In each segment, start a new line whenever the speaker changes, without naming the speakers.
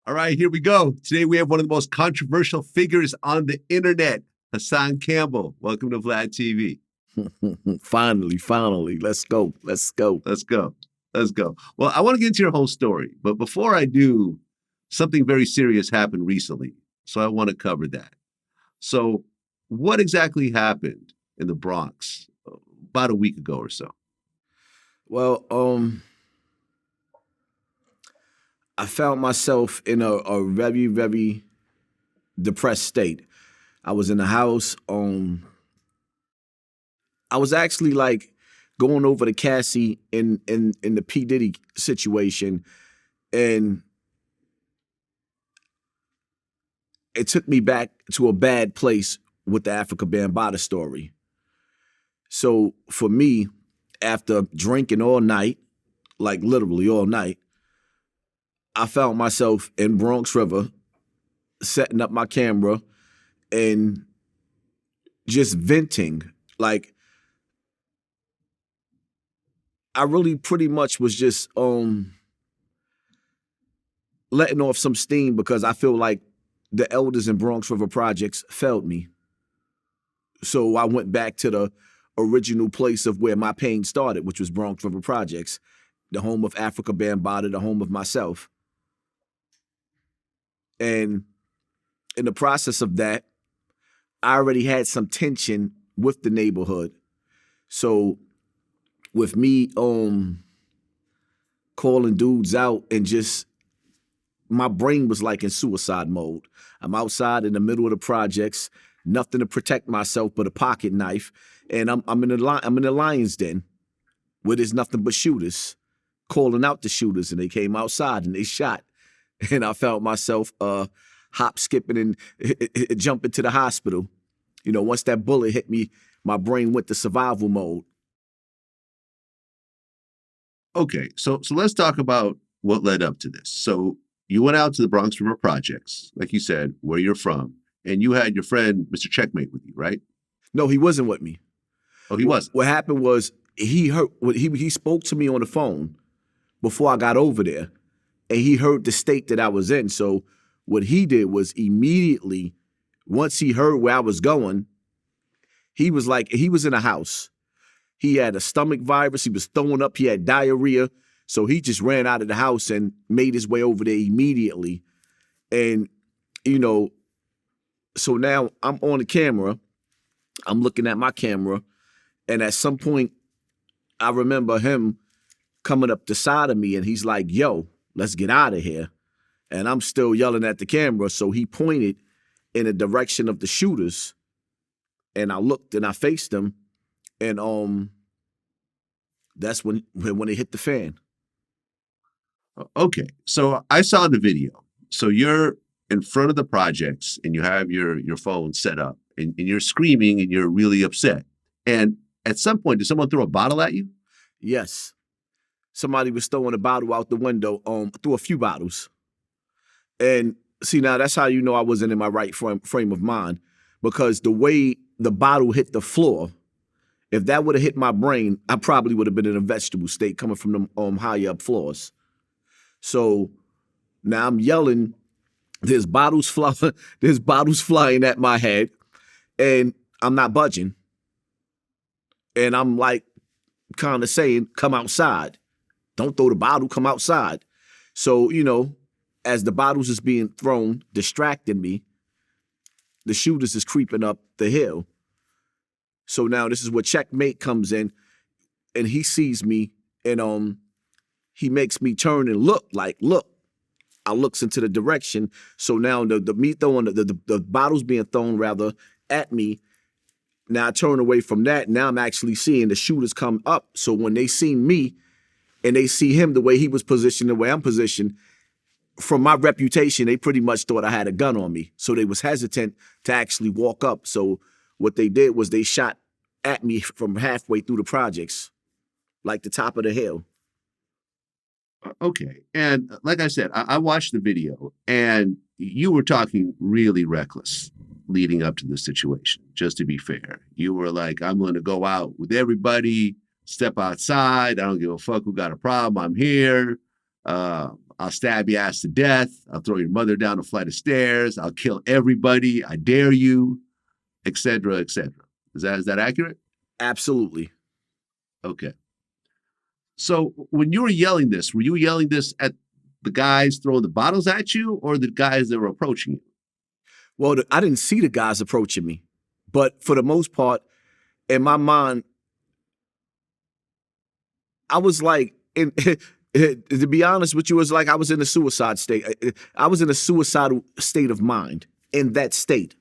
All right, here we go. Today we have one of the most controversial figures on the internet, Hassan Campbell. Welcome to Vlad TV.
Finally. Let's go.
Let's go. Well, I want to get into your whole story, but before I do, something very serious happened recently, so I want to cover that. So what exactly happened in the Bronx about a week ago or so?
Well, I found myself in a very, very depressed state. I was in the house. I was actually like going over to Cassie in the P. Diddy situation, and it took me back to a bad place with the Afrika Bambaataa story. So for me, after drinking all night, like literally all night, I found myself in Bronx River, setting up my camera and just venting. Like, I really pretty much was just letting off some steam because I feel like the elders in Bronx River Projects failed me. So I went back to the original place of where my pain started, which was Bronx River Projects, the home of Afrika Bambaataa, the home of myself. And in the process of that, I already had some tension with the neighborhood. So with me calling dudes out and just, my brain was like in suicide mode. I'm outside in the middle of the projects, nothing to protect myself but a pocket knife, and I'm in the lion's den where there's nothing but shooters, calling out the shooters, and they came outside and they shot. And I found myself hop, skipping, and jumping to the hospital. You know, once that bullet hit me, my brain went to survival mode.
Okay, so let's talk about what led up to this. So you went out to the Bronx River Projects, like you said, where you're from, and you had your friend, Mr. Checkmate, with you, right?
No, he wasn't with me.
Oh, he wasn't?
What happened was he spoke to me on the phone before I got over there, and he heard the state that I was in. So what he did was immediately, once he heard where I was going, he was in a house. He had a stomach virus. He was throwing up. He had diarrhea. So he just ran out of the house and made his way over there immediately. And, you know, so now I'm on the camera. I'm looking at my camera. And at some point, I remember him coming up the side of me, and he's like, yo, let's get out of here. And I'm still yelling at the camera. So he pointed in the direction of the shooters. And I looked and I faced them. And that's when it hit the fan.
Okay, so I saw the video. So you're in front of the projects and you have your phone set up and you're screaming and you're really upset. And at some point, did someone throw a bottle at you?
Yes. Somebody was throwing a bottle out the window, threw a few bottles. And see, now that's how you know I wasn't in my right frame of mind, because the way the bottle hit the floor, if that would have hit my brain, I probably would have been in a vegetable state coming from the higher up floors. So now I'm yelling, there's bottles flying at my head, and I'm not budging. And I'm like kind of saying, come outside. Don't throw the bottle, come outside. So, you know, as the bottles is being thrown, distracting me, the shooters is creeping up the hill. So now this is where Checkmate comes in, and he sees me, and he makes me turn and look. I looks into the direction. So now the bottles being thrown rather at me. Now I turn away from that. Now I'm actually seeing the shooters come up. So when they see me and they see him the way he was positioned, the way I'm positioned, from my reputation, they pretty much thought I had a gun on me. So they was hesitant to actually walk up. So what they did was they shot at me from halfway through the projects, like the top of the hill.
Okay. And like I said, I watched the video and you were talking really reckless leading up to the situation, just to be fair. You were like, I'm going to go out with everybody, step outside. I don't give a fuck who got a problem. I'm here. I'll stab your ass to death. I'll throw your mother down a flight of stairs. I'll kill everybody. I dare you, etc., etc. Is that accurate?
Absolutely.
Okay. So when you were yelling this, were you yelling this at the guys throwing the bottles at you or the guys that were approaching you?
Well, I didn't see the guys approaching me, but for the most part, in my mind, I was like, to be honest with you, it was like I was in a suicide state. I was in a suicidal state of mind in that state,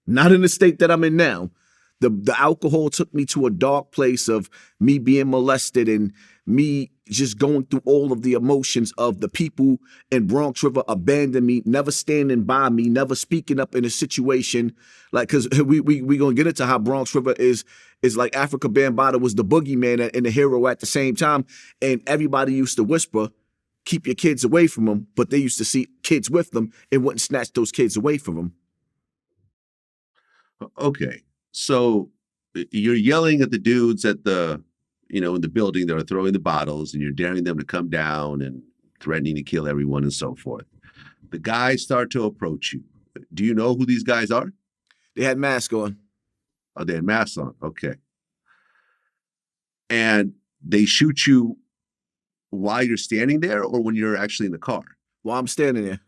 not in the state that I'm in now. The alcohol took me to a dark place of me being molested and me just going through all of the emotions of the people in Bronx River abandoning me, never standing by me, never speaking up in a situation. Like, because we gonna get into how Bronx River is like Afrika Bambaataa was the boogeyman and the hero at the same time. And everybody used to whisper, keep your kids away from them, but they used to see kids with them and wouldn't snatch those kids away from them.
Okay. So you're yelling at the dudes at the, in the building that are throwing the bottles, and you're daring them to come down and threatening to kill everyone and so forth. The guys start to approach you. Do you know who these guys are?
They had masks on.
Oh, they had masks on. Okay. And they shoot you while you're standing there or when you're actually in the car?
While I'm standing there.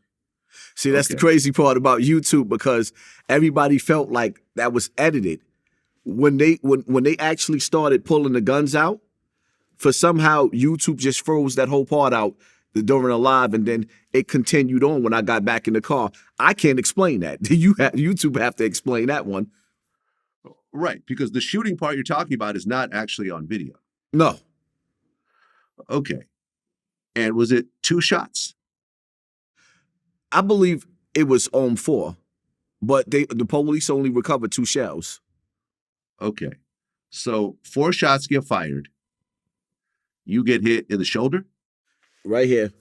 See, that's the crazy part about YouTube, because everybody felt like that was edited. When they actually started pulling the guns out, for somehow YouTube just froze that whole part out during a live, and then it continued on when I got back in the car. I can't explain that. YouTube have to explain that one.
Right, because the shooting part you're talking about is not actually on video.
No.
Okay. And was it 2 shots?
I believe it was on 4, but the police only recovered 2 shells.
Okay. So 4 shots get fired. You get hit in the shoulder?
Right here.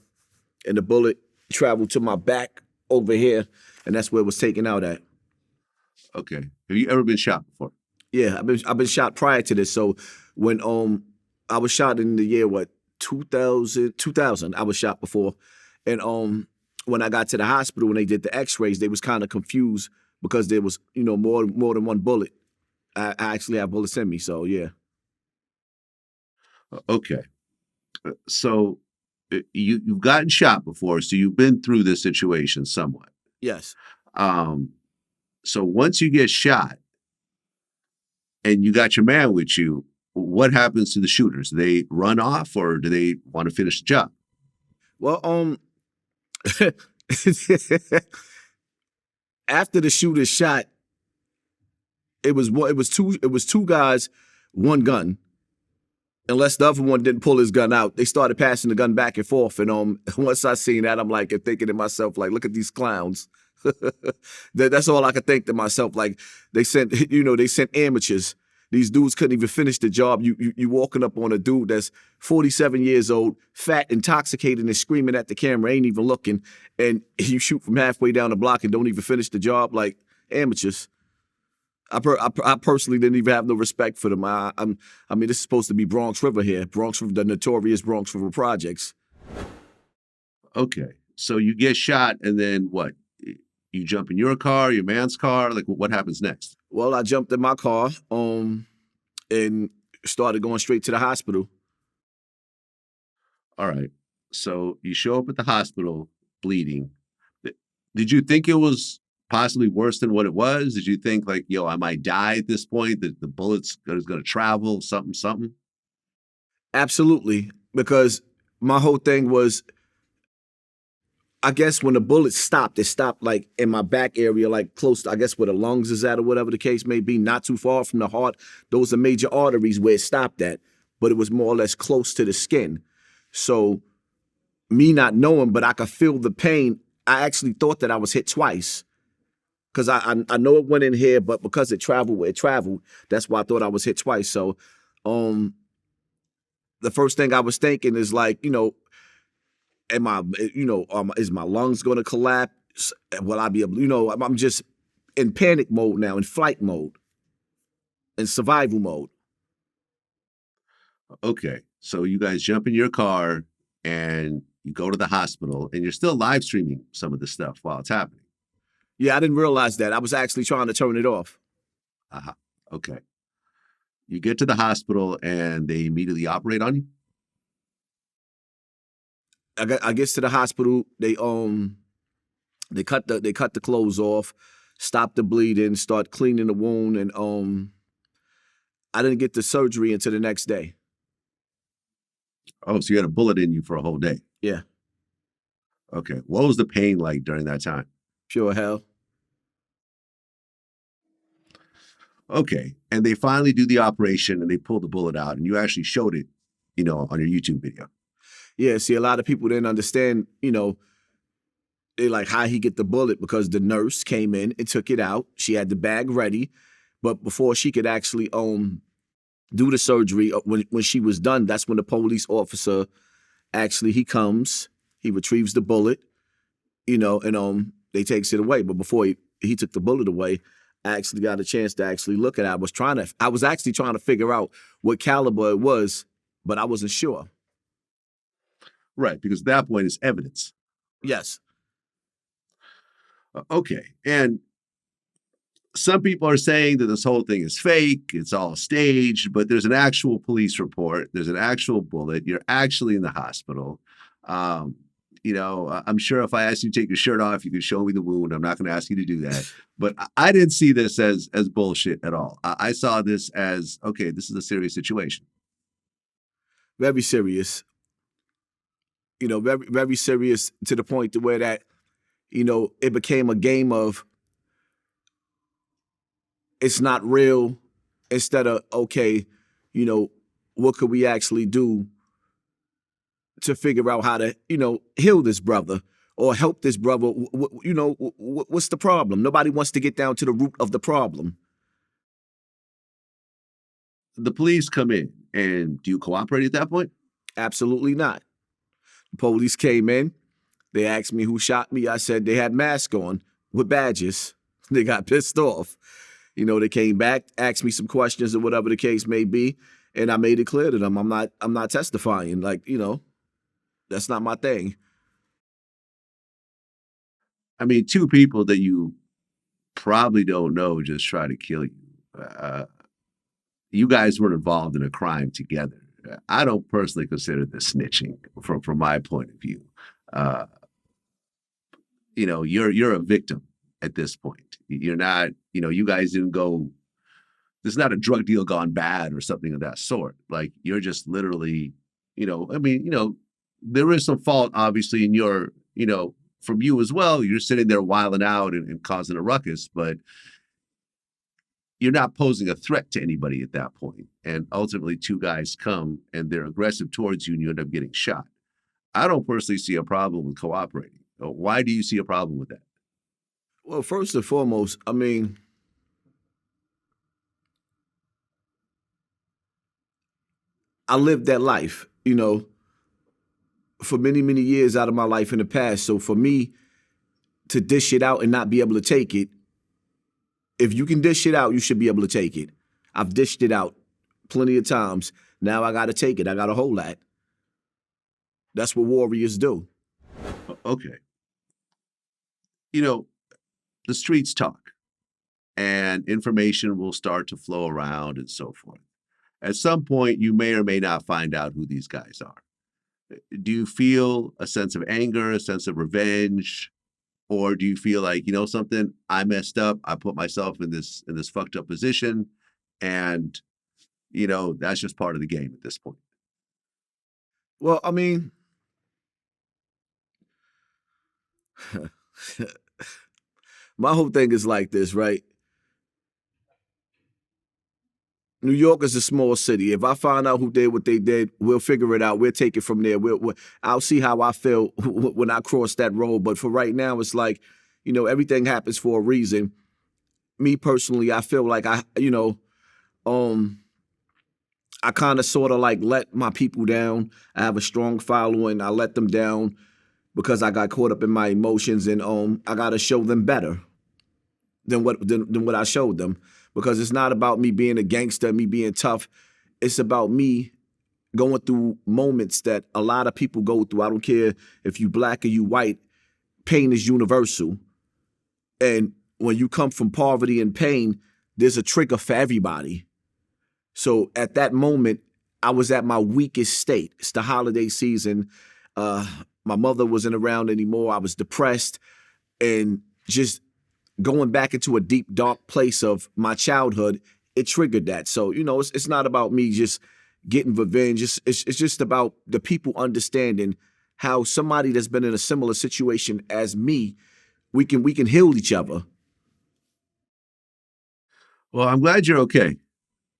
And the bullet traveled to my back over here, and that's where it was taken out at.
Okay. Have you ever been shot before?
Yeah, I've been shot prior to this. So when I was shot in the year 2000, I was shot before. And when I got to the hospital, when they did the x-rays, they was kind of confused because there was, more than one bullet. I actually have bullets in me, so yeah.
Okay. So you've gotten shot before, so you've been through this situation somewhat.
Yes.
So once you get shot and you got your man with you, what happens to the shooters? Do they run off or do they want to finish the job?
Well, after the shooter shot, it was two guys, one gun. Unless the other one didn't pull his gun out, they started passing the gun back and forth. And once I seen that, I'm like thinking to myself, like, look at these clowns. That's all I could think to myself. Like, they sent amateurs. These dudes couldn't even finish the job. You walking up on a dude that's 47 years old, fat, intoxicated, and screaming at the camera, ain't even looking, and you shoot from halfway down the block and don't even finish the job. Like, amateurs. I personally didn't even have no respect for them. I mean, this is supposed to be Bronx River here. Bronx River, the notorious Bronx River Projects.
Okay. So you get shot and then what? You jump in your car, your man's car? Like, what happens next?
Well, I jumped in my car and started going straight to the hospital.
All right. So you show up at the hospital bleeding. Did you think it was possibly worse than what it was? Did you think like, I might die at this point, that the bullet's going to travel, something?
Absolutely. Because my whole thing was, I guess when the bullet stopped, it stopped like in my back area, like close to, I guess, where the lungs is at or whatever the case may be, not too far from the heart. Those are major arteries where it stopped at, but it was more or less close to the skin. So me not knowing, but I could feel the pain. I actually thought that I was hit twice. Because I know it went in here, but because it traveled where it traveled, that's why I thought I was hit twice. So the first thing I was thinking is like, is my lungs going to collapse? Will I be able, I'm just in panic mode now, in flight mode, in survival mode.
Okay. So you guys jump in your car and You go to the hospital, and you're still live streaming some of this stuff while it's happening.
Yeah, I didn't realize that. I was actually trying to turn it off.
Uh-huh. Okay. You get to the hospital, and they immediately operate on you?
I gets to the hospital. They cut the clothes off, stop the bleeding, start cleaning the wound, and I didn't get the surgery until the next day.
Oh, so you had a bullet in you for a whole day.
Yeah,
Okay. What was the pain like during that time?
pure hell.
Okay. And they finally do the operation, and they pull the bullet out, and you actually showed it, on your YouTube video.
Yeah, see, a lot of people didn't understand, they like how he get the bullet because the nurse came in and took it out. She had the bag ready, but before she could actually do the surgery, when she was done, that's when the police officer actually he comes, he retrieves the bullet, and they takes it away. But before he took the bullet away, I actually got a chance to actually look at it. I was actually trying to figure out what caliber it was, but I wasn't sure.
Right. Because at that point, it's evidence.
Yes.
Okay. And some people are saying that this whole thing is fake. It's all staged, but there's an actual police report. There's an actual bullet. You're actually in the hospital. I'm sure if I asked you to take your shirt off, you could show me the wound. I'm not going to ask you to do that. But I didn't see this as bullshit at all. I saw this as, okay, this is a serious situation.
Very serious. Very, very serious to the point to where that, it became a game of it's not real instead of, okay, what could we actually do to figure out how to, heal this brother or help this brother? What's the problem? Nobody wants to get down to the root of the problem.
The police come in, and do you cooperate at that point?
Absolutely not. The police came in. They asked me who shot me. I said they had masks on with badges. They got pissed off. They came back, asked me some questions or whatever the case may be, and I made it clear to them I'm not testifying. That's not my thing.
I mean, two people that you probably don't know just try to kill you. You guys were involved in a crime together. I don't personally consider this snitching from my point of view. You're a victim at this point. You're not, you guys didn't go, this is not a drug deal gone bad or something of that sort. Like, you're just literally, there is some fault obviously in your, from you as well. You're sitting there wilding out and causing a ruckus, but you're not posing a threat to anybody at that point. And ultimately, two guys come and they're aggressive towards you, and you end up getting shot. I don't personally see a problem with cooperating. Why do you see a problem with that?
Well, first and foremost, I mean, I lived that life, for many, many years out of my life in the past. So for me to dish it out and not be able to take it, if you can dish it out, you should be able to take it. I've dished it out plenty of times. Now I got to take it. I got to hold that. That's what warriors do.
Okay. The streets talk, and information will start to flow around and so forth. At some point, you may or may not find out who these guys are. Do you feel a sense of anger, a sense of revenge? Or do you feel like, something, I messed up, I put myself in this fucked up position, and, that's just part of the game at this point?
Well, I mean, my whole thing is like this, right? New York is a small city. If I find out who did what they did, we'll figure it out. We'll take it from there. I'll see how I feel when I cross that road. But for right now, it's like, everything happens for a reason. Me personally, I feel like I kind of sort of like let my people down. I have a strong following. I let them down because I got caught up in my emotions, and I got to show them better than what I showed them. Because it's not about me being a gangster, me being tough. It's about me going through moments that a lot of people go through. I don't care if you black or you white, pain is universal. And when you come from poverty and pain, there's a trigger for everybody. So at that moment, I was at my weakest state. It's the holiday season. My mother wasn't around anymore. I was depressed and just going back into a deep, dark place of my childhood, it triggered that. So, it's not about me just getting revenge. It's just about the people understanding how somebody that's been in a similar situation as me, we can heal each other.
Well, I'm glad you're okay.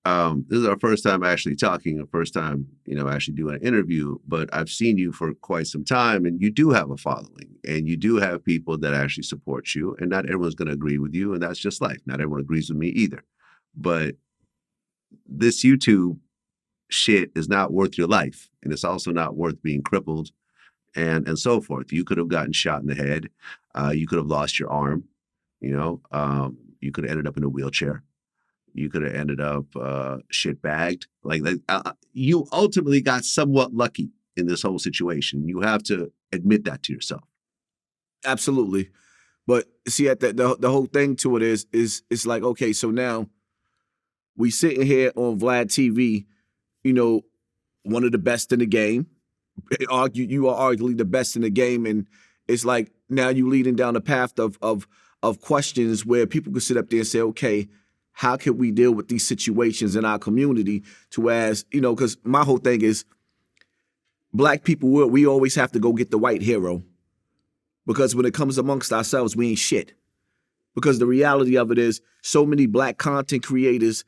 This is our first time actually talking, our first time, actually doing an interview, but I've seen you for quite some time and you do have a following and you do have people that actually support you, and not everyone's going to agree with you, and that's just life. Not everyone agrees with me either. But this YouTube shit is not worth your life, and it's also not worth being crippled and so forth. You could have gotten shot in the head. You could have lost your arm. You could have ended up in a wheelchair. You could have ended up shit bagged. You ultimately got somewhat lucky in this whole situation. You have to admit that to yourself.
Absolutely. But see, at the whole thing to it is it's like, okay, so now we sitting here on Vlad TV, one of the best in the game. You are arguably the best in the game, and it's like now you leading down the path of questions where people can sit up there and say, okay, how can we deal with these situations in our community to as, because my whole thing is black people, we always have to go get the white hero. Because when it comes amongst ourselves, we ain't shit. Because the reality of it is so many black content creators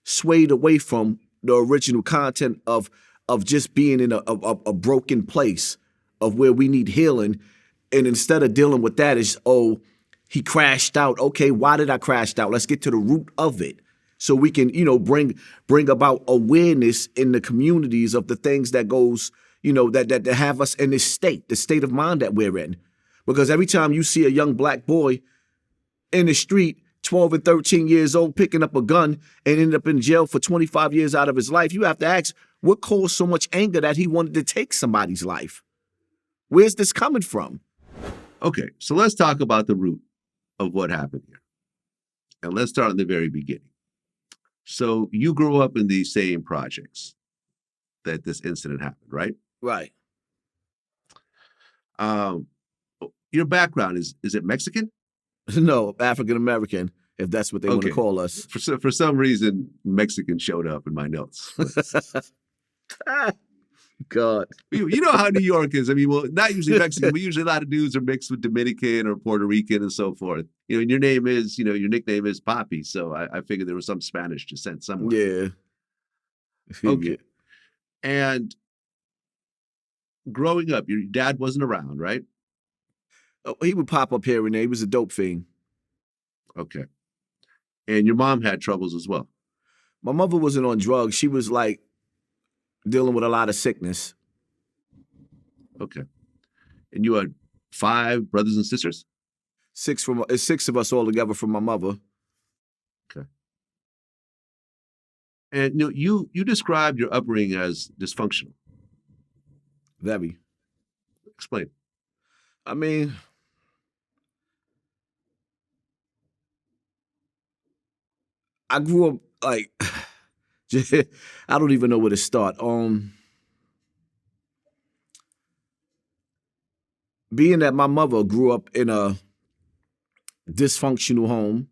swayed away from the original content of just being in a broken place of where we need healing. And instead of dealing with that is, he crashed out. Okay, why did I crash out? Let's get to the root of it. So we can, bring about awareness in the communities of the things that goes, that have us in this state, the state of mind that we're in. Because every time you see a young black boy in the street, 12 and 13 years old, picking up a gun and ended up in jail for 25 years out of his life, you have to ask, what caused so much anger that he wanted to take somebody's life? Where's this coming from?
Okay, so let's talk about the root of what happened here. And let's start in the very beginning. So you grew up in these same projects that this incident happened, right?
Right.
Your background is it Mexican?
No, African American, if that's what they want to call us.
For some reason, Mexican showed up in my notes.
God.
You know how New York is. I mean, well, not usually Mexican, but usually a lot of dudes are mixed with Dominican or Puerto Rican and so forth. And your name is, your nickname is Papi. So I figured there was some Spanish descent somewhere.
Yeah.
Okay. And growing up, your dad wasn't around, right?
Oh, he would pop up here and there. He was a dope fiend.
Okay. And your mom had troubles as well.
My mother wasn't on drugs. She was like dealing with a lot of sickness.
Okay. And you had 5 brothers and sisters?
6 of us all together from my mother.
Okay. And you described your upbringing as dysfunctional.
Very.
Explain.
I mean, I grew up like I don't even know where to start. Being that my mother grew up in a dysfunctional home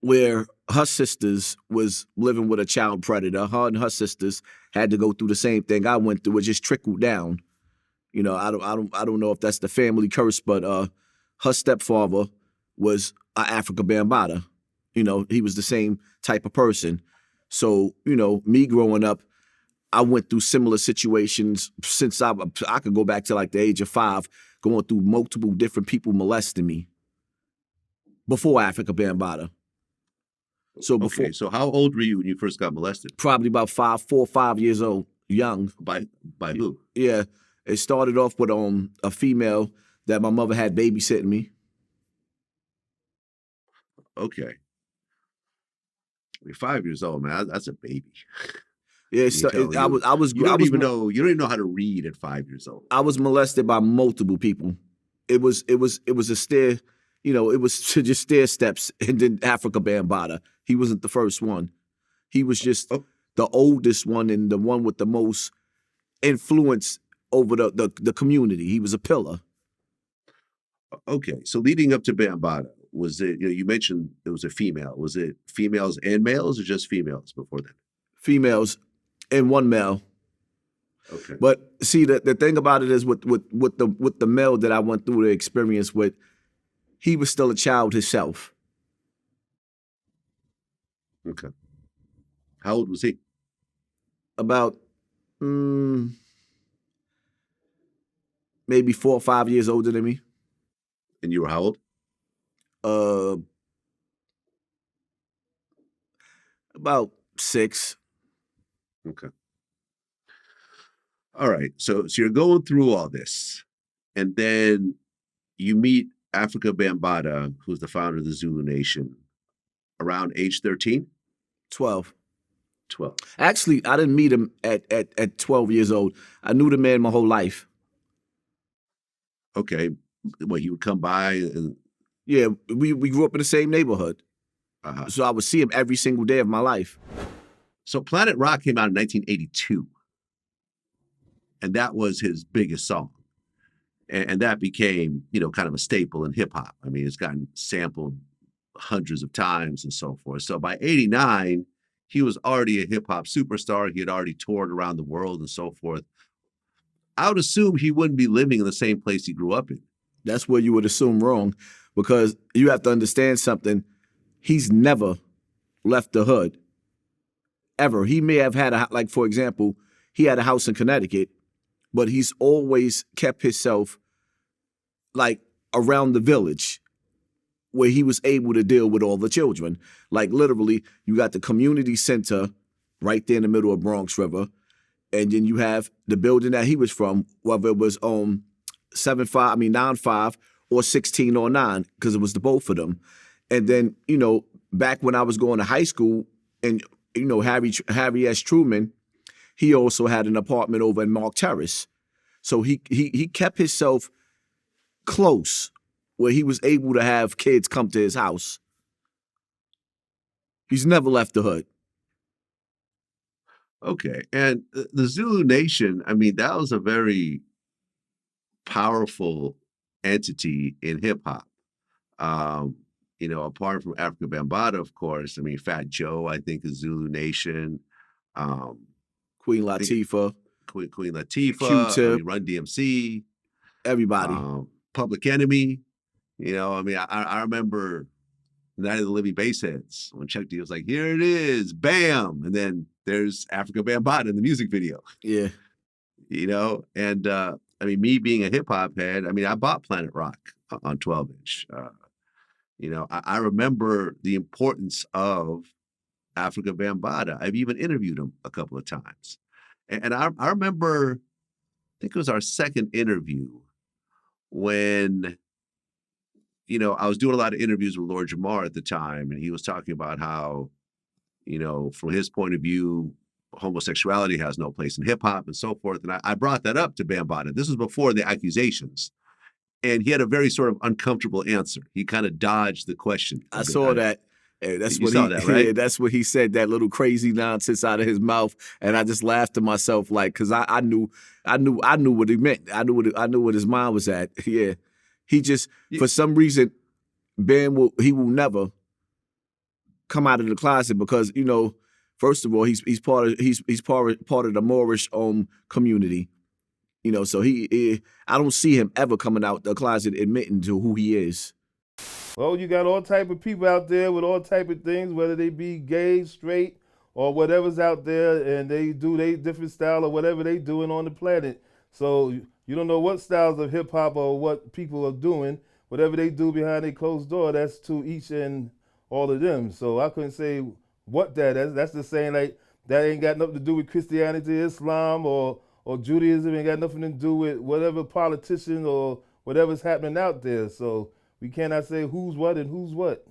where her sisters was living with a child predator. Her and her sisters had to go through the same thing I went through. It just trickled down. I don't know if that's the family curse, but her stepfather was an Afrika Bambaataa. He was the same type of person. So, me growing up, I went through similar situations since I could go back to like the age of 5, going through multiple different people molesting me before Afrika Bambaataa. So before,
Okay, so how old were you when you first got molested?
Probably about 4 or 5 years old, young.
By who?
Yeah, it started off with a female that my mother had babysitting me.
Okay. You're 5 years old, man. That's a baby.
Yeah,
You
so
tell
I
you
was I was
you
I
don't
was
even know you don't even know how to read at 5 years old.
I was molested by multiple people. It was a stair, it was to just stair steps, and then Afrika Bambaataa. He wasn't the first one. He was just
Oh,
the oldest one and the one with the most influence over the community. He was a pillar.
okay. So leading up to Bambaataa, was it, you mentioned it was a female. Was it females and males or just females before then?
Females and one male.
Okay.
But see, the thing about it is with the male that I went through the experience with, he was still a child himself.
Okay. How old was he?
About maybe 4 or 5 years older than me.
And you were how old?
Uh, about 6.
Okay. All right. So you're going through all this, and then you meet Afrika Bambaataa, who's the founder of the Zulu Nation, around age 13?
12.
12.
Actually, I didn't meet him at 12 years old. I knew the man my whole life.
Okay. Well, he would come by and
Yeah, we grew up in the same neighborhood.
uh
So I would see him every single day of my life.
So Planet Rock came out in 1982, and that was his biggest song. And that became, kind of a staple in hip hop. I mean, it's gotten sampled hundreds of times and so forth. So by 89, he was already a hip hop superstar. He had already toured around the world and so forth. I would assume he wouldn't be living in the same place he grew up in.
That's where you would assume wrong, because you have to understand something. He's never left the hood, ever. He may have had like, for example, he had a house in Connecticut, but he's always kept himself like around the village where he was able to deal with all the children. Like literally, you got the community center right there in the middle of Bronx River, and then you have the building that he was from, whether it was 9-5 or 1609, because it was the both of them. And then, back when I was going to high school, and Harry S. Truman, he also had an apartment over in Mark Terrace. So he kept himself close where he was able to have kids come to his house. He's never left the hood.
Okay. And the Zulu Nation, I mean, that was a very powerful entity in hip hop. Apart from Afrika Bambaataa, of course, I mean, Fat Joe, I think, is Zulu Nation.
Queen Latifah.
Queen Latifah,
Q-Tip.
Run DMC.
Everybody.
Public Enemy. I remember Night of the Living Bassheads when Chuck D was like, here it is, bam. And then there's Afrika Bambaataa in the music video.
Yeah.
Me being a hip hop head, I bought Planet Rock on 12-inch. I remember the importance of Afrika Bambaataa. I've even interviewed him a couple of times. And I remember, I think it was our second interview when, I was doing a lot of interviews with Lord Jamar at the time, and he was talking about how, from his point of view, homosexuality has no place in hip hop and so forth. And I brought that up to Bambaataa. This was before the accusations. And he had a very sort of uncomfortable answer. He kind of dodged the question.
I saw that. That's what
saw that, right?
Yeah, that's what he said, that little crazy nonsense out of his mouth. And I just laughed to myself, like, because I knew what he meant. I knew what his mind was at. Yeah. He just, for some reason, will never come out of the closet because, first of all, he's part of the Moorish community. So I don't see him ever coming out the closet admitting to who he is.
Well, you got all type of people out there with all type of things, whether they be gay, straight, or whatever's out there, and they do their different style or whatever they doing on the planet. So you don't know what styles of hip hop or what people are doing. Whatever they do behind a closed door, that's to each and all of them. So I couldn't say what that is. That's just saying like that ain't got nothing to do with Christianity, Islam, or Judaism. Ain't got nothing to do with whatever politician or whatever's happening out there. So we cannot say who's what and who's what.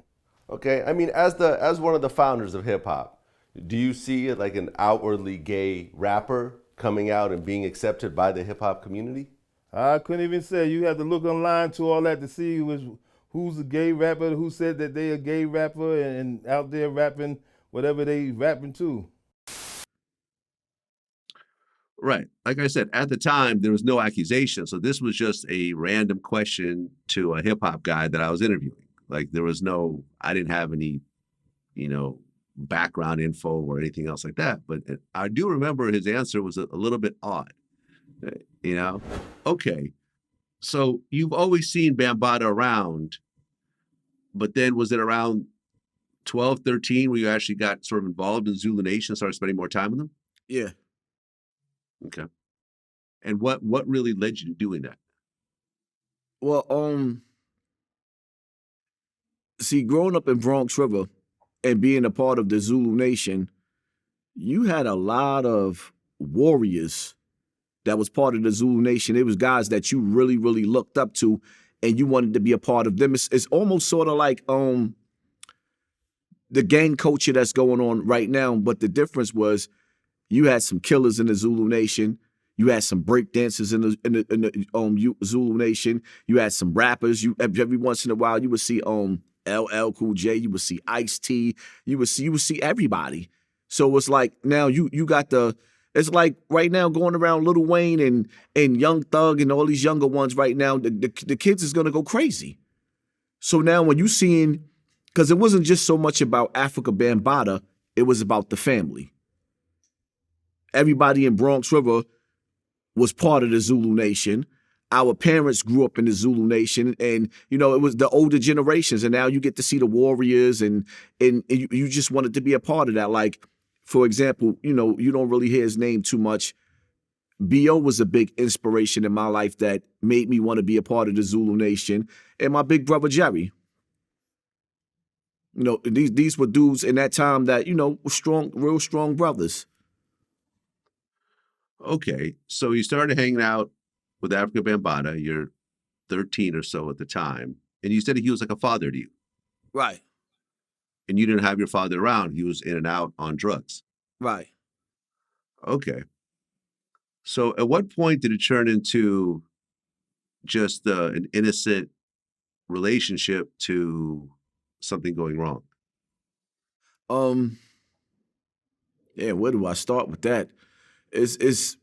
Okay, as one of the founders of hip hop, Do you see like an outwardly gay rapper coming out and being accepted by the hip hop community?
I couldn't even say. You have to look online to all that to see who's a gay rapper, who said that they a gay rapper and out there rapping whatever they rapping to.
Right. Like I said, at the time, there was no accusation. So this was just a random question to a hip hop guy that I was interviewing. Like there was I didn't have any, background info or anything else like that. But I do remember his answer was a little bit odd, Okay. So you've always seen Bambaataa around, but then was it around 12, 13 where you actually got sort of involved in Zulu Nation and started spending more time with them?
Yeah.
Okay. And what really led you to doing that?
Well, see, growing up in Bronx River and being a part of the Zulu Nation, you had a lot of warriors that was part of the Zulu Nation. It was guys that you really, really looked up to and you wanted to be a part of them. It's almost sort of like the gang culture that's going on right now, but the difference was you had some killers in the Zulu Nation. You had some break dancers in the Zulu Nation. You had some rappers. Every once in a while you would see LL Cool J. You would see Ice-T. You would see everybody. So it's like now you got it's like right now going around Lil Wayne and Young Thug and all these younger ones right now. The kids is gonna go crazy. So now when you seeing, because it wasn't just so much about Afrika Bambaataa, it was about the family. Everybody in Bronx River was part of the Zulu Nation. Our parents grew up in the Zulu Nation, and it was the older generations. And now you get to see the warriors, and you just wanted to be a part of that. Like, for example, you don't really hear his name too much. B.O. was a big inspiration in my life that made me want to be a part of the Zulu Nation, and my big brother Jerry. These were dudes in that time that were strong, real strong brothers.
Okay, so you started hanging out with Afrika Bambaataa. You're 13 or so at the time, and you said he was like a father to you.
Right.
And you didn't have your father around. He was in and out on drugs.
Right.
Okay. So at what point did it turn into just an innocent relationship to something going wrong?
Yeah, where do I start with that? Is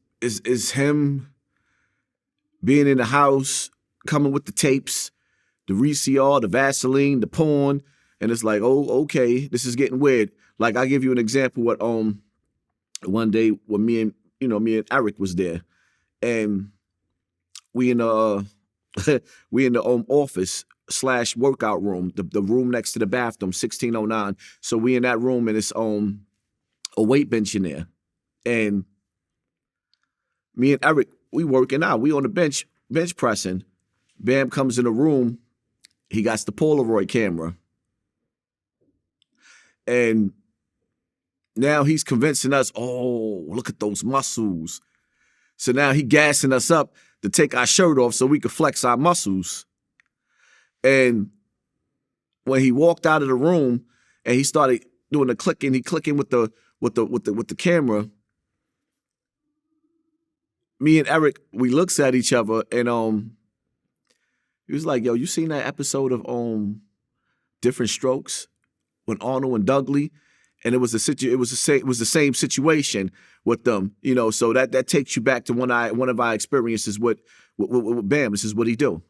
him being in the house, coming with the tapes, the VCR, the Vaseline, the porn, and it's like, oh, okay, this is getting weird. Like, I'll give you an example. What one day when me and Eric was there, and we in the office / workout room, the room next to the bathroom, 1609. So we in that room, and it's a weight bench in there, and me and Eric, we working out. We on the bench pressing. Bam comes in the room. He got the Polaroid camera. And now he's convincing us, oh, look at those muscles. So now he gassing us up to take our shirt off so we could flex our muscles. And when he walked out of the room and he started doing the clicking, he clicking with the camera. Me and Eric, we looks at each other, and he was like, "Yo, you seen that episode of Different Strokes when Arnold and Dudley?" And it was the same situation with them, So that takes you back to one of our experiences with Bam. This is what he do.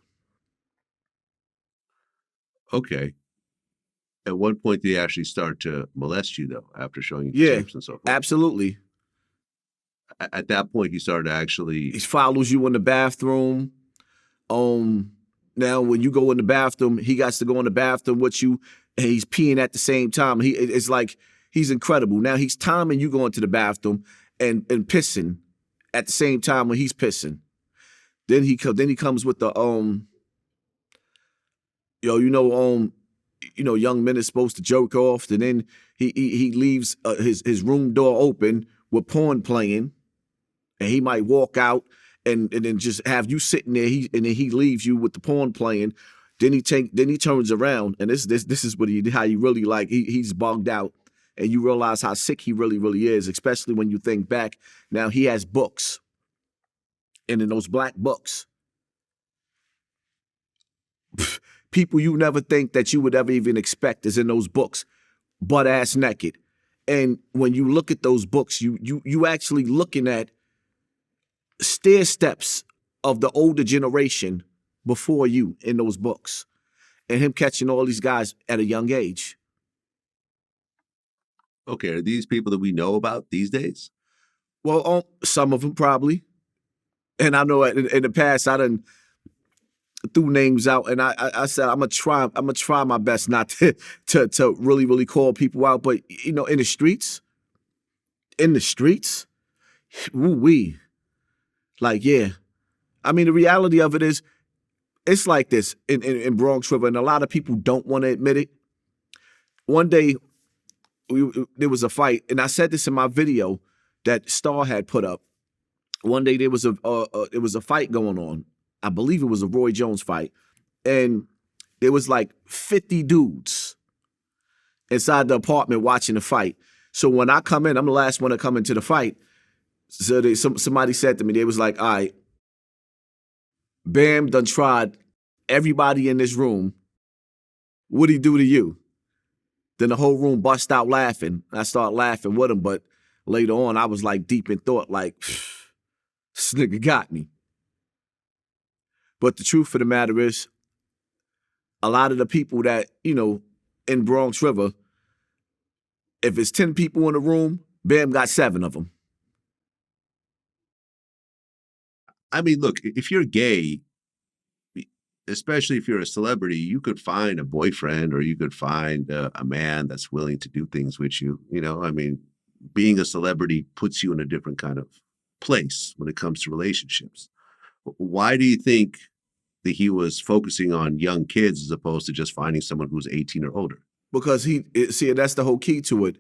Okay. At what point did he actually start to molest you, though, after showing you the tapes and so forth?
Absolutely.
At that point, he started to actually...
He follows you in the bathroom. Now, when you go in the bathroom, he got to go in the bathroom with you, and he's peeing at the same time. It's like he's incredible. Now, he's timing you going to the bathroom and pissing at the same time when he's pissing. Then he comes with the young men is supposed to jerk off, and then he leaves his room door open with porn playing, and he might walk out and then just have you sitting there. And then he leaves you with the porn playing. Then he turns around, and this is what how you really like. He's bugged out. and you realize how sick he really, really is, especially when you think back. Now, he has books, and in those black books, people you never think that you would ever even expect is in those books, butt ass naked. And when you look at those books, you actually looking at stair steps of the older generation before you in those books, and him catching all these guys at a young age.
Okay, are these people that we know about these days?
Well, some of them probably. And I know in the past I done threw names out, and I said I'm gonna try my best not to really, really call people out. But you know, in the streets, woo-wee. Like, yeah. I mean, the reality of it is, it's like this in Bronx River, and a lot of people don't want to admit it. One day, there was a fight, and I said this in my video that Star had put up. One day there was a fight going on. I believe it was a Roy Jones fight, and there was like 50 dudes inside the apartment watching the fight. So when I come in, I'm the last one to come into the fight. So somebody said to me, they was like, all right, Bam done tried everybody in this room. What'd he do to you? Then the whole room bust out laughing. I started laughing with him, but later on, I was like deep in thought, like, this nigga got me. But the truth of the matter is, a lot of the people that, you know, in Bronx River, if it's 10 people in a room, Bam got 7 of them.
I mean, look, if you're gay, especially if you're a celebrity, you could find a boyfriend or you could find a man that's willing to do things with you. You know, I mean, being a celebrity puts you in a different kind of place when it comes to relationships. Why do you think that he was focusing on young kids as opposed to just finding someone who's 18 or older?
Because that's the whole key to it.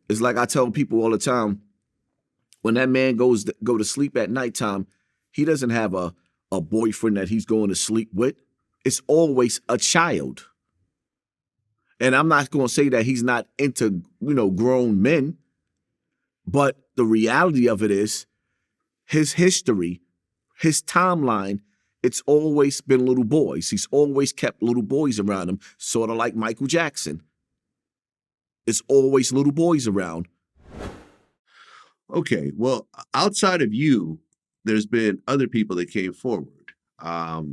It's like I tell people all the time, when that man go to sleep at nighttime, he doesn't have a boyfriend that he's going to sleep with. It's always a child. And I'm not going to say that he's not into, you know, grown men, but the reality of it is his history, his timeline, it's always been little boys. He's always kept little boys around him, sort of like Michael Jackson. It's always little boys around.
Okay, well, outside of you, there's been other people that came forward. A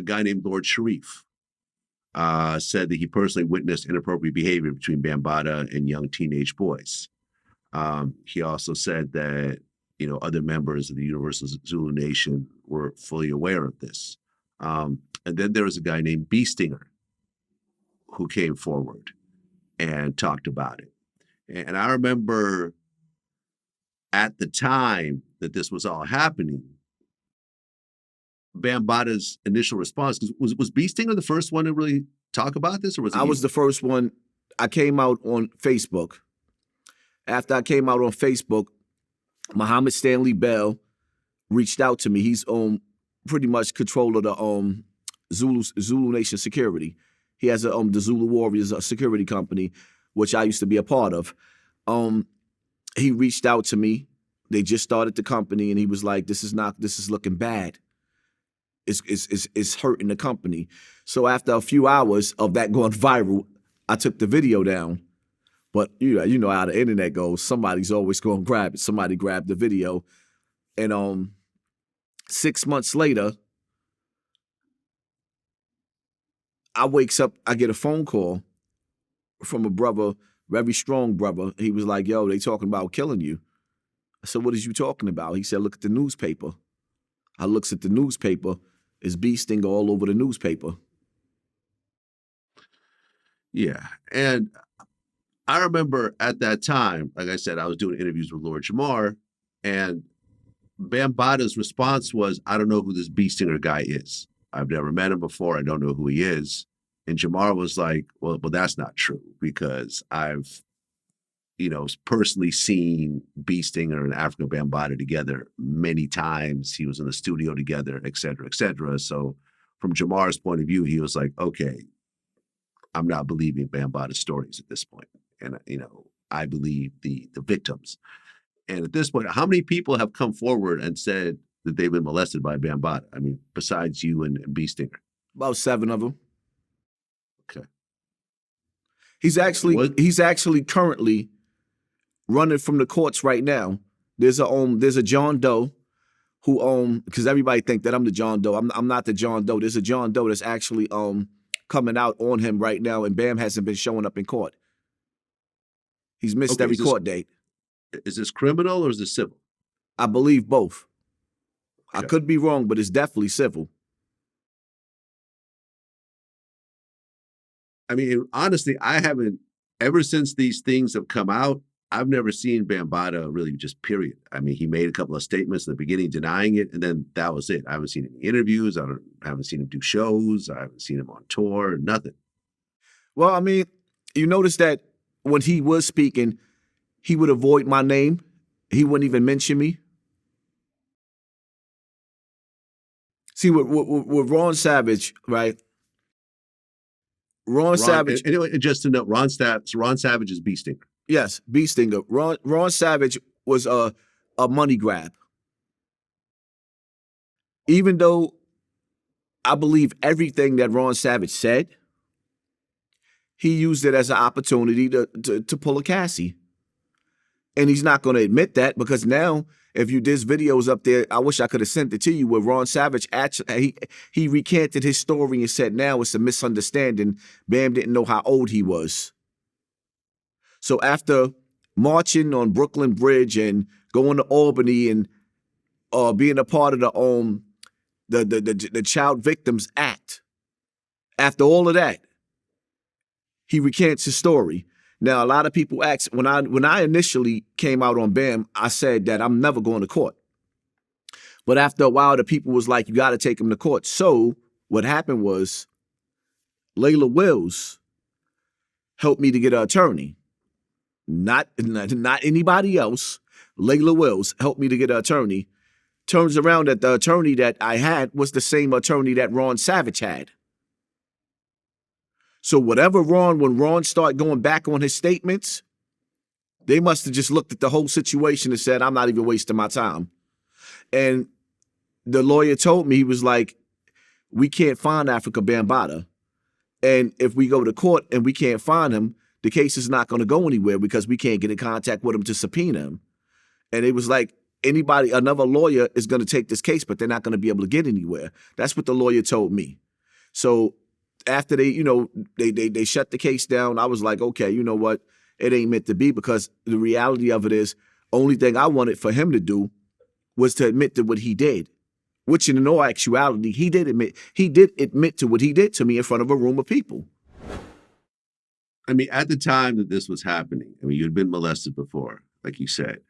guy named Lord Sharif said that he personally witnessed inappropriate behavior between Bambaataa and young teenage boys. He also said that, you know, other members of the Universal Zulu Nation were fully aware of this. And then there was a guy named B Stinger who came forward and talked about it. And I remember at the time that this was all happening, Bambaataa's initial response, was B Stinger the first one to really talk about this, or was it
I was the first one. I came out on Facebook. After I came out on Facebook, Muhammad Stanley Bell reached out to me. He's pretty much control of the Zulu Nation security. He has the Zulu Warriors security company, which I used to be a part of. He reached out to me. They just started the company, and he was like, "This is looking bad. It's hurting the company." So after a few hours of that going viral, I took the video down. But you know how the internet goes. Somebody's always going to grab it. Somebody grabbed the video, and 6 months later, I wakes up. I get a phone call from a brother, very strong brother. He was like, "Yo, they talking about killing you." I said, "What is you talking about?" He said, "Look at the newspaper." I looks at the newspaper. It's B Stinger all over the newspaper.
Yeah, and I remember at that time, like I said, I was doing interviews with Lord Jamar, and Bambaataa's response was, "I don't know who this B Stinger guy is. I've never met him before. I don't know who he is." And Jamar was like, well, that's not true, because I've, you know, personally seen B Stinger and Afrika Bambaataa together many times. He was in the studio together, et cetera, et cetera. So from Jamar's point of view, he was like, okay, I'm not believing Bambaataa's stories at this point. And, you know, I believe, the victims. And at this point, how many people have come forward and said that they've been molested by Bambaataa? I mean, besides you and B Stinger.
About 7 of them.
Okay.
He's actually currently running from the courts right now. There's a John Doe who because everybody think that I'm the John Doe. I'm not the John Doe. There's a John Doe that's actually coming out on him right now, and Bam hasn't been showing up in court. He's missed every court date.
Is this criminal or is this civil?
I believe both.
Okay.
I could be wrong, but it's definitely civil.
I mean, honestly, I haven't, ever since these things have come out, I've never seen Bambaataa really just period. I mean, he made a couple of statements in the beginning denying it, and then that was it. I haven't seen any interviews. I haven't seen him do shows. I haven't seen him on tour, nothing.
Well, I mean, you notice that when he was speaking, he would avoid my name. He wouldn't even mention me. See, with Ron Savage, right? Ron Savage.
Anyway, just to note, Ron Savage is B Stinger.
Yes, B Stinger. Ron Savage was a money grab. Even though I believe everything that Ron Savage said, he used it as an opportunity to pull a Cassie. And he's not going to admit that, because now, if there's videos up there, I wish I could have sent it to you, where Ron Savage actually, he recanted his story and said now it's a misunderstanding. Bam didn't know how old he was. So after marching on Brooklyn Bridge and going to Albany and being a part of the Child Victims Act, after all of that, he recants his story. Now, a lot of people ask, when I initially came out on Bam, I said that I'm never going to court. But after a while, the people was like, you got to take him to court. So what happened was Layla Wills helped me to get an attorney. Not anybody else. Layla Wills helped me to get an attorney. Turns around that the attorney that I had was the same attorney that Ron Savage had. So when Ron started going back on his statements, they must have just looked at the whole situation and said, I'm not even wasting my time. And the lawyer told me, he was like, we can't find Afrika Bambaataa. And if we go to court and we can't find him, the case is not going to go anywhere, because we can't get in contact with him to subpoena him. And it was like, another lawyer is going to take this case, but they're not going to be able to get anywhere. That's what the lawyer told me. So after they shut the case down, I was like, okay, you know what? It ain't meant to be, because the reality of it is, only thing I wanted for him to do was to admit to what he did, which in all actuality, he did admit to what he did to me in front of a room of people.
I mean, at the time that this was happening, I mean, you'd been molested before, like you said.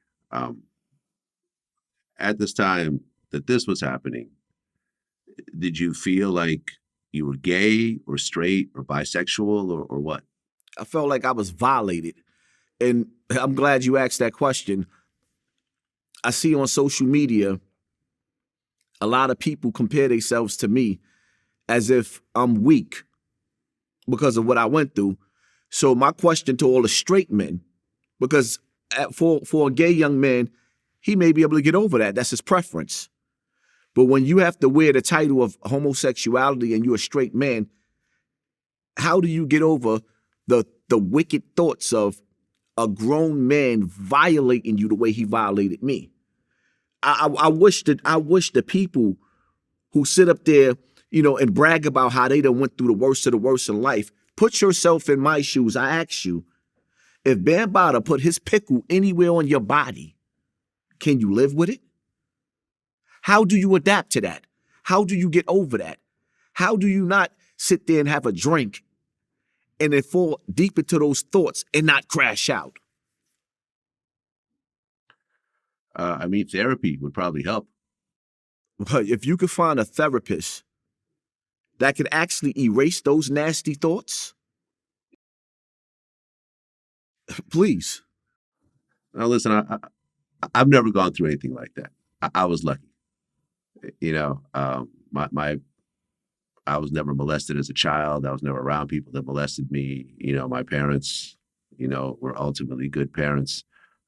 At this time that this was happening, did you feel like you were gay or straight or bisexual or what?
I felt like I was violated. And I'm glad you asked that question. I see on social media a lot of people compare themselves to me as if I'm weak because of what I went through. So my question to all the straight men, because for a gay young man, he may be able to get over that. That's his preference. But when you have to wear the title of homosexuality and you're a straight man, how do you get over the wicked thoughts of a grown man violating you the way he violated me? I wish the people who sit up there, and brag about how they done went through the worst of the worst in life, put yourself in my shoes. I ask you, if Bambaataa put his pickle anywhere on your body, can you live with it? How do you adapt to that? How do you get over that? How do you not sit there and have a drink and then fall deep into those thoughts and not crash out?
I mean, therapy would probably help.
But if you could find a therapist that could actually erase those nasty thoughts, please.
Now, listen, I've never gone through anything like that. I was lucky. I was never molested as a child. I was never around people that molested me. My parents were ultimately good parents.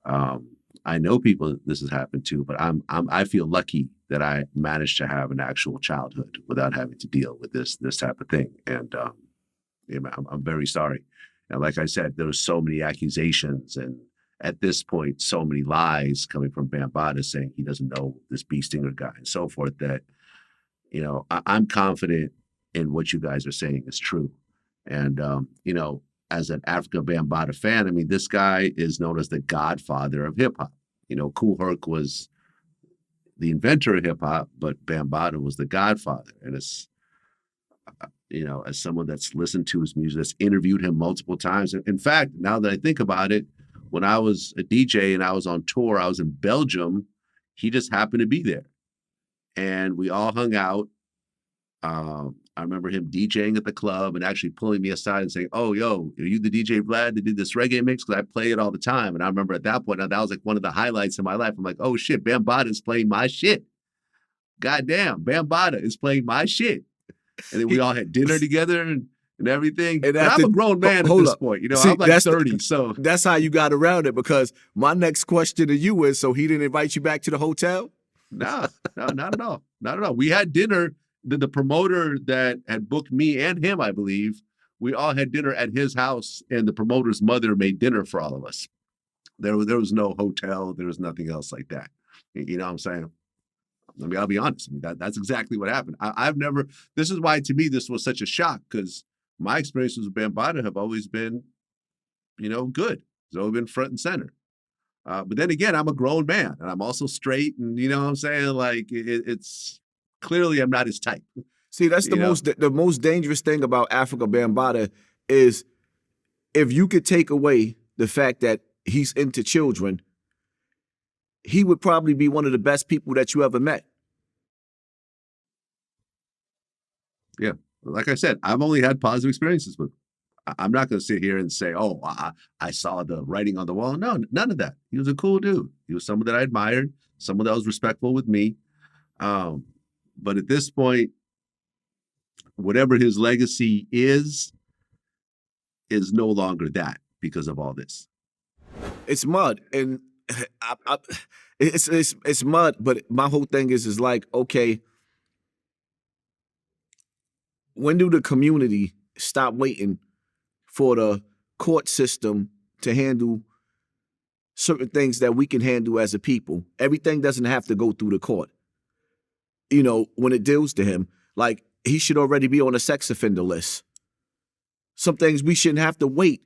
I know people this has happened to, but I feel lucky that I managed to have an actual childhood without having to deal with this type of thing. And I'm very sorry. And like I said, there were so many accusations, and at this point, so many lies coming from Bambaataa saying he doesn't know this bee stinger guy and so forth, that I'm confident in what you guys are saying is true. And as an Afrika Bambaataa fan, I mean, this guy is known as the godfather of hip hop. Kool Herc was the inventor of hip hop, but Bambaataa was the godfather. And it's, as someone that's listened to his music, that's interviewed him multiple times. In fact, now that I think about it, when I was a DJ and I was on tour, I was in Belgium, he just happened to be there. And we all hung out. I remember him DJing at the club and actually pulling me aside and saying, "Oh, yo, are you the DJ Vlad that did this reggae mix?" Because I play it all the time. And I remember at that point, that was like one of the highlights in my life. I'm like, "Oh shit, Bambaataa is playing my shit. Goddamn, Bambaataa is playing my shit." And then we all had dinner together and everything. And I'm a grown man at this point. See, I'm like 30. So
that's how you got around it, because my next question to you is, so he didn't invite you back to the hotel?
No, not at all. Not at all. We had dinner. The promoter that had booked me and him, I believe, we all had dinner at his house, and the promoter's mother made dinner for all of us. There was no hotel. There was nothing else like that. You know what I'm saying? I mean, I'll be honest. I mean, that's exactly what happened. I've never, this is why to me this was such a shock, because my experiences with Bambaataa have always been, good. It's always been front and center. But then again, I'm a grown man, and I'm also straight, and you know what I'm saying? Like, it's clearly I'm not his type.
See, that's the most dangerous thing about Afrika Bambaataa is if you could take away the fact that he's into children, he would probably be one of the best people that you ever met.
Yeah. Like I said, I've only had positive experiences with him. I'm not going to sit here and say, "Oh, I saw the writing on the wall." No, none of that. He was a cool dude. He was someone that I admired, someone that was respectful with me. But at this point, whatever his legacy is no longer that because of all this.
It's mud, and it's mud. But my whole thing is like, okay, when do the community stop waiting for the court system to handle certain things that we can handle as a people? Everything doesn't have to go through the court. When it deals to him, like, he should already be on a sex offender list. Some things we shouldn't have to wait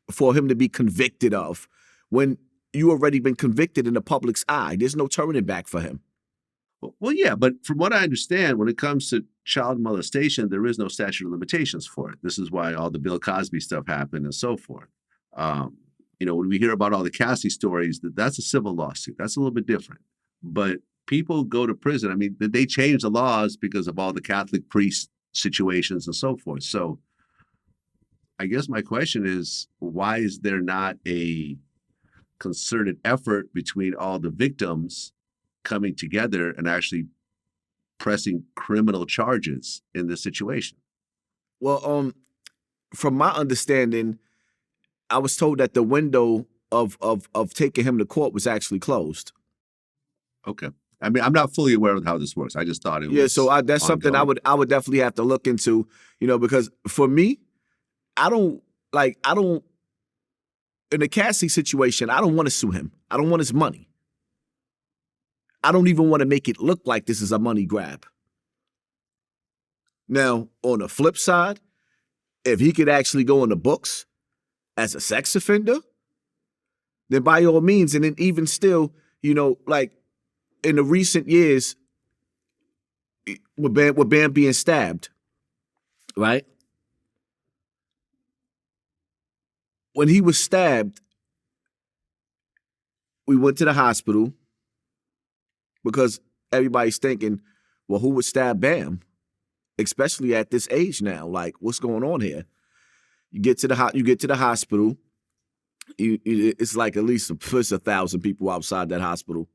for him to be convicted of. When you already been convicted in the public's eye, there's no turning back for him.
Well, yeah, but from what I understand, when it comes to child molestation, there is no statute of limitations for it. This is why all the Bill Cosby stuff happened and so forth. When we hear about all the Cassie stories, that's a civil lawsuit. That's a little bit different. But people go to prison. I mean, they change the laws because of all the Catholic priest situations and so forth. So I guess my question is, why is there not a concerted effort between all the victims coming together and actually pressing criminal charges in this situation?
Well, from my understanding, I was told that the window of taking him to court was actually closed.
Okay. I mean, I'm not fully aware of how this works. I just thought it was.
Yeah, so that's
ongoing.
something I would definitely have to look into, because for me, I don't, in the Cassie situation, I don't want to sue him. I don't want his money. I don't even want to make it look like this is a money grab. Now, on the flip side, if he could actually go in the books as a sex offender, then by all means, and then even still, in the recent years, with Bam being stabbed, right? When he was stabbed, we went to the hospital because everybody's thinking, well, who would stab Bam? Especially at this age now. Like, what's going on here? You get to the hospital. It's like at least 1,000 people outside that hospital.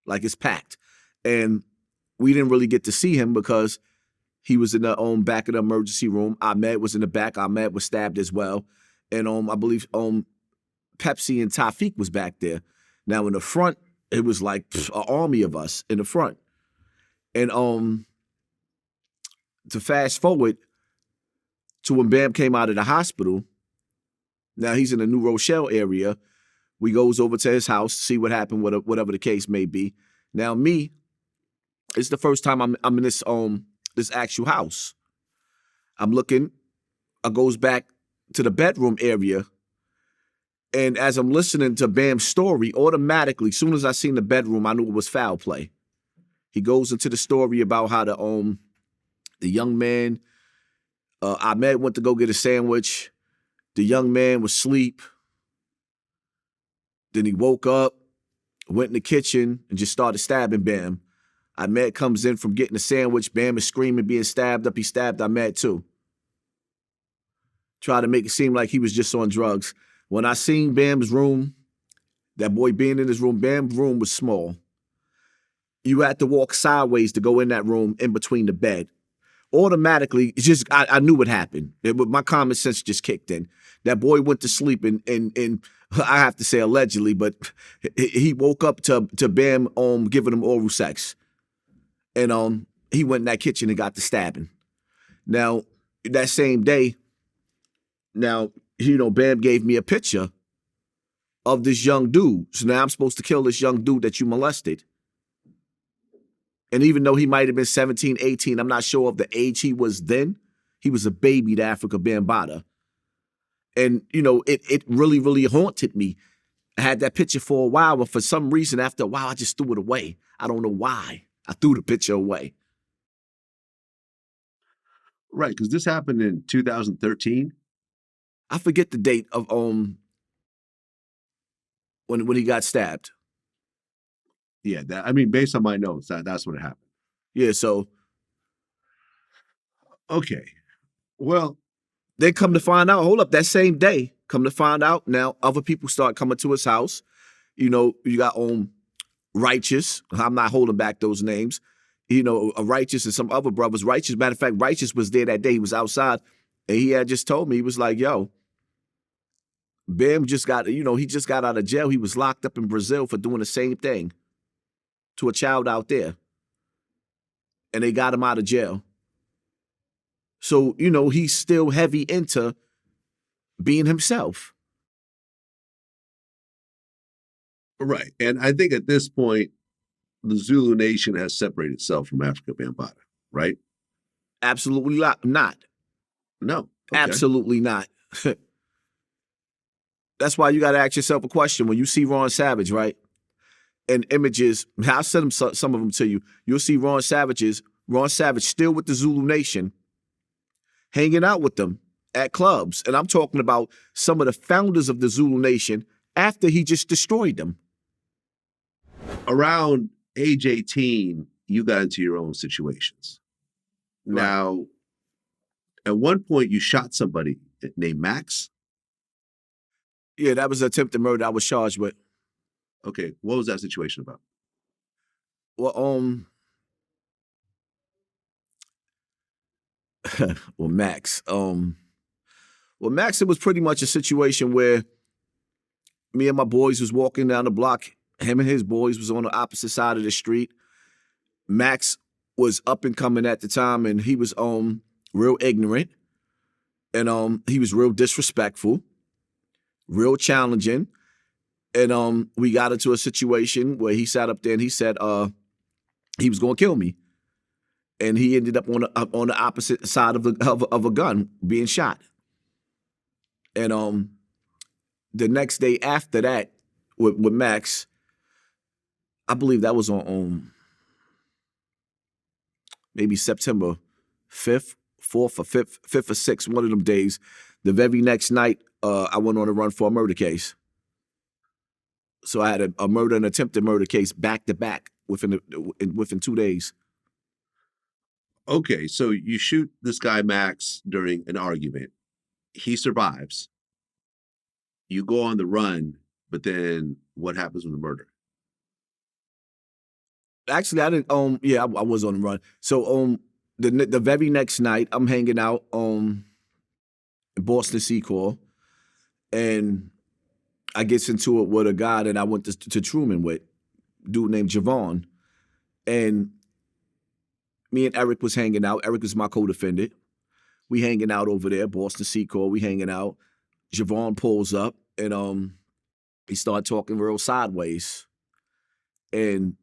Like, it's packed. And we didn't really get to see him because he was in the back of the emergency room. Ahmed was in the back. Ahmed was stabbed as well. and I believe Pepsi and Tafiq was back there. Now in the front, it was like an army of us in the front. And to fast forward to when Bam came out of the hospital, now he's in the New Rochelle area. We goes over to his house to see what happened, whatever the case may be. Now me, it's the first time I'm in this actual house. I'm looking, I goes back to the bedroom area, and as I'm listening to Bam's story, automatically, as soon as I seen the bedroom, I knew it was foul play. He goes into the story about how the young man, Ahmed went to go get a sandwich. The young man was asleep. Then he woke up, went in the kitchen, and just started stabbing Bam. Ahmed comes in from getting a sandwich. Bam is screaming, being stabbed up. He stabbed Ahmed too. Tried to make it seem like he was just on drugs. When I seen Bam's room, that boy being in his room, Bam's room was small. You had to walk sideways to go in that room in between the bed. Automatically, it's just I knew what happened. My common sense just kicked in. That boy went to sleep and I have to say allegedly, but he woke up to Bam giving him oral sex. And he went in that kitchen and got the stabbing. Now, that same day, Bam gave me a picture of this young dude. So now I'm supposed to kill this young dude that you molested. And even though he might have been 17, 18, I'm not sure of the age he was then. He was a baby to Afrika Bambaataa. And, it really, really haunted me. I had that picture for a while, but for some reason, after a while, I just threw it away. I don't know why. I threw the picture away.
Right, because this happened in 2013.
I forget the date of when he got stabbed.
Yeah, based on my notes, that's what happened.
Yeah, so.
Okay. Well,
they come to find out, hold up, that same day, come to find out, now other people start coming to his house. You got Righteous. I'm not holding back those names. Righteous and some other brothers. Righteous, matter of fact, Righteous was there that day. He was outside, and he had just told me, he was like, yo, Bam just got, he just got out of jail. He was locked up in Brazil for doing the same thing to a child out there. And they got him out of jail. So, he's still heavy into being himself.
Right. And I think at this point, the Zulu Nation has separated itself from Afrika Bambaataa, right?
Absolutely not.
No. Okay.
Absolutely not. That's why you got to ask yourself a question. When you see Ron Savage, right? And images, I'll send some of them to you. You'll see Ron Savage still with the Zulu Nation, hanging out with them at clubs. And I'm talking about some of the founders of the Zulu Nation after he just destroyed them.
Around age 18, you got into your own situations.
Right.
Now, at one point, you shot somebody named Max.
Yeah, that was attempted murder I was charged with.
Okay, what was that situation about?
Well, Max. Max, it was pretty much a situation where me and my boys was walking down the block. Him and his boys was on the opposite side of the street. Max was up and coming at the time, and he was real ignorant, and he was real disrespectful, real challenging, and we got into a situation where he sat up there and he said he was going to kill me, and he ended up on the opposite side of a gun being shot, and the next day after that with Max, I believe that was on maybe September 5th, 4th or 5th or 6th, one of them days. The very next night, I went on a run for a murder case. So I had a murder and attempted murder case back to back within 2 days.
Okay, so you shoot this guy Max during an argument. He survives. You go on the run, but then what happens with the murder?
Actually, I didn't. Yeah, I was on the run. So the very next night, I'm hanging out in Boston Secor. And I gets into it with a guy that I went to Truman with, dude named Javon. And me and Eric was hanging out. Eric was my co-defendant. We hanging out over there, Boston Seacor. We hanging out. Javon pulls up and he started talking real sideways. And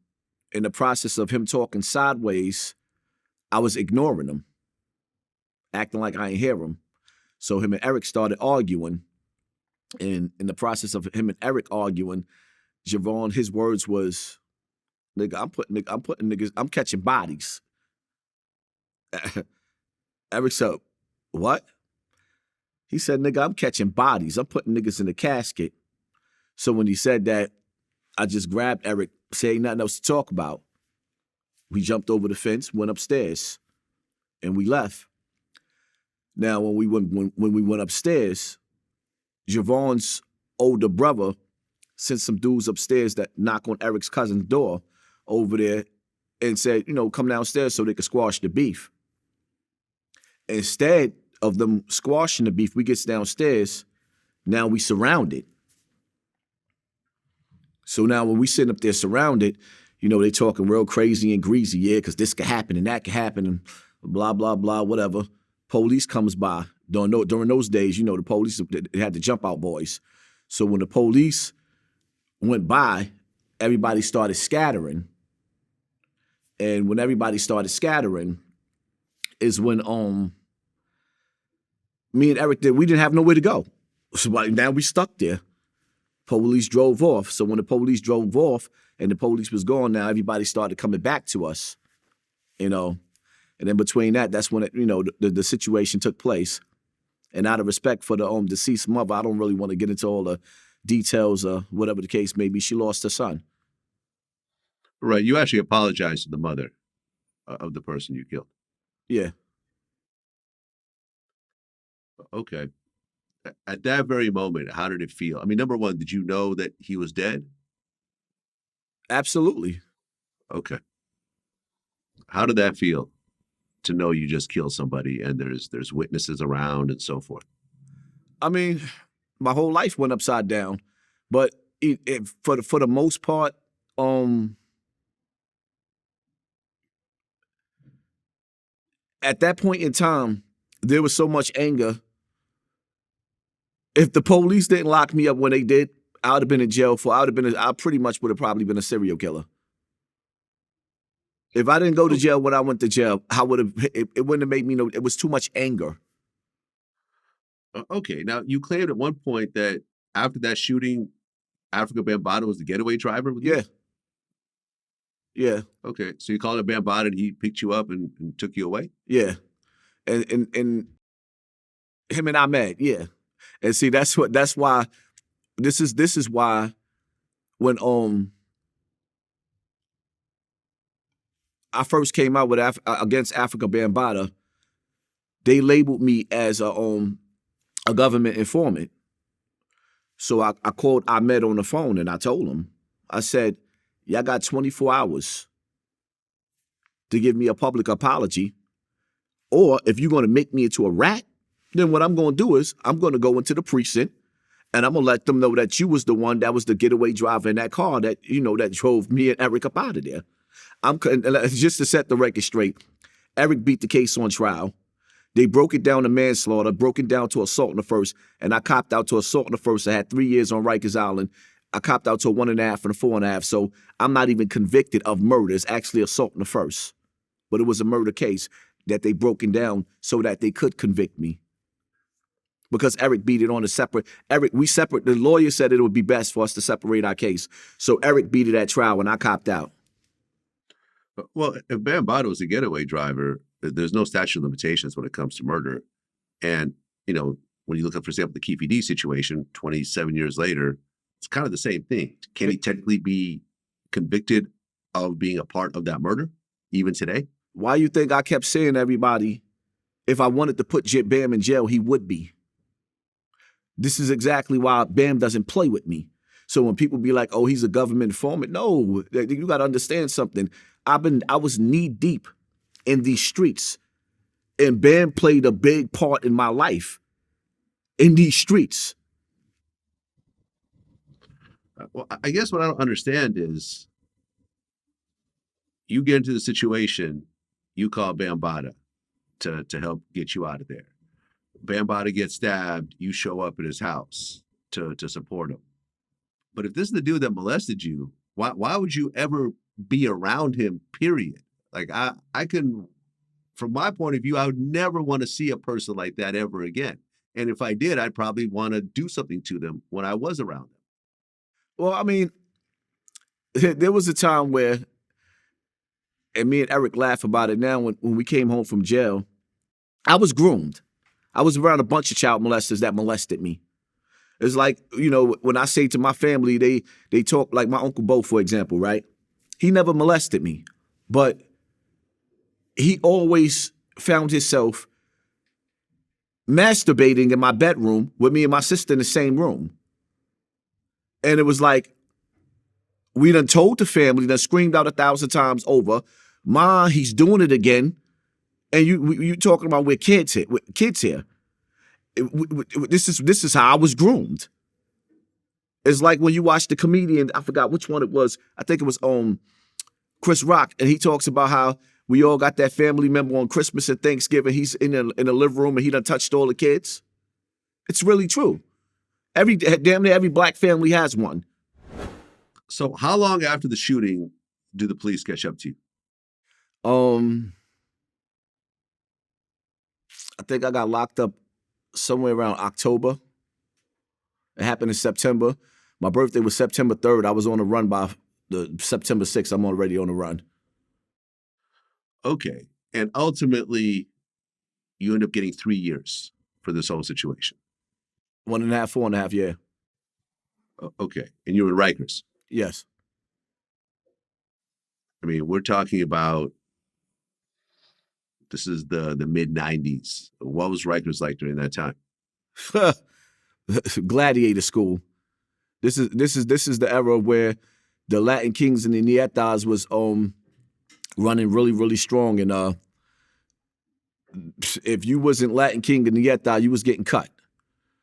in the process of him talking sideways, I was ignoring him, acting like I ain't hear him. So him and Eric started arguing. And in the process of him and Eric arguing, Javon, his words was, nigga, I'm catching bodies. Eric said, what? He said, nigga, I'm catching bodies. I'm putting niggas in the casket. So when he said that, I just grabbed Eric, saying nothing else to talk about. We jumped over the fence, went upstairs, and we left. Now, when we went upstairs, Javon's older brother sent some dudes upstairs that knock on Eric's cousin's door over there and said, come downstairs so they could squash the beef. Instead of them squashing the beef, we gets downstairs. Now we surrounded. So now when we sitting up there surrounded, they talking real crazy and greasy, yeah, because this could happen and that could happen and blah, blah, blah, whatever. Police comes by. During those days, the police they had the jump out boys. So when the police went by, everybody started scattering. And when everybody started scattering is when me and Eric we didn't have nowhere to go. So now we stuck there. Police drove off. So when the police drove off and the police was gone, now everybody started coming back to us, And then between that's when the situation took place. And out of respect for the deceased mother, I don't really want to get into all the details of whatever the case may be. She lost her son.
Right. You actually apologized to the mother of the person you killed.
Yeah.
Okay. At that very moment, how did it feel? I mean, number one, did you know that he was dead?
Absolutely.
Okay. How did that feel to know you just killed somebody and there's witnesses around and so forth?
I mean, my whole life went upside down, but for the most part, at that point in time, there was so much anger. If the police didn't lock me up when they did, I would have been in jail I pretty much would have probably been a serial killer. If I didn't go to jail when I went to jail, it wouldn't have made me know. It was too much anger.
Okay. Now, you claimed at one point that after that shooting, Afrika Bambaataa was the getaway driver with you?
Yeah. Yeah.
Okay. So you called him Bambaataa and he picked you up and took you away?
Yeah. And him and Ahmed, yeah. And see, that's why this is why when I first came out with against Afrika Bambaataa, they labeled me as a government informant. So I called Ahmed on the phone and I told him, I said, y'all got 24 hours to give me a public apology. Or if you're going to make me into a rat, then what I'm going to do is I'm going to go into the precinct and I'm going to let them know that you was the one that was the getaway driver in that car that, that drove me and Eric up out of there. Just to set the record straight, Eric beat the case on trial. They broke it down to manslaughter, broke it down to assault in the first, and I copped out to assault in the first. I had 3 years on Rikers Island. I copped out to a 1.5 and a 4.5. So I'm not even convicted of murder. It's actually assault in the first. But it was a murder case that they broken down so that they could convict me. Because Eric beat it on a separate. The lawyer said it would be best for us to separate our case. So Eric beat it at trial and I copped out.
Well, if Bambaataa was a getaway driver, there's no statute of limitations when it comes to murder. And, when you look at, for example, the Keefe D situation, 27 years later, it's kind of the same thing. Can he technically be convicted of being a part of that murder, even today?
Why you think I kept saying to everybody, if I wanted to put Bam in jail, he would be? This is exactly why Bam doesn't play with me. So when people be like, oh, he's a government informant, no, you got to understand something. I was knee deep in these streets, and Bam played a big part in my life in these streets.
Well, I guess what I don't understand is you get into the situation, you call Bambaataa to help get you out of there. Bambaataa gets stabbed, you show up at his house to support him. But if this is the dude that molested you, why would you ever be around him, period? Like I can, from my point of view, I would never want to see a person like that ever again. And if I did, I'd probably want to do something to them when I was around them.
Well, I mean, there was a time where, and me and Eric laugh about it now, when we came home from jail, I was groomed. I was around a bunch of child molesters that molested me. It's like, you know, when I say to my family, they talk, like my Uncle Bo, for example, right? He never molested me, but he always found himself masturbating in my bedroom with me and my sister in the same room. And it was like, we done told the family, done screamed out 1,000 times over, Ma, he's doing it again. And you talking about we're kids here. This is how I was groomed. It's like when you watch the comedian, I forgot which one it was. I think it was Chris Rock, and he talks about how we all got that family member on Christmas and Thanksgiving. He's in the living room and he done touched all the kids. It's really true. Damn near every black family has one.
So how long after the shooting do the police catch up to you?
I think I got locked up somewhere around October. It happened in September. My birthday was September 3rd. I was on the run by the September 6th. I'm already on the run.
Okay. And ultimately, you end up getting 3 years for this whole situation.
1.5, 4.5, yeah.
Okay. And you were in Rikers.
Yes.
I mean, we're talking about, this is the mid-90s. What was Rikers like during that time?
Gladiator school. This is the era where the Latin Kings and the Nietas was running really, really strong. And if you wasn't Latin King and Nieta, you was getting cut.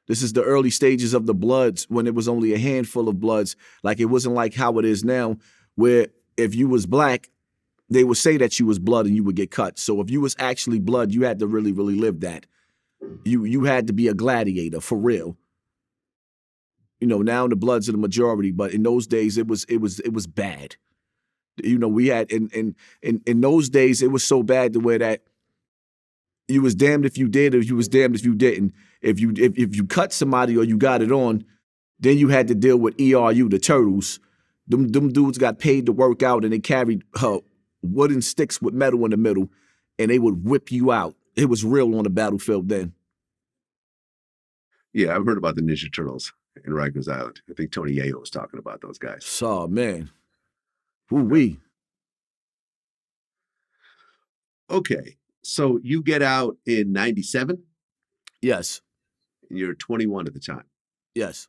This is the early stages of the Bloods, when it was only a handful of Bloods. Like, it wasn't like how it is now, where if you was black, they would say that you was blood and you would get cut. So if you was actually blood, you had to really, really live that. You had to be a gladiator for real. You know, now the Bloods are the majority, but in those days it was bad. You know, we had in those days it was so bad to where that you was damned if you did or you was damned if you didn't. If you cut somebody or you got it on, then you had to deal with ERU, the turtles. Them dudes got paid to work out, and they carried wooden sticks with metal in the middle, and they would whip you out. It was real on the battlefield then.
Yeah, I've heard about the Ninja Turtles in Rikers Island. I think Tony Yayo was talking about those guys.
Oh, man. Woo-wee.
Okay, so you get out in 97?
Yes.
And you're 21 at the time.
Yes.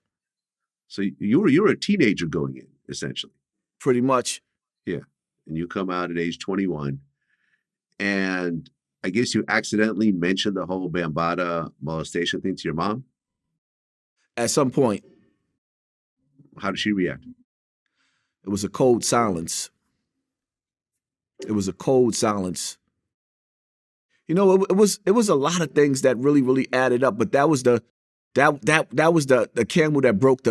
So you were a teenager going in, essentially.
Pretty much.
Yeah. And you come out at age 21. And I guess you accidentally mentioned the whole Bambaataa molestation thing to your mom?
At some point.
How did she react?
It was a cold silence. It was a cold silence. You know, it was a lot of things that really, really added up, but that was the camel that broke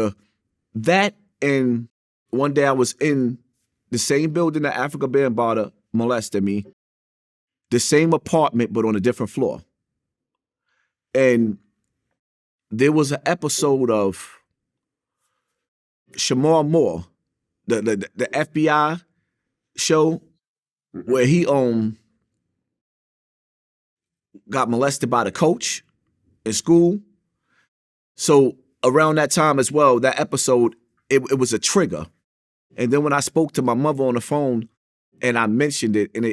that. And one day I was in the same building that Afrika Bambaataa molested me, the same apartment, but on a different floor. And there was an episode of Shamar Moore, the FBI show, where he got molested by the coach in school. So around that time as well, that episode, it was a trigger. And then when I spoke to my mother on the phone and I mentioned it, and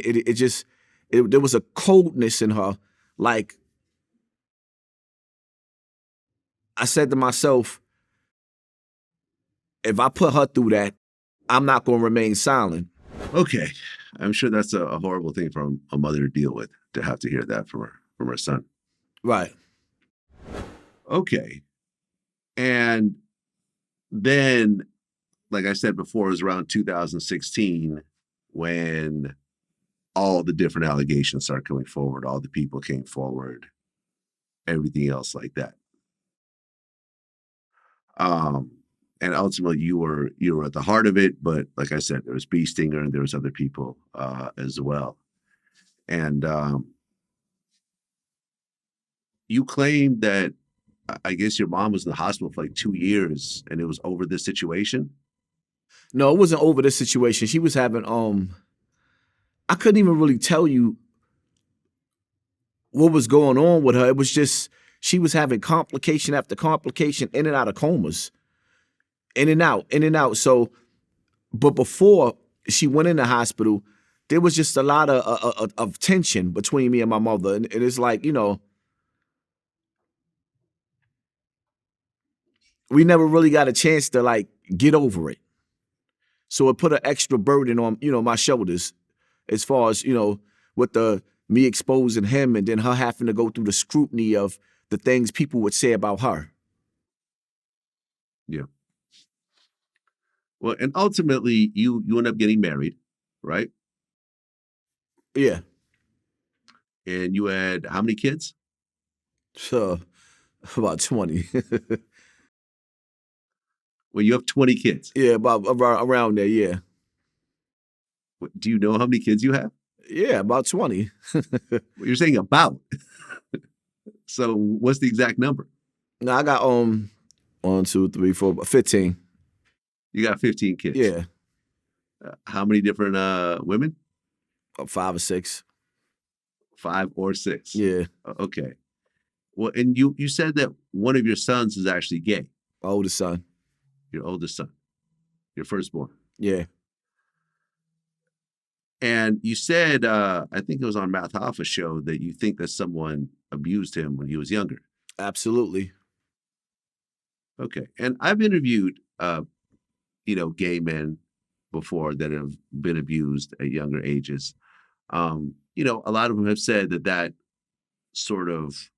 there was a coldness in her. Like, I said to myself, if I put her through that, I'm not going to remain silent.
Okay. I'm sure that's a horrible thing for a mother to deal with, to have to hear that from her son.
Right.
Okay. And then like I said before, it was around 2016 when all the different allegations started coming forward, all the people came forward, everything else like that. And ultimately you were at the heart of it, but like I said, there was Bee Stinger and there was other people as well. And you claimed that I guess your mom was in the hospital for like 2 years and it was over this situation.
No, it wasn't over this situation. She was having I couldn't even really tell you what was going on with her. It was just she was having complication after complication, in and out of comas, in and out. So, but before she went in the hospital, there was just a lot of tension between me and my mother, and it's like, you know, we never really got a chance to like get over it. So it put an extra burden on, you know, my shoulders, as far as, you know, with me exposing him and then her having to go through the scrutiny of the things people would say about her.
Yeah. Well, and ultimately you end up getting married, right?
Yeah.
And you had how many kids?
So about 20.
Well, you have 20 kids.
Yeah, about around there, yeah.
Do you know how many kids you have?
Yeah, about 20.
Well, you're saying about. So what's the exact number?
No, I got 1, 2, 3, 4, 15.
You got 15 kids.
Yeah.
How many different women?
5 or 6.
5 or 6.
Yeah.
Okay. Well, and you said that one of your sons is actually gay.
My oldest son.
Your oldest son. Your firstborn.
Yeah.
And you said, I think it was on Math Hoffa's show, that you think that someone abused him when he was younger.
Absolutely.
Okay. And I've interviewed, gay men before that have been abused at younger ages. A lot of them have said that sort of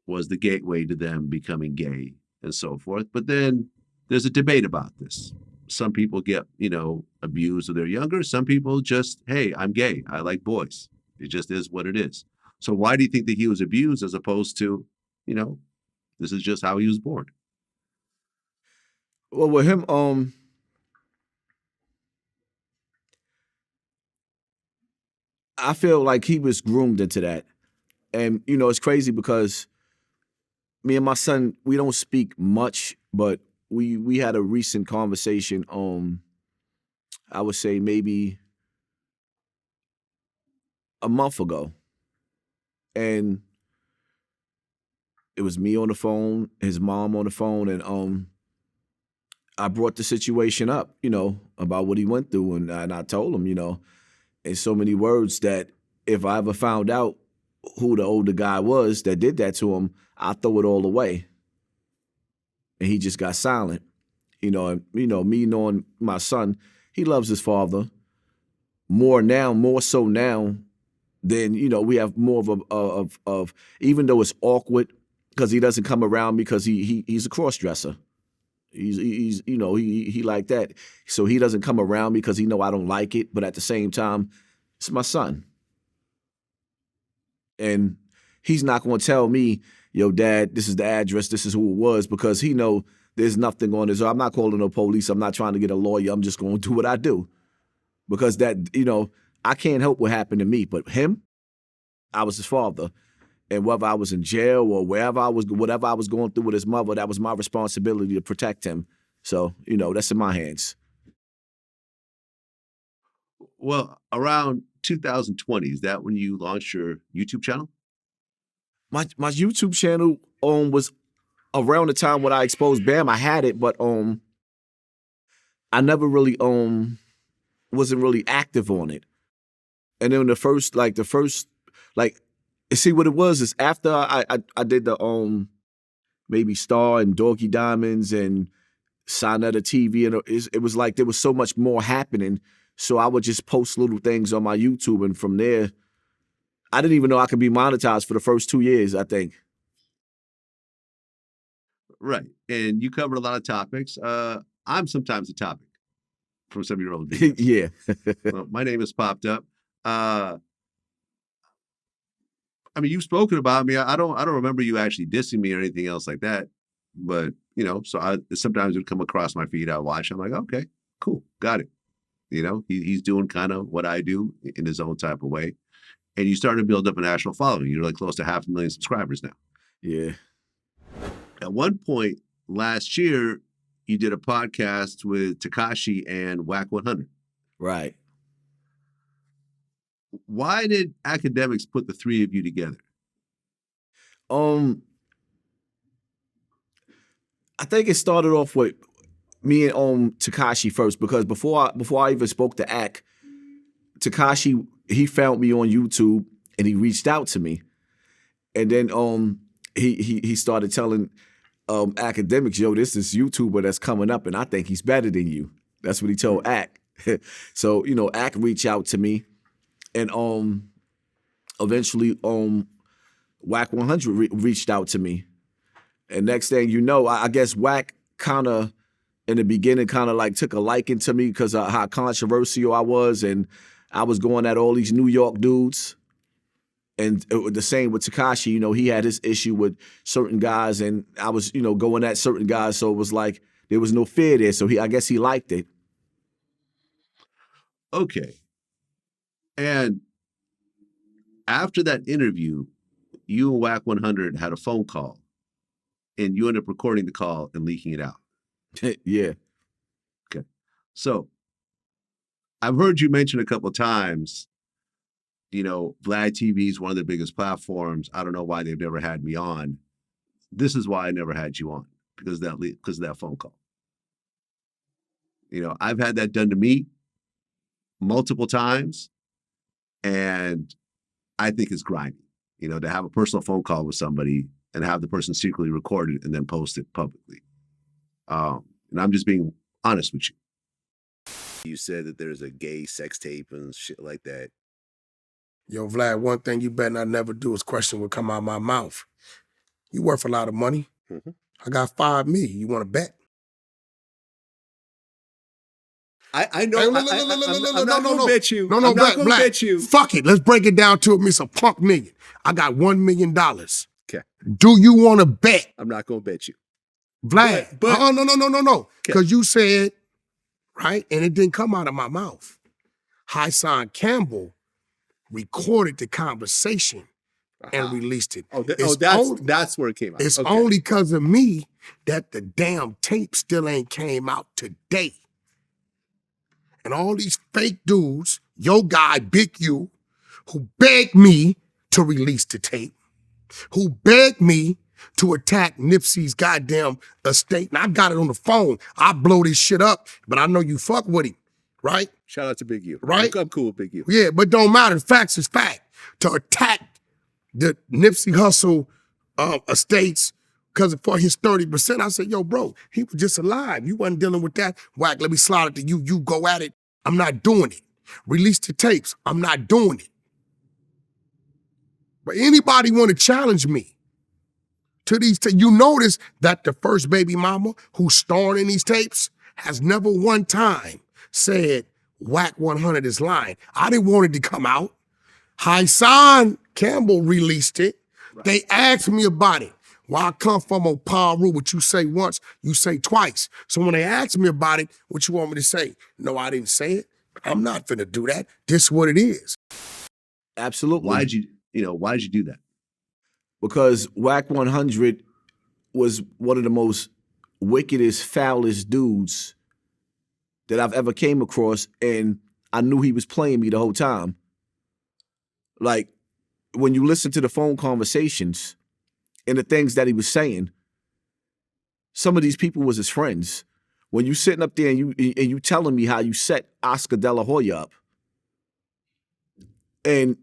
was the gateway to them becoming gay and so forth. But then there's a debate about this. Some people get, abused when they're younger. Some people just, hey, I'm gay. I like boys. It just is what it is. So why do you think that he was abused as opposed to, this is just how he was born?
Well, with him, I feel like he was groomed into that. And, it's crazy because me and my son, we don't speak much, but we had a recent conversation, I would say maybe a month ago. And it was me on the phone, his mom on the phone, and I brought the situation up, about what he went through, and I told him, in so many words that if I ever found out who the older guy was that did that to him, I'd throw it all away. And he just got silent. Me knowing my son, he loves his father more so now than, we have more of even though it's awkward because he doesn't come around because he's a cross-dresser. He like that. So he doesn't come around because he know I don't like it, but at the same time, it's my son. And he's not going to tell me, yo, Dad, this is the address, this is who it was, because he know there's nothing on this. I'm not calling the police. I'm not trying to get a lawyer. I'm just going to do what I do. Because that, I can't help what happened to me. But him, I was his father. And whether I was in jail or whatever I was going through with his mother, that was my responsibility to protect him. So, that's in my hands.
Well, around 2020, is that when you launched your YouTube channel?
My YouTube channel was around the time when I exposed Bam. I had it, but I never really wasn't really active on it. And then the first see what it was is after I did the maybe Star and Doggy Diamonds and Sinetta TV, and it was like there was so much more happening. So I would just post little things on my YouTube, and from there, I didn't even know I could be monetized for the first 2 years, I think.
Right. And you covered a lot of topics. I'm sometimes the topic from some of your old videos.
Yeah.
Well, my name has popped up. I mean, you've spoken about me. I don't remember you actually dissing me or anything else like that. But so I sometimes it would come across my feed. I watch. I'm like, okay, cool, got it. He's doing kind of what I do in his own type of way. And you start to build up a national following. You're like close to 500,000 subscribers now.
Yeah.
At one point last year, you did a podcast with Tekashi and Wack 100.
Right.
Why did academics put the three of you together?
I think it started off with me and Tekashi first, because before I even spoke to Ak, Tekashi, he found me on YouTube and he reached out to me, and then he started telling academics, yo, this is YouTuber that's coming up and I think he's better than you. That's what he told Ak. So Ak reached out to me, and eventually Wack 100 reached out to me, and next thing you know, I guess Wack kind of in the beginning kind of like took a liking to me because of how controversial I was, and I was going at all these New York dudes. And the same with Tekashi, he had his issue with certain guys, and I was, going at certain guys. So it was like there was no fear there. So I guess he liked it.
Okay. And after that interview, you and Wack 100 had a phone call, and you ended up recording the call and leaking it out.
Yeah.
Okay. So I've heard you mention a couple of times, Vlad TV is one of the biggest platforms. I don't know why they've never had me on. This is why I never had you on, because of that phone call. I've had that done to me multiple times, and I think it's grimy, to have a personal phone call with somebody and have the person secretly record it and then post it publicly. And I'm just being honest with you. You said that there's a gay sex tape and shit like that.
Yo, Vlad, one thing you better not never do is question what come out of my mouth. You worth a lot of money.
Mm-hmm.
I got $5 million. You want to bet?
I know.
Hey,
I'm not going to bet you.
No,
I'm not
Black,
going to bet you.
Fuck it. Let's break it down to me some punk million. I got $1 million.
Okay.
Do you want to bet?
I'm not going to bet you.
Vlad,
but
no. Because you said, right, and it didn't come out of my mouth. Hassan Campbell recorded the conversation and released it.
That's where it came out.
It's only because of me that the damn tape still ain't came out today. And all these fake dudes, your guy, Big U, who begged me to release the tape, who begged me to attack Nipsey's goddamn estate. And I got it on the phone. I blow this shit up, but I know you fuck with him, right?
Shout out to Big U.
Right?
I'm cool with Big U.
Yeah, but don't matter. Facts is fact. To attack the Nipsey Hussle estates because for his 30%, I said, yo, bro, he was just alive. You wasn't dealing with that. Wack, let me slide it to you. You go at it. I'm not doing it. Release the tapes. I'm not doing it. But anybody want to challenge me to these tapes? You notice that the first baby mama who's starring in these tapes has never one time said Wack 100 is lying. I didn't want it to come out. Hassan Campbell released it. Right. They asked me about it. Well, I come from a Paru, what you say once, you say twice. So when they asked me about it, what you want me to say? No, I didn't say it. I'm not finna do that. This is what it is.
Absolutely.
Why did you do that?
Because Wack 100 was one of the most wickedest, foulest dudes that I've ever came across, and I knew he was playing me the whole time. Like, when you listen to the phone conversations and the things that he was saying, some of these people was his friends. When you sitting up there and you telling me how you set Oscar De La Hoya up, and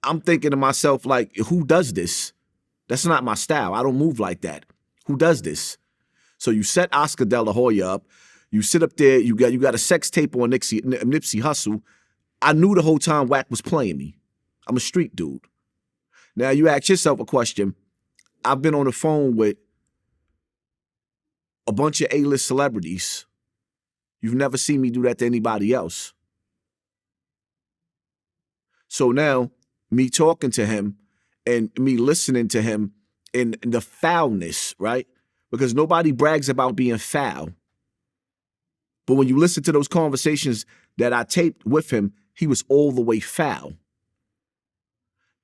I'm thinking to myself, like, who does this? That's not my style. I don't move like that. Who does this? So you set Oscar De La Hoya up. You sit up there. You got a sex tape on Nipsey Hussle. I knew the whole time Wack was playing me. I'm a street dude. Now you ask yourself a question. I've been on the phone with a bunch of A-list celebrities. You've never seen me do that to anybody else. So now, me talking to him and me listening to him in the foulness, right? Because nobody brags about being foul. But when you listen to those conversations that I taped with him, he was all the way foul.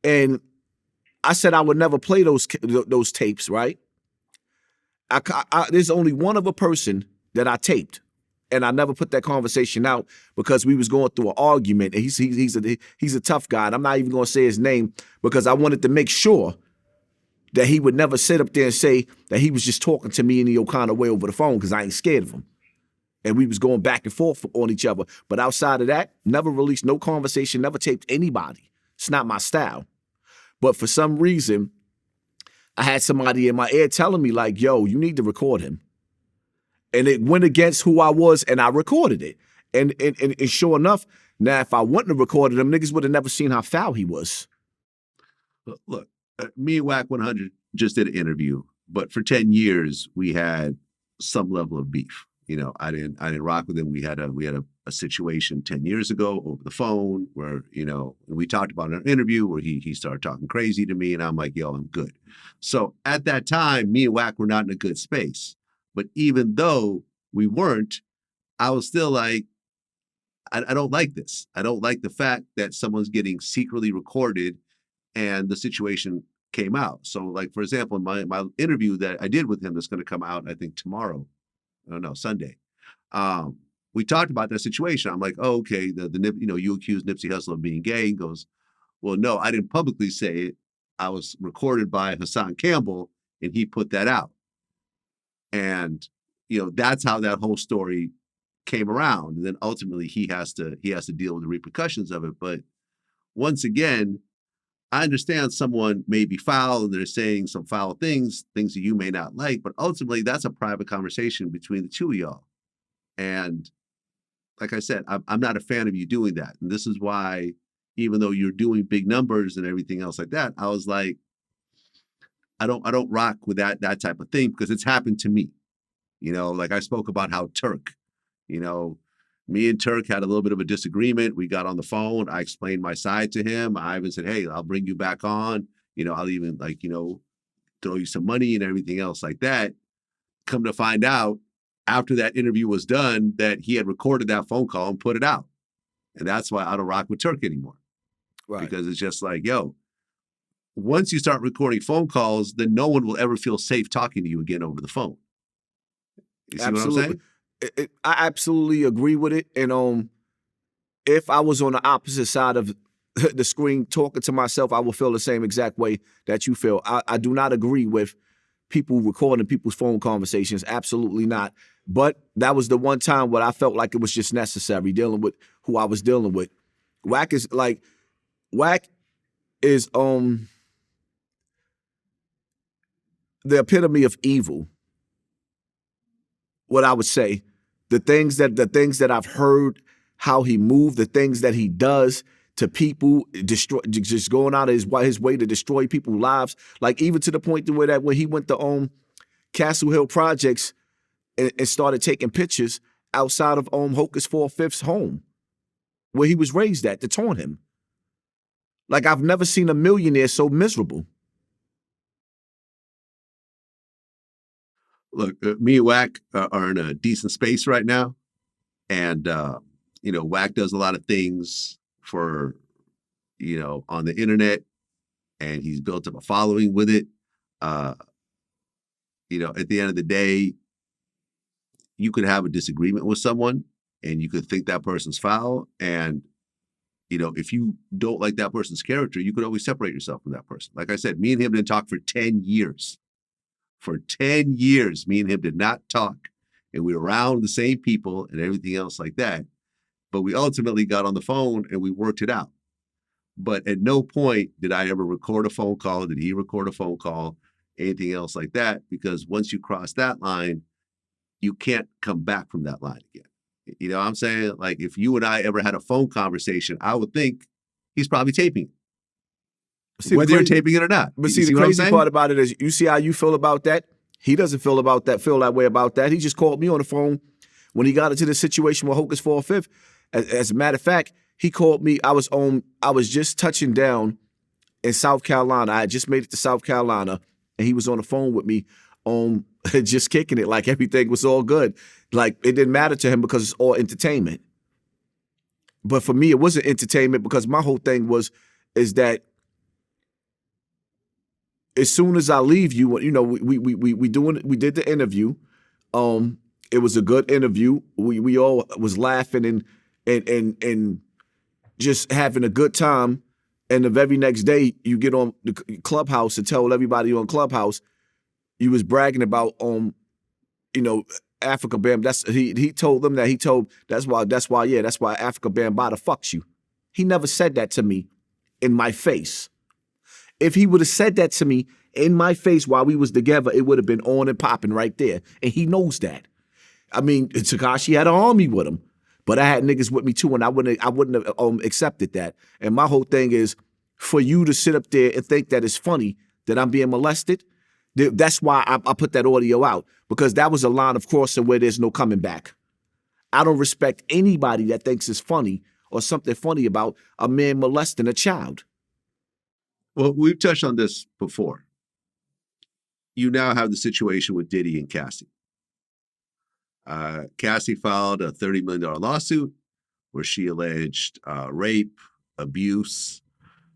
And I said I would never play those tapes, right? There's only one other person that I taped, and I never put that conversation out because we was going through an argument. And he's a tough guy. And I'm not even going to say his name because I wanted to make sure that he would never sit up there and say that he was just talking to me in the kind of way over the phone because I ain't scared of him. And we was going back and forth on each other. But outside of that, never released no conversation, never taped anybody. It's not my style. But for some reason, I had somebody in my ear telling me like, yo, you need to record him. And it went against who I was, and I recorded it. And sure enough, now if I wouldn't have recorded him, niggas would have never seen how foul he was.
Look, me and Wack 100 just did an interview, but for 10 years we had some level of beef. You know, I didn't rock with him. We had a situation 10 years ago over the phone where, you know, we talked about in our interview where he started talking crazy to me, and I'm like, yo, I'm good. So at that time, me and Wack were not in a good space. But even though we weren't, I was still like, I don't like this. I don't like the fact that someone's getting secretly recorded and the situation came out. So like, for example, my interview that I did with him that's going to come out, I think tomorrow, I don't know, Sunday. We talked about that situation. I'm like, oh, okay, you accused Nipsey Hussle of being gay. He goes, well, no, I didn't publicly say it. I was recorded by Hassan Campbell and he put that out. And, you know, that's how that whole story came around. And then ultimately he has to deal with the repercussions of it. But once again, I understand someone may be foul and they're saying some foul things that you may not like, but ultimately that's a private conversation between the two of y'all. And like I said, I'm not a fan of you doing that. And this is why, even though you're doing big numbers and everything else like that, I was like, I don't rock with that type of thing because it's happened to me. You know, like I spoke about how Turk, you know, me and Turk had a little bit of a disagreement. We got on the phone. I explained my side to him. I even said, hey, I'll bring you back on. You know, I'll even throw you some money and everything else like that. Come to find out after that interview was done that he had recorded that phone call and put it out. And that's why I don't rock with Turk anymore. Right. Because it's just like, yo, once you start recording phone calls, then no one will ever feel safe talking to you again over the phone. You see what I'm saying?
I absolutely agree with it. And if I was on the opposite side of the screen talking to myself, I would feel the same exact way that you feel. I do not agree with people recording people's phone conversations. Absolutely not. But that was the one time where I felt like it was just necessary dealing with who I was dealing with. Wack is the epitome of evil. What I would say, the things that I've heard, how he moved, the things that he does to people, just going out of his way to destroy people's lives, like even to the point to where that when he went to Castle Hill Projects and started taking pictures outside of Hocus 4/5's home, where he was raised at, to taunt him. Like I've never seen a millionaire so miserable.
Look, me and Wack are in a decent space right now. And, Wack does a lot of things for, on the internet, and he's built up a following with it. At the end of the day, you could have a disagreement with someone and you could think that person's foul. And, if you don't like that person's character, you could always separate yourself from that person. Like I said, me and him didn't talk for 10 years. For 10 years, me and him did not talk, and we were around the same people and everything else like that. But we ultimately got on the phone and we worked it out. But at no point did I ever record a phone call. Did he record a phone call? Anything else like that? Because once you cross that line, you can't come back from that line again. You know what I'm saying? Like if you and I ever had a phone conversation, I would think he's probably taping it. Whether you're taping it or not.
But see, the crazy part about it is, you see how you feel about that? He doesn't feel that way about that. He just called me on the phone when he got into the situation with Hocus for a Fifth. As a matter of fact, he called me. I was just touching down in South Carolina. I had just made it to South Carolina, and he was on the phone with me, just kicking it like everything was all good. Like it didn't matter to him because it's all entertainment. But for me, it wasn't entertainment because my whole thing is that as soon as I leave you, we did the interview. It was a good interview. We all was laughing and just having a good time. And the very next day, you get on the Clubhouse and tell everybody on Clubhouse you was bragging about Afrika Bam. He told them that's why Afrika Bambaataa fucks you. He never said that to me in my face. If he would have said that to me in my face while we was together, it would have been on and popping right there. And he knows that. I mean, Tekashi had an army with him, but I had niggas with me too, and I wouldn't have accepted that. And my whole thing is for you to sit up there and think that it's funny that I'm being molested. That's why I put that audio out, because that was a line of crossing where there's no coming back. I don't respect anybody that thinks it's funny or something funny about a man molesting a child.
Well, we've touched on this before. You now have the situation with Diddy and Cassie. Cassie filed a $30 million lawsuit where she alleged rape, abuse.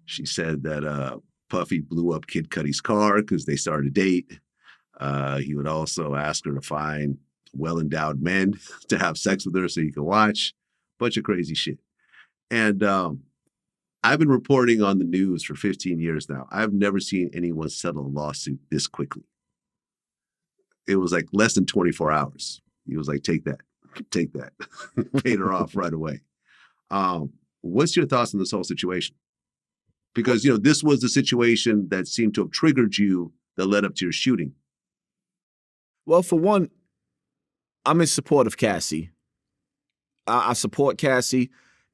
She said that Puffy blew up Kid Cudi's car because they started a date. He would also ask her to find well-endowed men to have sex with her so he could watch. Bunch of crazy shit. And I've been reporting on the news for 15 years now. I've never seen anyone settle a lawsuit this quickly. It was like less than 24 hours. He was like, take that. Paid her off right away. What's your thoughts on this whole situation? Because, this was the situation that seemed to have triggered you that led up to your shooting.
Well, for one, I'm in support of Cassie. I support Cassie,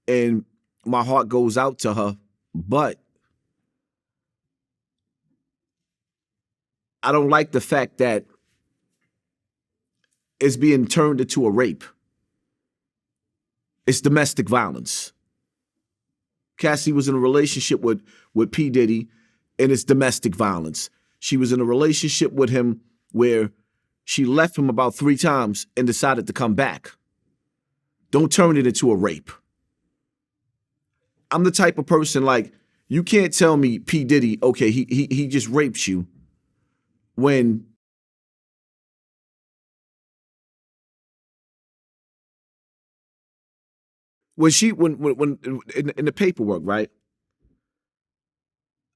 and my heart goes out to her, but I don't like the fact that it's being turned into a rape. It's domestic violence. Cassie was in a relationship with P. Diddy, and it's domestic violence. She was in a relationship with him where she left him about 3 times and decided to come back. Don't turn it into a rape. I'm the type of person, like, you can't tell me P. Diddy, okay, he just rapes you when when in the paperwork, right?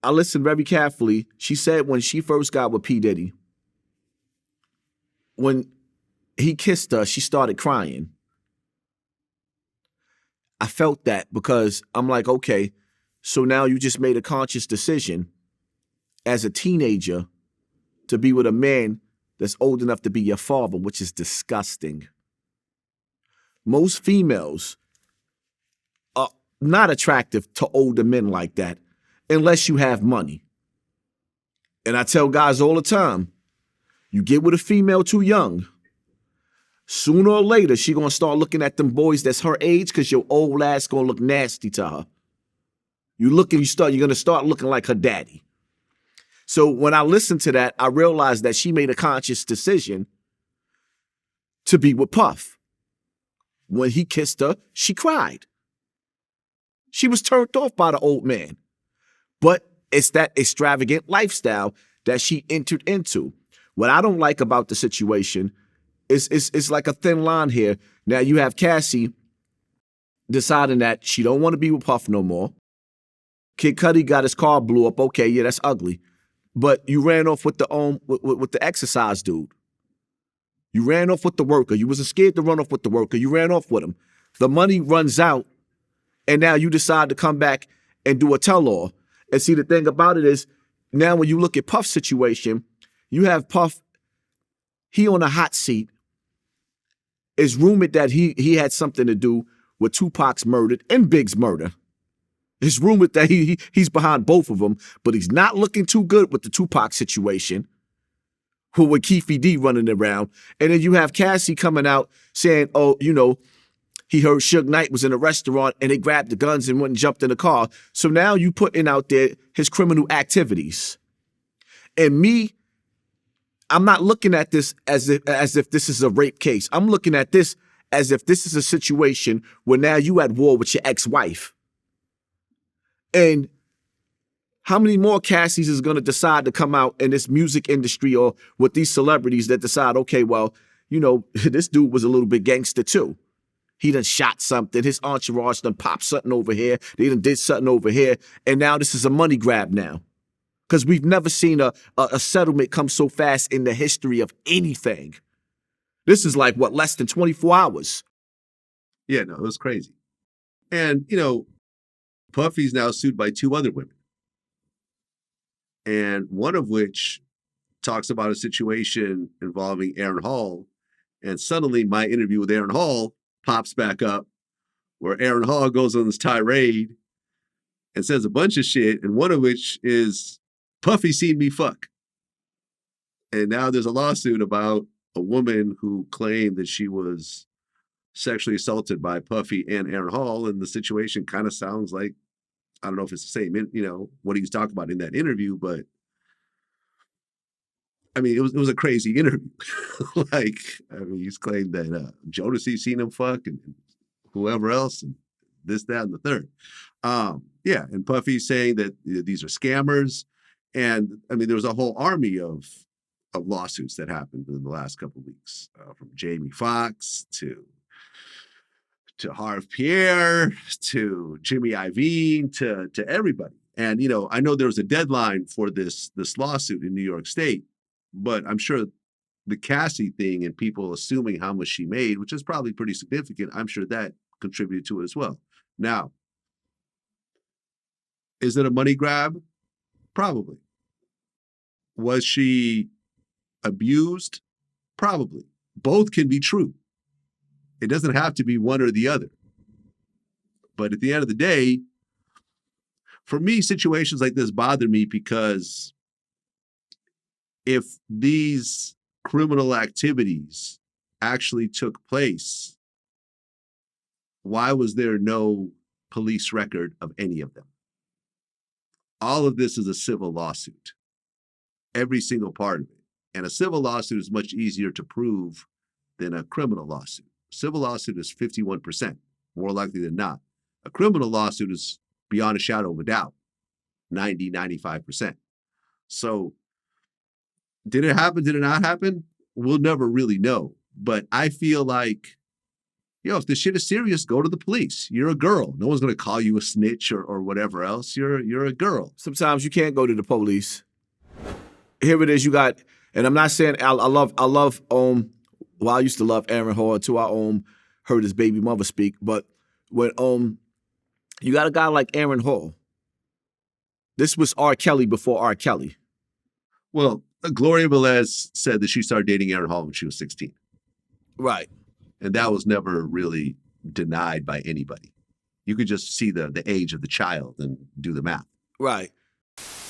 I listened very carefully. She said when she first got with P. Diddy, when he kissed her, she started crying. I felt that because I'm like, okay, so now you just made a conscious decision as a teenager to be with a man that's old enough to be your father, which is disgusting. Most females are not attractive to older men like that unless you have money. And I tell guys all the time, you get with a female too young, sooner or later, she gonna start looking at them boys that's her age because your old ass gonna look nasty to her. You're gonna start looking like her daddy. So when I listened to that, I realized that she made a conscious decision to be with Puff. When he kissed her, she cried. She was turned off by the old man. But it's that extravagant lifestyle that she entered into. What I don't like about the situation is it's like a thin line here. Now you have Cassie deciding that she don't want to be with Puff no more. Kid Cudi got his car blew up. Okay, yeah, that's ugly. But you ran off with the exercise dude. You ran off with the worker. You wasn't scared to run off with the worker. You ran off with him. The money runs out, and now you decide to come back and do a tell-all. And see, the thing about it is, now when you look at Puff's situation, you have Puff, he on a hot seat. It's rumored that he had something to do with Tupac's murder and Big's murder. It's rumored that he's behind both of them, but he's not looking too good with the Tupac situation. with Keefe D running around. And then you have Cassie coming out saying, oh, you know, he heard Suge Knight was in a restaurant and they grabbed the guns and went and jumped in the car. So now you putting out there his criminal activities. And me, I'm not looking at this as if this is a rape case. I'm looking at this as if this is a situation where now you at war with your ex-wife. And how many more Cassies is going to decide to come out in this music industry or with these celebrities that decide, okay, well, you know, this dude was a little bit gangster too. He done shot something. His entourage done popped something over here. They done did something over here. And now this is a money grab now. Because we've never seen a settlement come so fast in the history of anything. This is like, what, less than 24 hours?
Yeah, no, it was crazy. And, you know, Puffy's now sued by 2 other women. And one of which talks about a situation involving Aaron Hall. And suddenly my interview with Aaron Hall pops back up, where Aaron Hall goes on this tirade and says a bunch of shit, and one of which is, Puffy seen me fuck. And now there's a lawsuit about a woman who claimed that she was sexually assaulted by Puffy and Aaron Hall, and the situation kind of sounds like, I don't know if it's the same, you know, what he was talking about in that interview, but I mean, it was a crazy interview. Like, I mean, he's claimed that Jodeci seen him fuck and whoever else, and this, that, and the third. Yeah, and Puffy's saying that these are scammers. And I mean, there was a whole army of lawsuits that happened in the last couple of weeks, from Jamie Foxx to Harv Pierre to Jimmy Iovine to everybody. And you know, I know there was a deadline for this lawsuit in New York State, but I'm sure the Cassie thing and people assuming how much she made, which is probably pretty significant, I'm sure that contributed to it as well. Now, is it a money grab? Probably. Was she abused? Probably. Both can be true. It doesn't have to be one or the other. But at the end of the day, for me, situations like this bother me because if these criminal activities actually took place, why was there no police record of any of them? All of this is a civil lawsuit. Every single part of it. And a civil lawsuit is much easier to prove than a criminal lawsuit. Civil lawsuit is 51%, more likely than not. A criminal lawsuit is beyond a shadow of a doubt, 90, 95%. So did it happen? Did it not happen? We'll never really know. But I feel like, yo, if this shit is serious, go to the police. You're a girl. No one's going to call you a snitch or whatever else. You're a girl.
Sometimes you can't go to the police. Here it is. You got, and I'm not saying I love. Well, I used to love Aaron Hall too. I heard his baby mother speak, but when you got a guy like Aaron Hall, this was R. Kelly before R. Kelly.
Well, Gloria Velez said that she started dating Aaron Hall when she was 16.
Right.
And that was never really denied by anybody. You could just see the age of the child and do the math.
Right.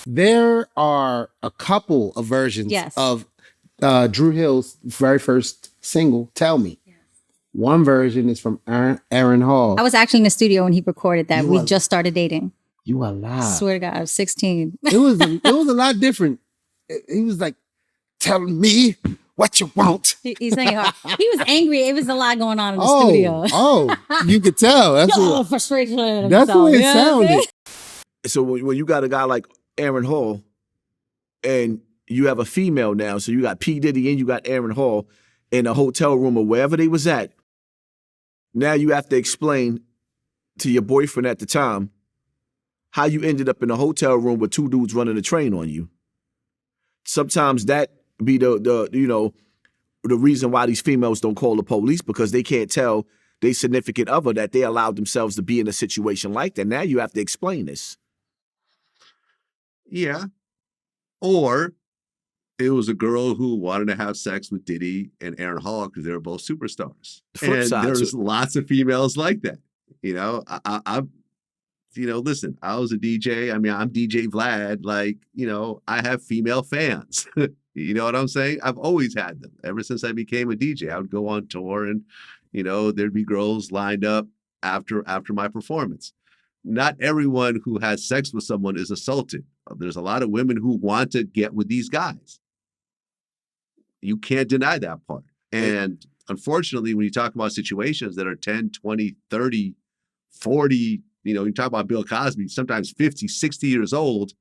There are a couple of versions of Dru Hill's very first single, Tell Me. Yes. One version is from Aaron Hall.
I was actually in the studio when he recorded that. We just started dating.
You are live.
I swear to God, I was 16.
It was a lot different. He was like, telling me what you want.
He's saying he was angry. It was a lot going on in the studio.
You could tell. That's
frustration.
That's the way it sounded.
So when you got a guy like Aaron Hall and you have a female now, so you got P. Diddy and you got Aaron Hall in a hotel room or wherever they was at, now you have to explain to your boyfriend at the time how you ended up in a hotel room with 2 dudes running a train on you. Sometimes that be the reason why these females don't call the police, because they can't tell their significant other that they allowed themselves to be in a situation like that. Now you have to explain this.
Yeah. Or it was a girl who wanted to have sex with Diddy and Aaron Hall because they were both superstars. And there's lots of females like that. You know, listen, I was a DJ. I mean, I'm DJ Vlad. Like, you know, I have female fans. You know what I'm saying? I've always had them. Ever since I became a DJ, I would go on tour and, there'd be girls lined up after my performance. Not everyone who has sex with someone is assaulted. There's a lot of women who want to get with these guys. You can't deny that part. And unfortunately, when you talk about situations that are 10, 20, 30, 40, you talk about Bill Cosby, sometimes 50, 60 years old,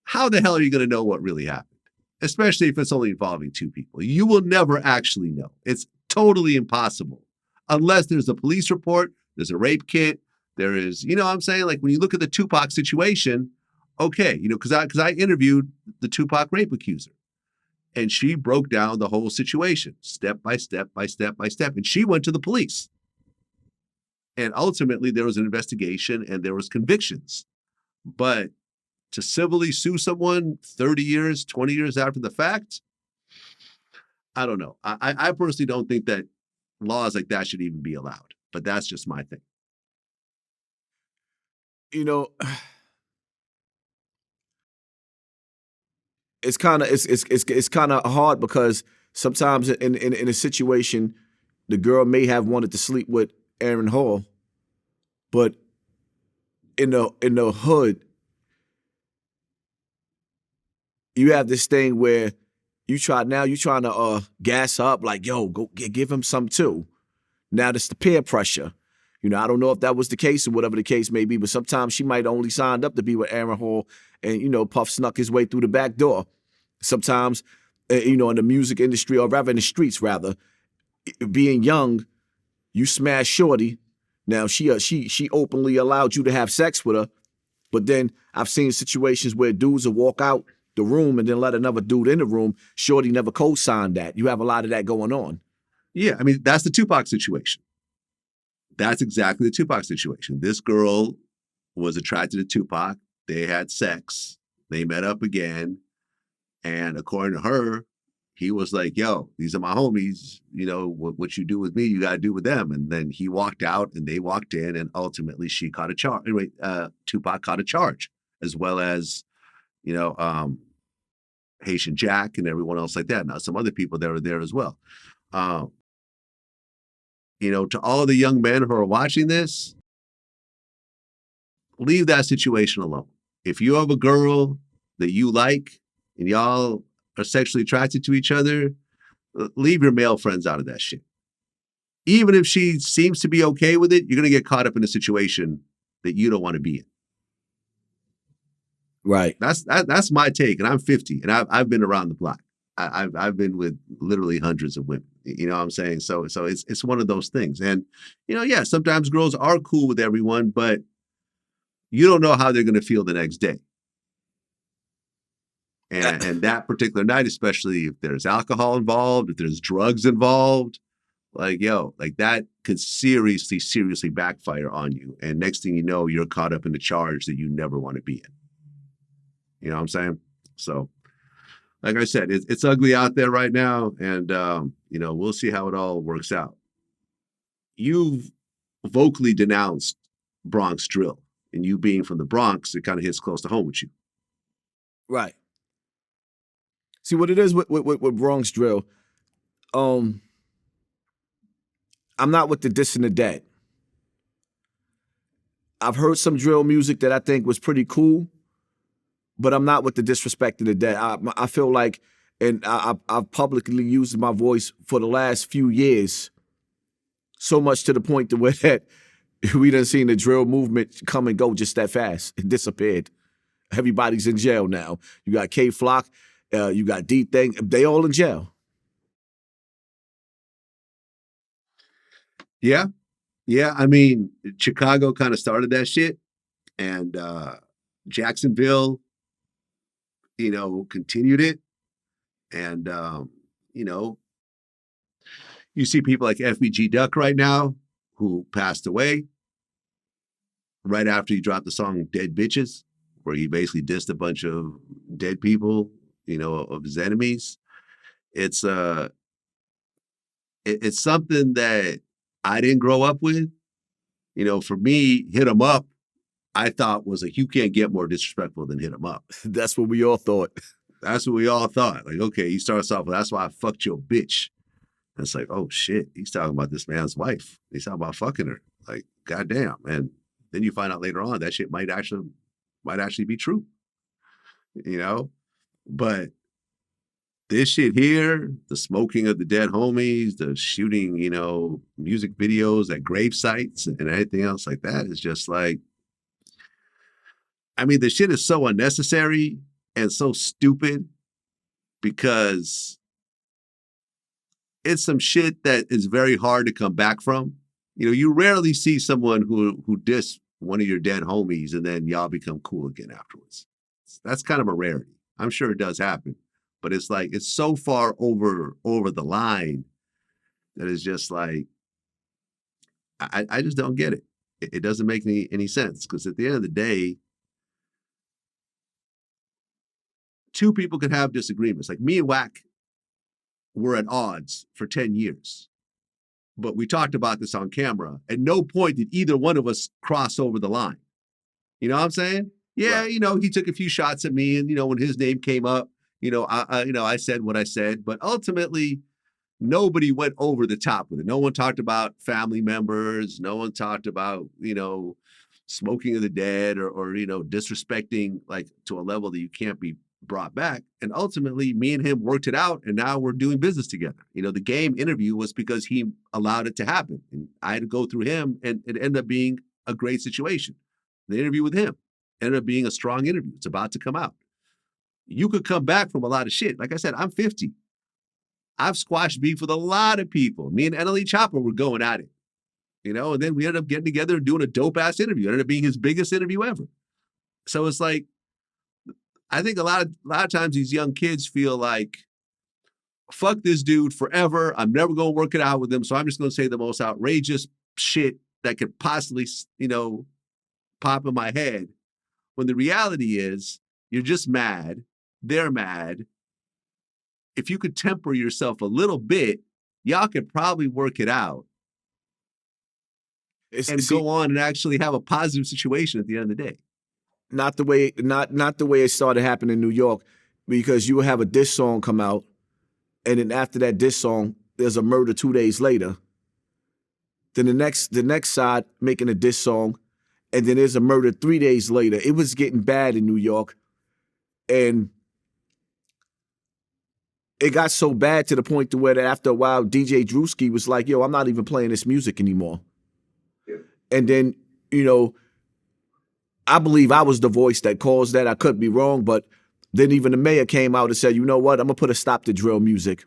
how the hell are you going to know what really happened? Especially if it's only involving two people. You will never actually know. It's totally impossible. Unless there's a police report, there's a rape kit, there is, what I'm saying? Like when you look at the Tupac situation, okay, because I interviewed the Tupac rape accuser. And she broke down the whole situation, step by step by step by step. And she went to the police. And ultimately, there was an investigation and there was convictions. But to civilly sue someone 30 years, 20 years after the fact, I don't know. I personally don't think that laws like that should even be allowed. But that's just my thing.
It's kind of hard because sometimes in a situation, the girl may have wanted to sleep with Aaron Hall, but in the hood, you have this thing where you're trying to gas up like, yo, go give him some too. Now that's the peer pressure. I don't know if that was the case or whatever the case may be, but sometimes she might only signed up to be with Aaron Hall and, Puff snuck his way through the back door. Sometimes, in the music industry or rather in the streets, rather, being young, you smash shorty. Now she openly allowed you to have sex with her, but then I've seen situations where dudes will walk out the room and then let another dude in the room. Shorty never co-signed that. You have a lot of that going on.
Yeah, I mean, that's the Tupac situation. That's exactly the Tupac situation. This girl was attracted to Tupac. They had sex. They met up again. And according to her, he was like, yo, these are my homies. What you do with me, you got to do with them. And then he walked out and they walked in and ultimately she caught a charge. Anyway, Tupac caught a charge as well as, Haitian Jack and everyone else like that. Now, some other people that were there as well. To all the young men who are watching this, leave that situation alone. If you have a girl that you like and y'all are sexually attracted to each other, leave your male friends out of that shit. Even if she seems to be okay with it, you're going to get caught up in a situation that you don't want to be in.
Right.
That's my take. And I'm 50 and I've been around the block. I've been with literally hundreds of women. You know what I'm saying? So it's one of those things. And, yeah, sometimes girls are cool with everyone, but you don't know how they're going to feel the next day. And that particular night, especially if there's alcohol involved, if there's drugs involved, that could seriously backfire on you. And next thing you know, you're caught up in a charge that you never want to be in. You know what I'm saying? So, like I said, it's ugly out there right now. And, we'll see how it all works out. You've vocally denounced Bronx drill. And you being from the Bronx, it kind of hits close to home with you.
Right. See, what it is with Bronx drill, I'm not with the diss and the dat. I've heard some drill music that I think was pretty cool, but I'm not with the disrespect and the dat. I feel like, and I've publicly used my voice for the last few years, so much to the point to where that we done seen the drill movement come and go just that fast. It disappeared. Everybody's in jail now. You got K Flock, you got D Thing. They all in jail.
Yeah. Yeah. I mean, Chicago kind of started that shit. And Jacksonville, continued it. And, you see people like FBG Duck right now who passed away right after he dropped the song Dead Bitches, where he basically dissed a bunch of dead people, of his enemies. It's something that I didn't grow up with. For me, Hit 'Em Up, I thought was you can't get more disrespectful than Hit 'Em Up.
That's what we all thought.
That's what we all thought. Like, okay, he starts off with, that's why I fucked your bitch. And it's like, oh shit, he's talking about this man's wife. He's talking about fucking her. Like, goddamn. And then you find out later on that shit might actually be true. You know? But this shit here, the smoking of the dead homies, the shooting, you know, music videos at grave sites and anything else like that is just like, I mean, the shit is so unnecessary and so stupid because it's some shit that is very hard to come back from. You know, you rarely see someone who diss one of your dead homies and then y'all become cool again afterwards. That's kind of a rarity. I'm sure it does happen. But it's like, it's so far over the line that it's just like, I just don't get it. It doesn't make any sense because at the end of the day, two people can have disagreements. Like me and Wack were at odds for 10 years. But we talked about this on camera. At no point did either one of us cross over the line. You know what I'm saying? Yeah, right. You know, he took a few shots at me and, you know, when his name came up, you know, I said what I said, but ultimately nobody went over the top with it. No one talked about family members. No one talked about, you know, smoking of the dead or you know, disrespecting like to a level that you can't be brought back. And ultimately me and him worked it out and now we're doing business together. You know, the game interview was because he allowed it to happen and I had to go through him and it ended up being a great situation. The interview with him ended up being a strong interview. It's about to come out. You could come back from a lot of shit. Like I said, I'm 50. I've squashed beef with a lot of people. Me and NLE Chopper were going at it, you know, and then we ended up getting together and doing a dope ass interview. It ended up being his biggest interview ever. So it's like, I think a lot of times these young kids feel like, fuck this dude forever. I'm never going to work it out with him. So I'm just going to say the most outrageous shit that could possibly, you know, pop in my head. When the reality is you're just mad. They're mad. If you could temper yourself a little bit, y'all could probably work it out and go on and actually have a positive situation at the end of the day.
Not the way it started happening in New York, because you would have a diss song come out, and then after that diss song, there's a murder 2 days later. Then the next side making a diss song, and then there's a murder 3 days later. It was getting bad in New York, and it got so bad to the point to where that after a while, DJ Drewski was like, yo, I'm not even playing this music anymore. Yeah. And then, you know, I believe I was the voice that caused that. I could be wrong, but then even the mayor came out and said, you know what, I'm going to put a stop to drill music.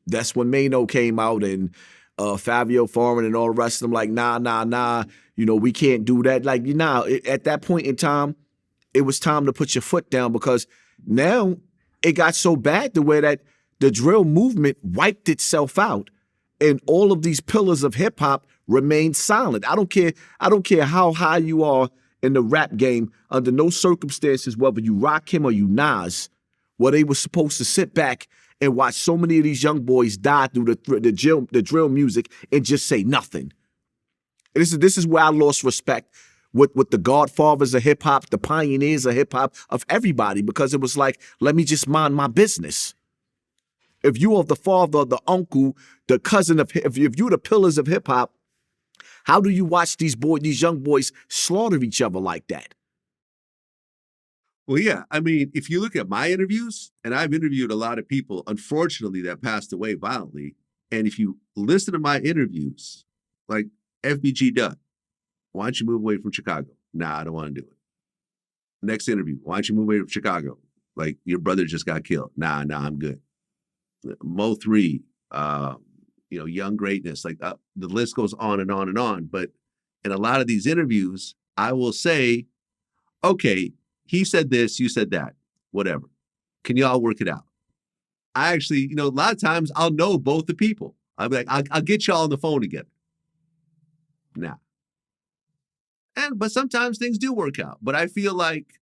That's when Mano came out and Fabio Foreign and all the rest of them like, nah, you know, we can't do that. Like, at that point in time, it was time to put your foot down because now it got so bad to where that the drill movement wiped itself out and all of these pillars of hip hop remained silent. I don't care how high you are in the rap game, under no circumstances, whether you Rakim or you Nas, where they were supposed to sit back and watch so many of these young boys die through the drill music and just say nothing. And this is where I lost respect with the godfathers of hip hop, the pioneers of hip hop, of everybody, because it was like, let me just mind my business. If you are the father, the uncle, the cousin of, if you're the pillars of hip hop, how do you watch these young boys slaughter each other like that?
Well, yeah. I mean, if you look at my interviews, and I've interviewed a lot of people, unfortunately, that passed away violently. And if you listen to my interviews, like FBG Duck, why don't you move away from Chicago? Nah, I don't want to do it. Next interview, why don't you move away from Chicago? Like, your brother just got killed. Nah, I'm good. Mo 3, Young Greatness, like the list goes on and on and on. But in a lot of these interviews, I will say, okay, he said this, you said that, whatever. Can y'all work it out? I actually, a lot of times I'll know both the people. I'll be like, I'll get y'all on the phone together. Nah. But sometimes things do work out. But I feel like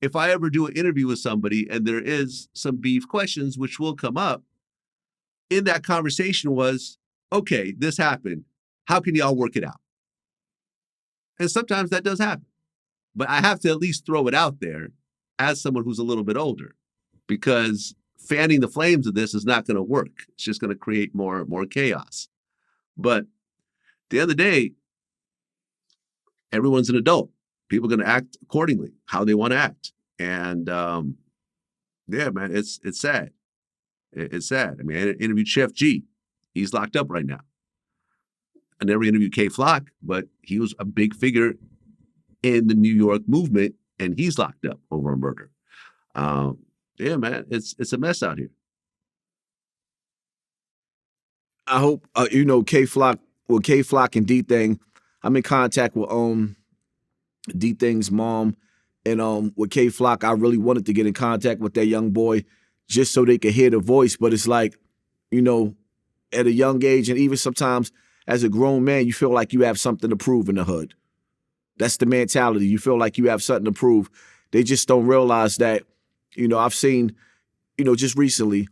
if I ever do an interview with somebody and there is some beef, questions which will come up, in that conversation was, okay, this happened. How can y'all work it out? And sometimes that does happen. But I have to at least throw it out there as someone who's a little bit older, because fanning the flames of this is not going to work. It's just going to create more chaos. But at the end of the day, everyone's an adult. People are going to act accordingly, how they want to act. And yeah, man, it's sad. It's sad. I mean, I interviewed Chef G. He's locked up right now. I never interviewed K Flock, but he was a big figure in the New York movement, and he's locked up over a murder. Yeah, man, it's a mess out here.
I hope K Flock and D Thing. I'm in contact with D Thing's mom, and with K Flock, I really wanted to get in contact with that young boy just so they could hear the voice. But it's like, at a young age, and even sometimes as a grown man, you feel like you have something to prove in the hood. That's the mentality. You feel like you have something to prove. They just don't realize that. I've seen, just recently,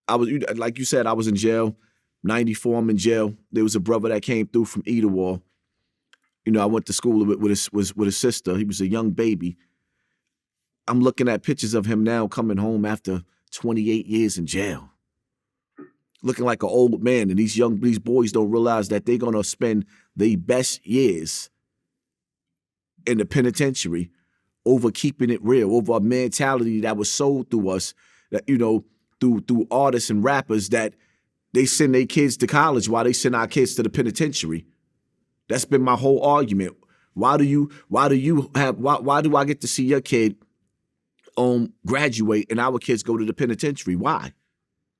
I was, like you said, I was in jail. 94, I'm in jail. There was a brother that came through from Idawal. I went to school with his sister. He was a young baby. I'm looking at pictures of him now coming home after 28 years in jail. Looking like an old man. And these boys don't realize that they're going to spend their best years in the penitentiary over keeping it real, over a mentality that was sold through us, that, through artists and rappers, that they send their kids to college while they send our kids to the penitentiary. That's been my whole argument. Why do I get to see your kid graduate and our kids go to the penitentiary? Why?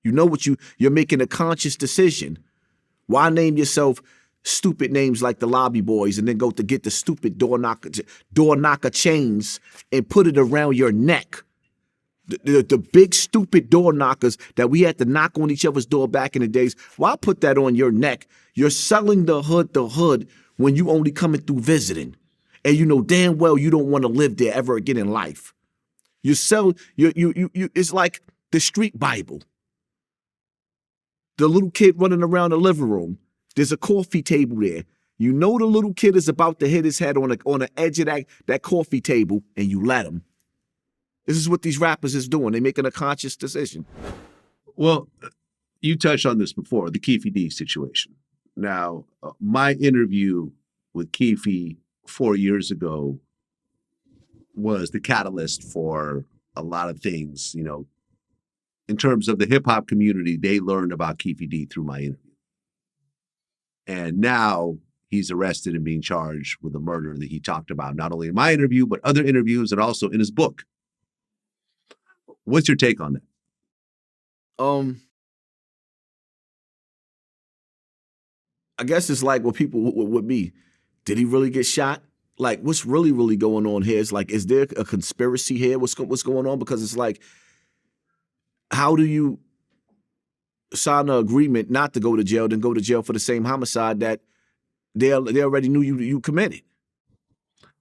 You're making a conscious decision. Why name yourself stupid names like the Lobby Boys and then go to get the stupid door knocker chains and put it around your neck? The big stupid door knockers that we had to knock on each other's door back in the days. Why put that on your neck? You're selling the hood when you only coming through visiting. And you know damn well you don't want to live there ever again in life. It's like the street Bible. The little kid running around the living room. There's a coffee table there. The little kid is about to hit his head on the edge of that coffee table, and you let him. This is what these rappers is doing. They're making a conscious decision.
Well, you touched on this before, the Keefe D situation. Now, my interview with Keefe 4 years ago was the catalyst for a lot of things, in terms of the hip hop community. They learned about Keefe D through my interview. And now he's arrested and being charged with a murder that he talked about, not only in my interview, but other interviews and also in his book. What's your take on that?
I guess it's like what people would be. Did he really get shot? Like, what's really, really going on here? It's like, is there a conspiracy here? What's going on? Because it's like, how do you sign an agreement not to go to jail, then go to jail for the same homicide that they already knew you committed?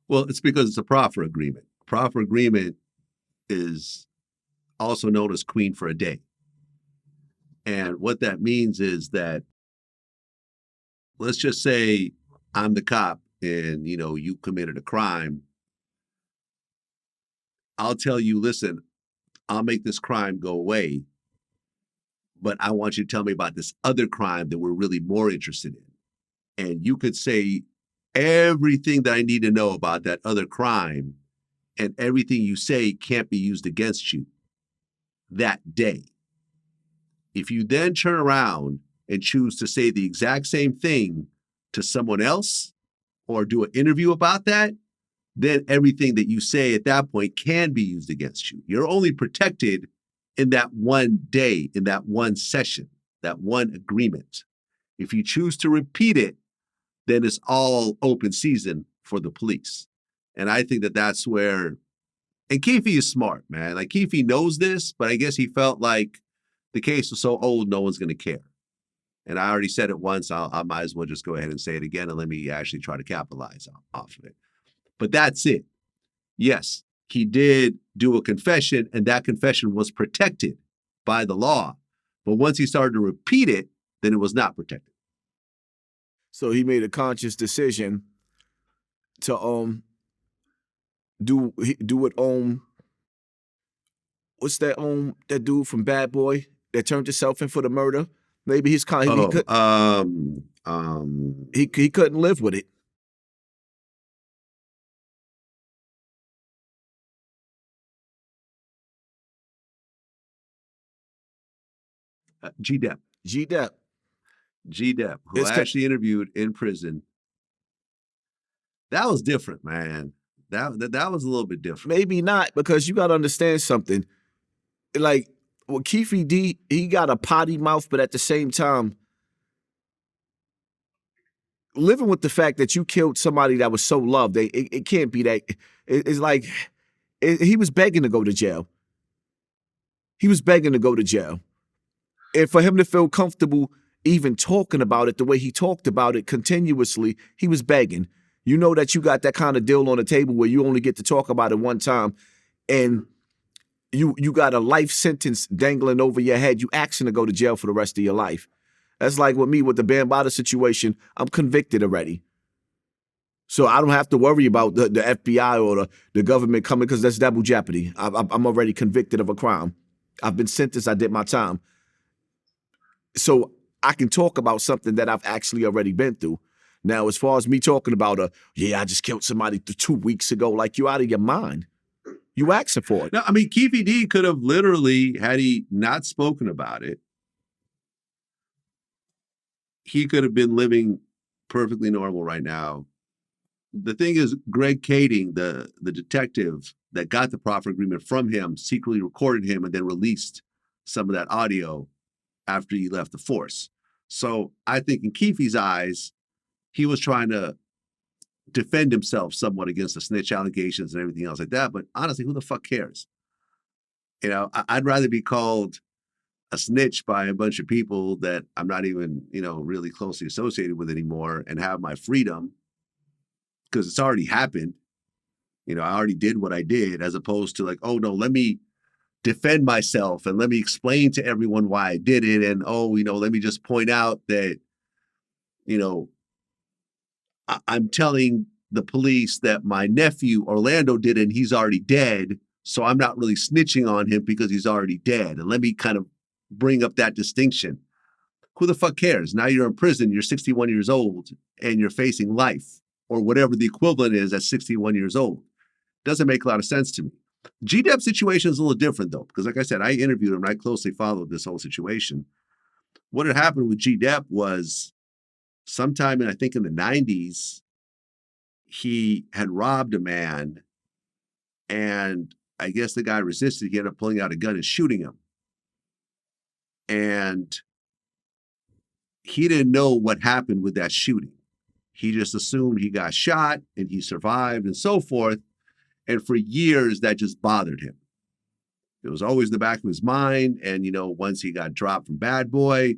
Well, it's because it's a proffer agreement. Proffer agreement is also known as Queen for a Day. And what that means is that, let's just say I'm the cop and, you committed a crime. I'll tell you, listen, I'll make this crime go away, but I want you to tell me about this other crime that we're really more interested in. And you could say everything that I need to know about that other crime, and everything you say can't be used against you that day. If you then turn around and choose to say the exact same thing to someone else or do an interview about that, then everything that you say at that point can be used against you. You're only protected in that one day, in that one session, that one agreement. If you choose to repeat it, then it's all open season for the police. And I think that that's where, and Keefe is smart, man. Like, Keefe knows this, but I guess he felt like the case was so old, no one's going to care. And I already said it once. I might as well just go ahead and say it again, and let me actually try to capitalize off of it. But that's it. Yes, he did do a confession, and that confession was protected by the law. But once he started to repeat it, then it was not protected.
So he made a conscious decision to do it what's that dude from Bad Boy that turned himself in for the murder? Maybe he's kind of he couldn't live with it.
G-Dep.
G-Dep.
G-Dep, who I actually interviewed in prison. That was different, man. That was a little bit different.
Maybe not, because you got to understand something. Like, well, Keefe D, he got a potty mouth, but at the same time, living with the fact that you killed somebody that was so loved, it can't be that. It's like, he was begging to go to jail. He was begging to go to jail. And for him to feel comfortable even talking about it the way he talked about it continuously, he was begging. You know that you got that kind of deal on the table where you only get to talk about it one time, and you got a life sentence dangling over your head. You asking to go to jail for the rest of your life. That's like with me with the Bambaataa situation. I'm convicted already. So I don't have to worry about the FBI or the government coming, because that's double jeopardy. I'm already convicted of a crime. I've been sentenced. I did my time. So I can talk about something that I've actually already been through. Now, as far as me talking about I just killed somebody 2 weeks ago, like, you out of your mind. You asking for it.
No, I mean, Keefe D could have literally, had he not spoken about it, he could have been living perfectly normal right now. The thing is, Greg Kading, the detective that got the proffer agreement from him, secretly recorded him and then released some of that audio after he left the force. So I think in Keefe's eyes, he was trying to defend himself somewhat against the snitch allegations and everything else like that. But honestly, who the fuck cares? You know, I'd rather be called a snitch by a bunch of people that I'm not even, really closely associated with anymore, and have my freedom, because it's already happened. I already did what I did, as opposed to like, oh no, let me defend myself and let me explain to everyone why I did it. And let me just point out that, I'm telling the police that my nephew Orlando did it and he's already dead. So I'm not really snitching on him because he's already dead. And let me kind of bring up that distinction. Who the fuck cares? Now you're in prison, you're 61 years old, and you're facing life, or whatever the equivalent is at 61 years old. Doesn't make a lot of sense to me. G-Dep situation is a little different though, because like I said, I interviewed him and I closely followed this whole situation. What had happened with G-Dep was sometime I think in the 90s, he had robbed a man, and I guess the guy resisted. He ended up pulling out a gun and shooting him. And he didn't know what happened with that shooting. He just assumed he got shot and he survived and so forth. And for years, that just bothered him. It was always in the back of his mind. And, once he got dropped from Bad Boy,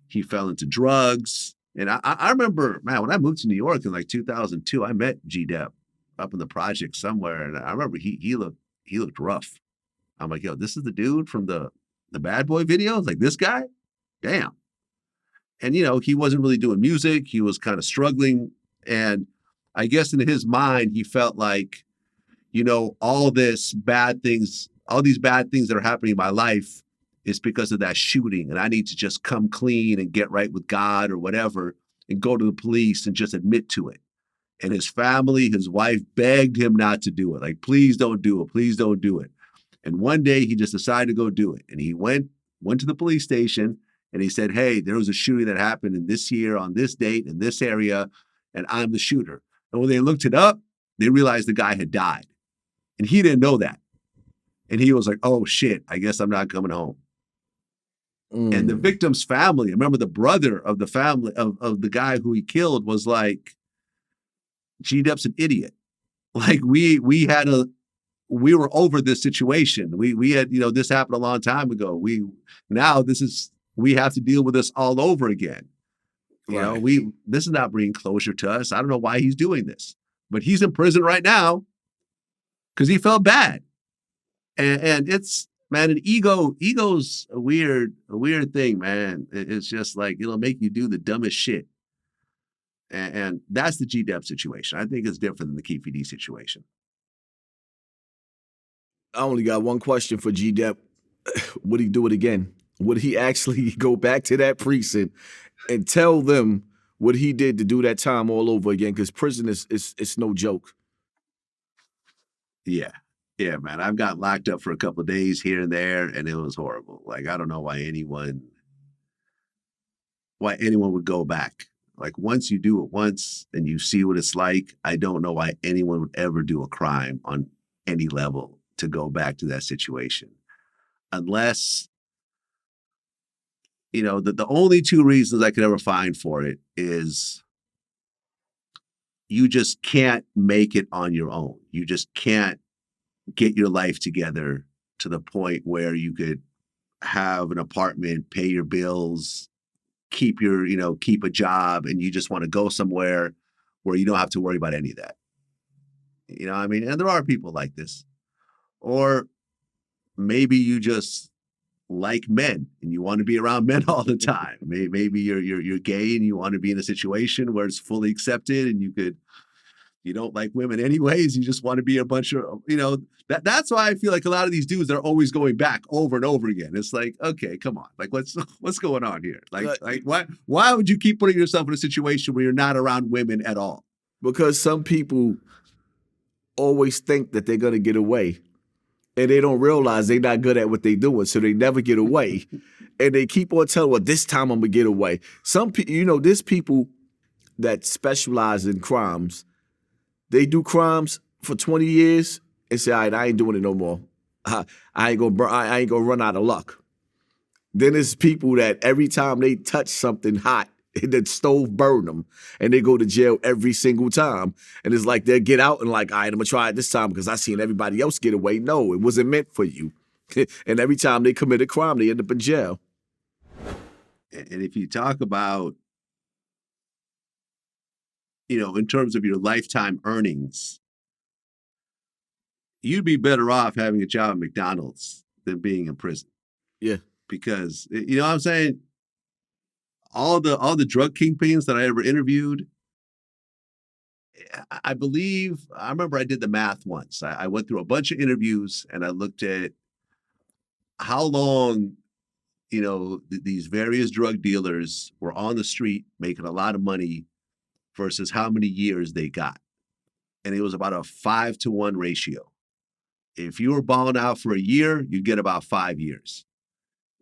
he fell into drugs. And I remember, man, when I moved to New York in like 2002, I met G-Dep up in the project somewhere. And I remember he looked rough. I'm like, yo, this is the dude from the Bad Boy videos? Like, this guy? Damn. And, he wasn't really doing music. He was kind of struggling. And I guess in his mind, he felt like, all these bad things that are happening in my life is because of that shooting. And I need to just come clean and get right with God or whatever, and go to the police and just admit to it. And his family, his wife begged him not to do it. Like, please don't do it. Please don't do it. And one day he just decided to go do it. And he went to the police station and he said, hey, there was a shooting that happened in this year on this date in this area, and I'm the shooter. And when they looked it up, they realized the guy had died. And he didn't know that. And he was like, oh shit, I guess I'm not coming home. And the victim's family, I remember the brother of the family of the guy who he killed was like, G-Dep's an idiot. Like we were over this situation. We had, this happened a long time ago. We have to deal with this all over again. This is not bringing closure to us. I don't know why he's doing this, but he's in prison right now because he felt bad. And it's, man, an ego's a weird thing, man. It's just like, it'll make you do the dumbest shit. And that's the G-Dep situation. I think it's different than the Keefe D situation.
I only got one question for G-Dep. Would he do it again? Would he actually go back to that precinct and tell them what he did to do that time all over again? Because prison is it's no joke.
Yeah. Yeah, man. I've got locked up for a couple of days here and there, and it was horrible. Like, I don't know why anyone would go back. Like, once you do it once and you see what it's like, I don't know why anyone would ever do a crime on any level to go back to that situation. Unless, the only two reasons I could ever find for it is you just can't make it on your own. You just can't get your life together to the point where you could have an apartment, pay your bills, keep a job, and you just want to go somewhere where you don't have to worry about any of that. You know what I mean? And there are people like this. Or maybe you just like men and you want to be around men all the time. Maybe you're gay and you want to be in a situation where it's fully accepted and you don't like women anyways. You just want to be a bunch of, that's why I feel like a lot of these dudes are always going back over and over again. It's like, okay, come on. Like, what's going on here? Like why would you keep putting yourself in a situation where you're not around women at all?
Because some people always think that they're going to get away. And they don't realize they're not good at what they're doing, so they never get away. And they keep on telling, well, this time I'm going to get away. Some people, there's people that specialize in crimes. They do crimes for 20 years and say, all right, I ain't doing it no more. I ain't gonna run out of luck. Then there's people that every time they touch something hot, the stove burn them, and they go to jail every single time. And it's like they get out and like, all right, I'm gonna try it this time because I seen everybody else get away. No, it wasn't meant for you. And every time they commit a crime, they end up in jail.
And if you talk about, in terms of your lifetime earnings, you'd be better off having a job at McDonald's than being in prison.
Yeah.
Because, you know what I'm saying? All the drug kingpins that I ever interviewed, I remember I did the math once. I went through a bunch of interviews and I looked at how long, these various drug dealers were on the street making a lot of money versus how many years they got. And it was about a 5-to-1 ratio. If you were balling out for a year, you'd get about 5 years.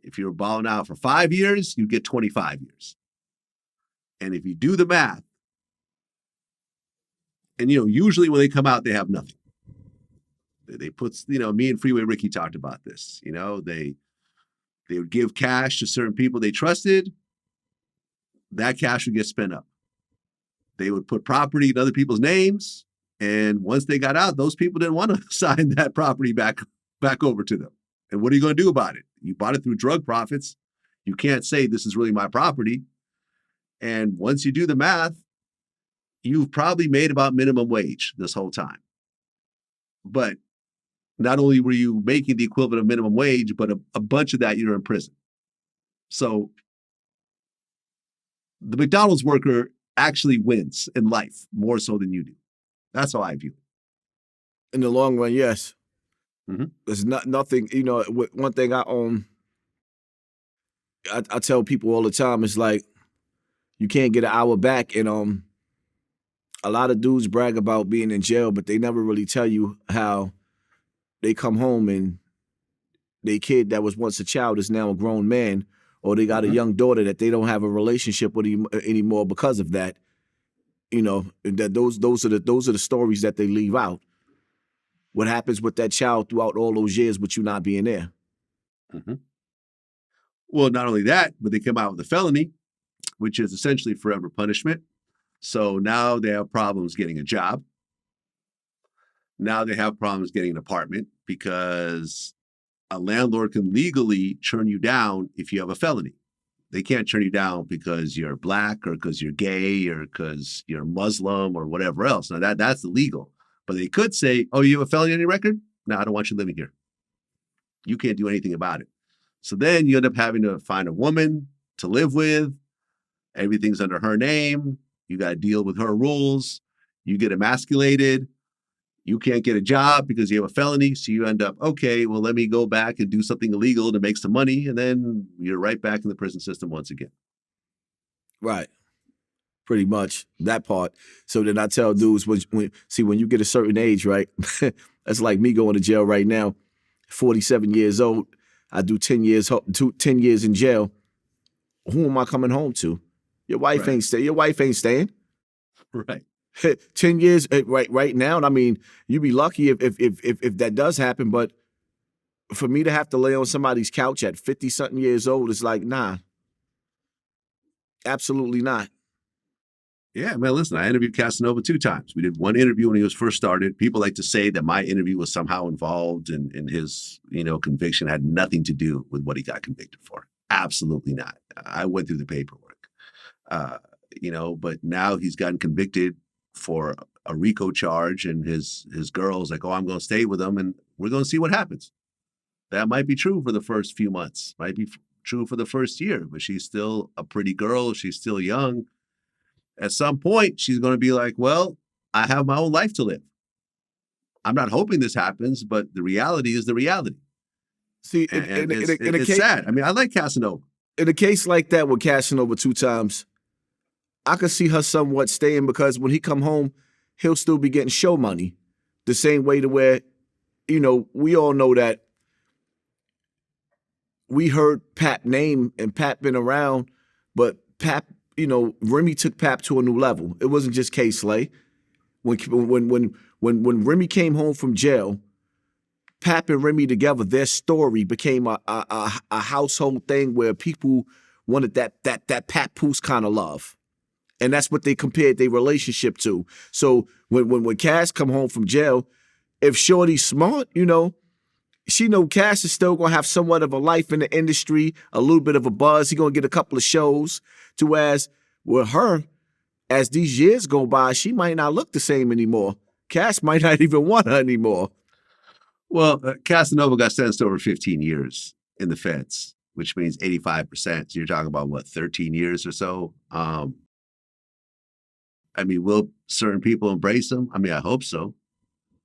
If you were balling out for 5 years, you'd get 25 years. And if you do the math, and usually when they come out, they have nothing. They put, me and Freeway Ricky talked about this. They would give cash to certain people they trusted. That cash would get spent up. They would put property in other people's names. And once they got out, those people didn't want to sign that property back over to them. And what are you going to do about it? You bought it through drug profits. You can't say this is really my property. And once you do the math, you've probably made about minimum wage this whole time. But not only were you making the equivalent of minimum wage, but a bunch of that you're in prison. So the McDonald's worker actually wins in life more so than you do. That's how I view it.
In the long run, yes.
Mm-hmm.
There's nothing, one thing I tell people all the time is like, you can't get an hour back. And a lot of dudes brag about being in jail, but they never really tell you how they come home and their kid that was once a child is now a grown man, or they got a young daughter that they don't have a relationship with anymore because of that. That those are the stories that they leave out. What happens with that child throughout all those years with you not being there?
Mm-hmm. Well, not only that, but they come out with a felony, which is essentially forever punishment. So now they have problems getting a job. Now they have problems getting an apartment because a landlord can legally turn you down if you have a felony. They can't turn you down because you're black or because you're gay or because you're Muslim or whatever else. Now that's illegal. But they could say, oh, you have a felony on your record? No, I don't want you living here. You can't do anything about it. So then you end up having to find a woman to live with. Everything's under her name. You got to deal with her rules. You get emasculated. You can't get a job because you have a felony. So you end up, okay, well, let me go back and do something illegal to make some money. And then you're right back in the prison system once again.
Right. Pretty much that part. So then I tell dudes, when you get a certain age, right? That's like me going to jail right now, 47 years old. I do 10 years in jail. Who am I coming home to? Your wife ain't staying. Your wife ain't staying.
Right.
10 years right now. And I mean, you'd be lucky if that does happen. But for me to have to lay on somebody's couch at 50-something years old, it's like, nah, absolutely not.
Yeah, man, listen, I interviewed Casanova 2 times. We did one interview when he was first started. People like to say that my interview was somehow involved in his, conviction. Had nothing to do with what he got convicted for. Absolutely not. I went through the paperwork, but now he's gotten convicted for a RICO charge, and his girl's like, oh, I'm going to stay with him, and we're going to see what happens. That might be true for the first few months, might be true for the first year, but she's still a pretty girl. She's still young. At some point, she's going to be like, well, I have my own life to live. I'm not hoping this happens, but the reality is the reality.
See,
it's sad. I mean, I like Casanova.
In a case like that with Casanova 2 times, I could see her somewhat staying because when he come home, he'll still be getting show money. The same way to where, we all know that we heard Pap name and Pap been around, but Pap, Remy took Pap to a new level. It wasn't just K-Slay. When Remy came home from jail, Pap and Remy together, their story became a household thing where people wanted that Papoose kind of love. And that's what they compared their relationship to. So when Cass come home from jail, if Shorty's smart, she know Cass is still gonna have somewhat of a life in the industry, a little bit of a buzz. He gonna get a couple of shows. To as with her, as these years go by, she might not look the same anymore. Cass might not even want her anymore.
Well, Casanova got sentenced to over 15 years in the feds, which means 85%. So you're talking about, 13 years or so? Will certain people embrace him? I hope so.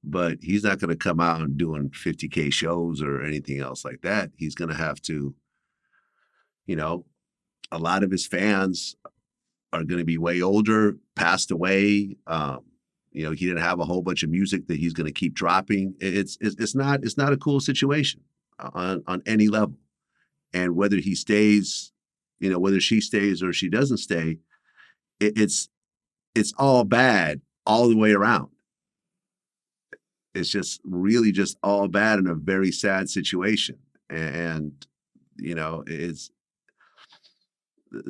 But he's not going to come out and doing 50K shows or anything else like that. He's going to have to, a lot of his fans are going to be way older, passed away. He didn't have a whole bunch of music that he's going to keep dropping. It's not a cool situation on any level. And whether he stays, whether she stays or she doesn't stay, it's all bad all the way around. It's just really just all bad in a very sad situation. And,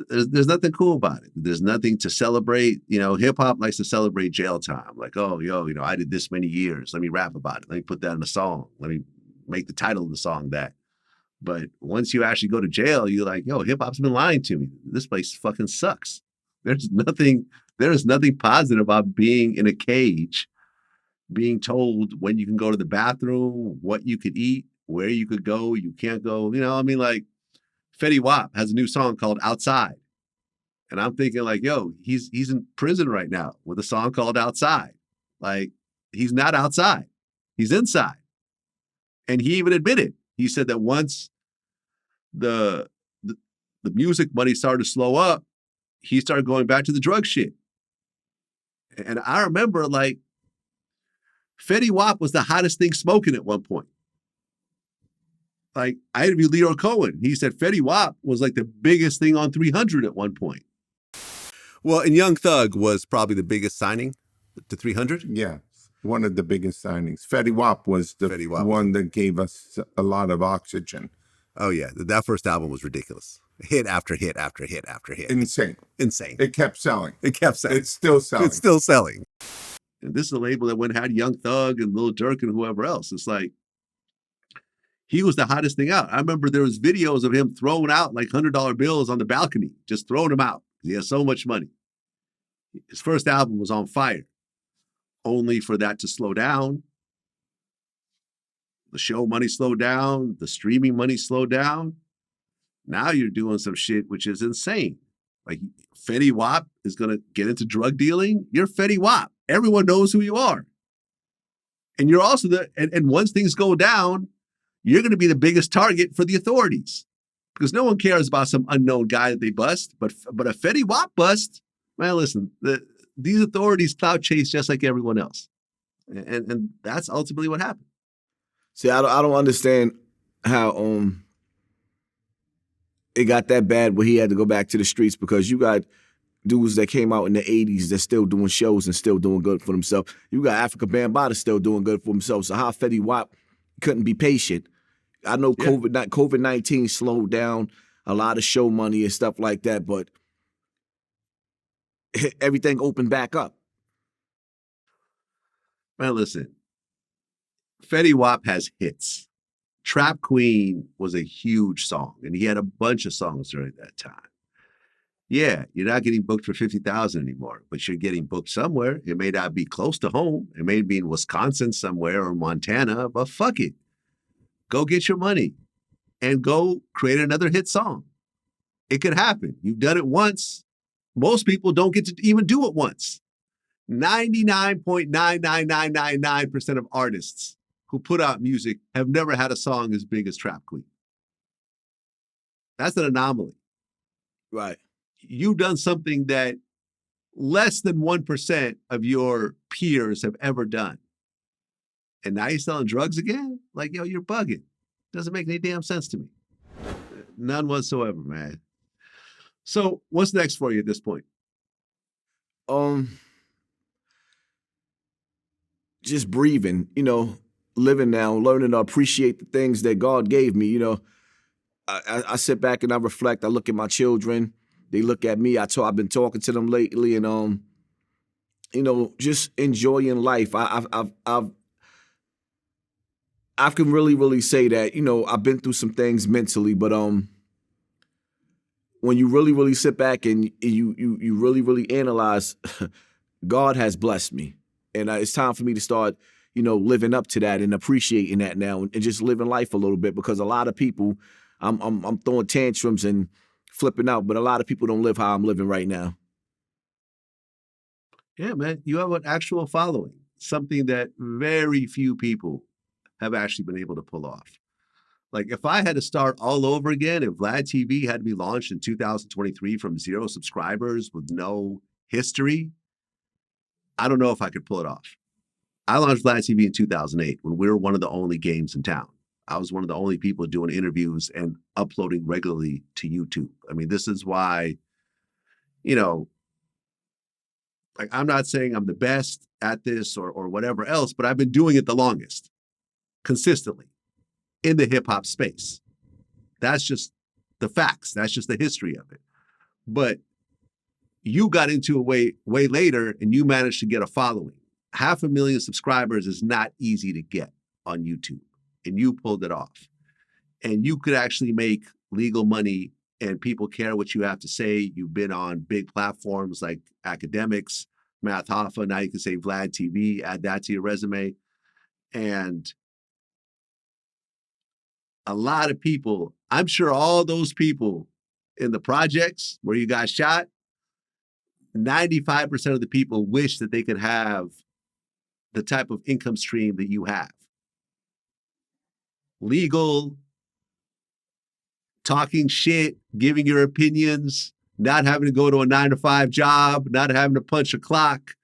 there's nothing cool about it. There's nothing to celebrate. Hip hop likes to celebrate jail time. Like, oh, I did this many years. Let me rap about it. Let me put that in a song. Let me make the title of the song that. But once you actually go to jail, you're like, hip hop's been lying to me. This place fucking sucks. There is nothing positive about being in a cage, being told when you can go to the bathroom, what you could eat, where you could go, you can't go. Fetty Wap has a new song called Outside. And I'm thinking like, he's in prison right now with a song called Outside. Like, he's not outside. He's inside. And he even admitted, he said that once the music money started to slow up, he started going back to the drug shit. And I remember like Fetty Wap was the hottest thing smoking at one point. Like, I interviewed Leo Cohen. He said Fetty Wap was like the biggest thing on 300 at one point. Well, and Young Thug was probably the biggest signing to 300?
Yeah, one of the biggest signings. Fetty Wap was the one that gave us a lot of oxygen.
Oh, yeah. That first album was ridiculous. Hit after hit after hit after hit.
Insane.
Insane.
It kept selling.
It's
still selling.
It's still selling. And this is a label that went had Young Thug and Lil Durk and whoever else. It's like, he was the hottest thing out. I remember there was videos of him throwing out like $100 bills on the balcony, just throwing them out. He has so much money. His first album was on fire, only for that to slow down. The show money slowed down. The streaming money slowed down. Now you're doing some shit which is insane. Like, Fetty Wap is going to get into drug dealing. You're Fetty Wap. Everyone knows who you are. And you're also and once things go down, you're going to be the biggest target for the authorities because no one cares about some unknown guy that they bust. But a Fetty Wap bust, man, listen, these authorities clout chase just like everyone else. And that's ultimately what happened.
See, I don't understand how it got that bad where he had to go back to the streets, because you got dudes that came out in the 80s that's still doing shows and still doing good for themselves. You got Afrika Bambaataa still doing good for himself. So how Fetty Wap couldn't be patient? I know COVID-19 slowed down a lot of show money and stuff like that, but everything opened back up.
Man, listen, Fetty Wap has hits. Trap Queen was a huge song, and he had a bunch of songs during that time. Yeah, you're not getting booked for $50,000 anymore, but you're getting booked somewhere. It may not be close to home. It may be in Wisconsin somewhere or Montana, but fuck it. Go get your money and go create another hit song. It could happen. You've done it once. Most people don't get to even do it once. 99.99999% of artists who put out music have never had a song as big as Trap Queen. That's an anomaly.
Right.
You've done something that less than 1% of your peers have ever done. And now you're selling drugs again? Like, yo, you're bugging. Doesn't make any damn sense to me. None whatsoever, man. So what's next for you at this point?
Just breathing, living now, learning to appreciate the things that God gave me. I sit back and I reflect. I look at my children. They look at me. I've been talking to them lately, and just enjoying life. I can really say that, I've been through some things mentally, but when you really sit back and you really analyze, God has blessed me. And it's time for me to start, living up to that and appreciating that now, and just living life a little bit, because a lot of people, I'm throwing tantrums and flipping out, but a lot of people don't live how I'm living right now.
Yeah, man, you have an actual following, something that very few people have actually been able to pull off. Like, if I had to start all over again, if Vlad TV had to be launched in 2023 from 0 subscribers with no history, I don't know if I could pull it off. I launched Vlad TV in 2008 when we were one of the only games in town. I was one of the only people doing interviews and uploading regularly to YouTube. I mean, this is why, like, I'm not saying I'm the best at this or whatever else, but I've been doing it the longest, consistently, in the hip hop space. That's just the facts. That's just the history of it. But you got into it way later, and you managed to get a following. 500,000 subscribers is not easy to get on YouTube, and you pulled it off. And you could actually make legal money, and people care what you have to say. You've been on big platforms like Academics, Math Hoffa. Now you can say Vlad TV, add that to your resume. And a lot of people, I'm sure all those people in the projects where you got shot, 95% of the people wish that they could have the type of income stream that you have. Legal, talking shit, giving your opinions, not having to go to a 9-to-5 job, not having to punch a clock.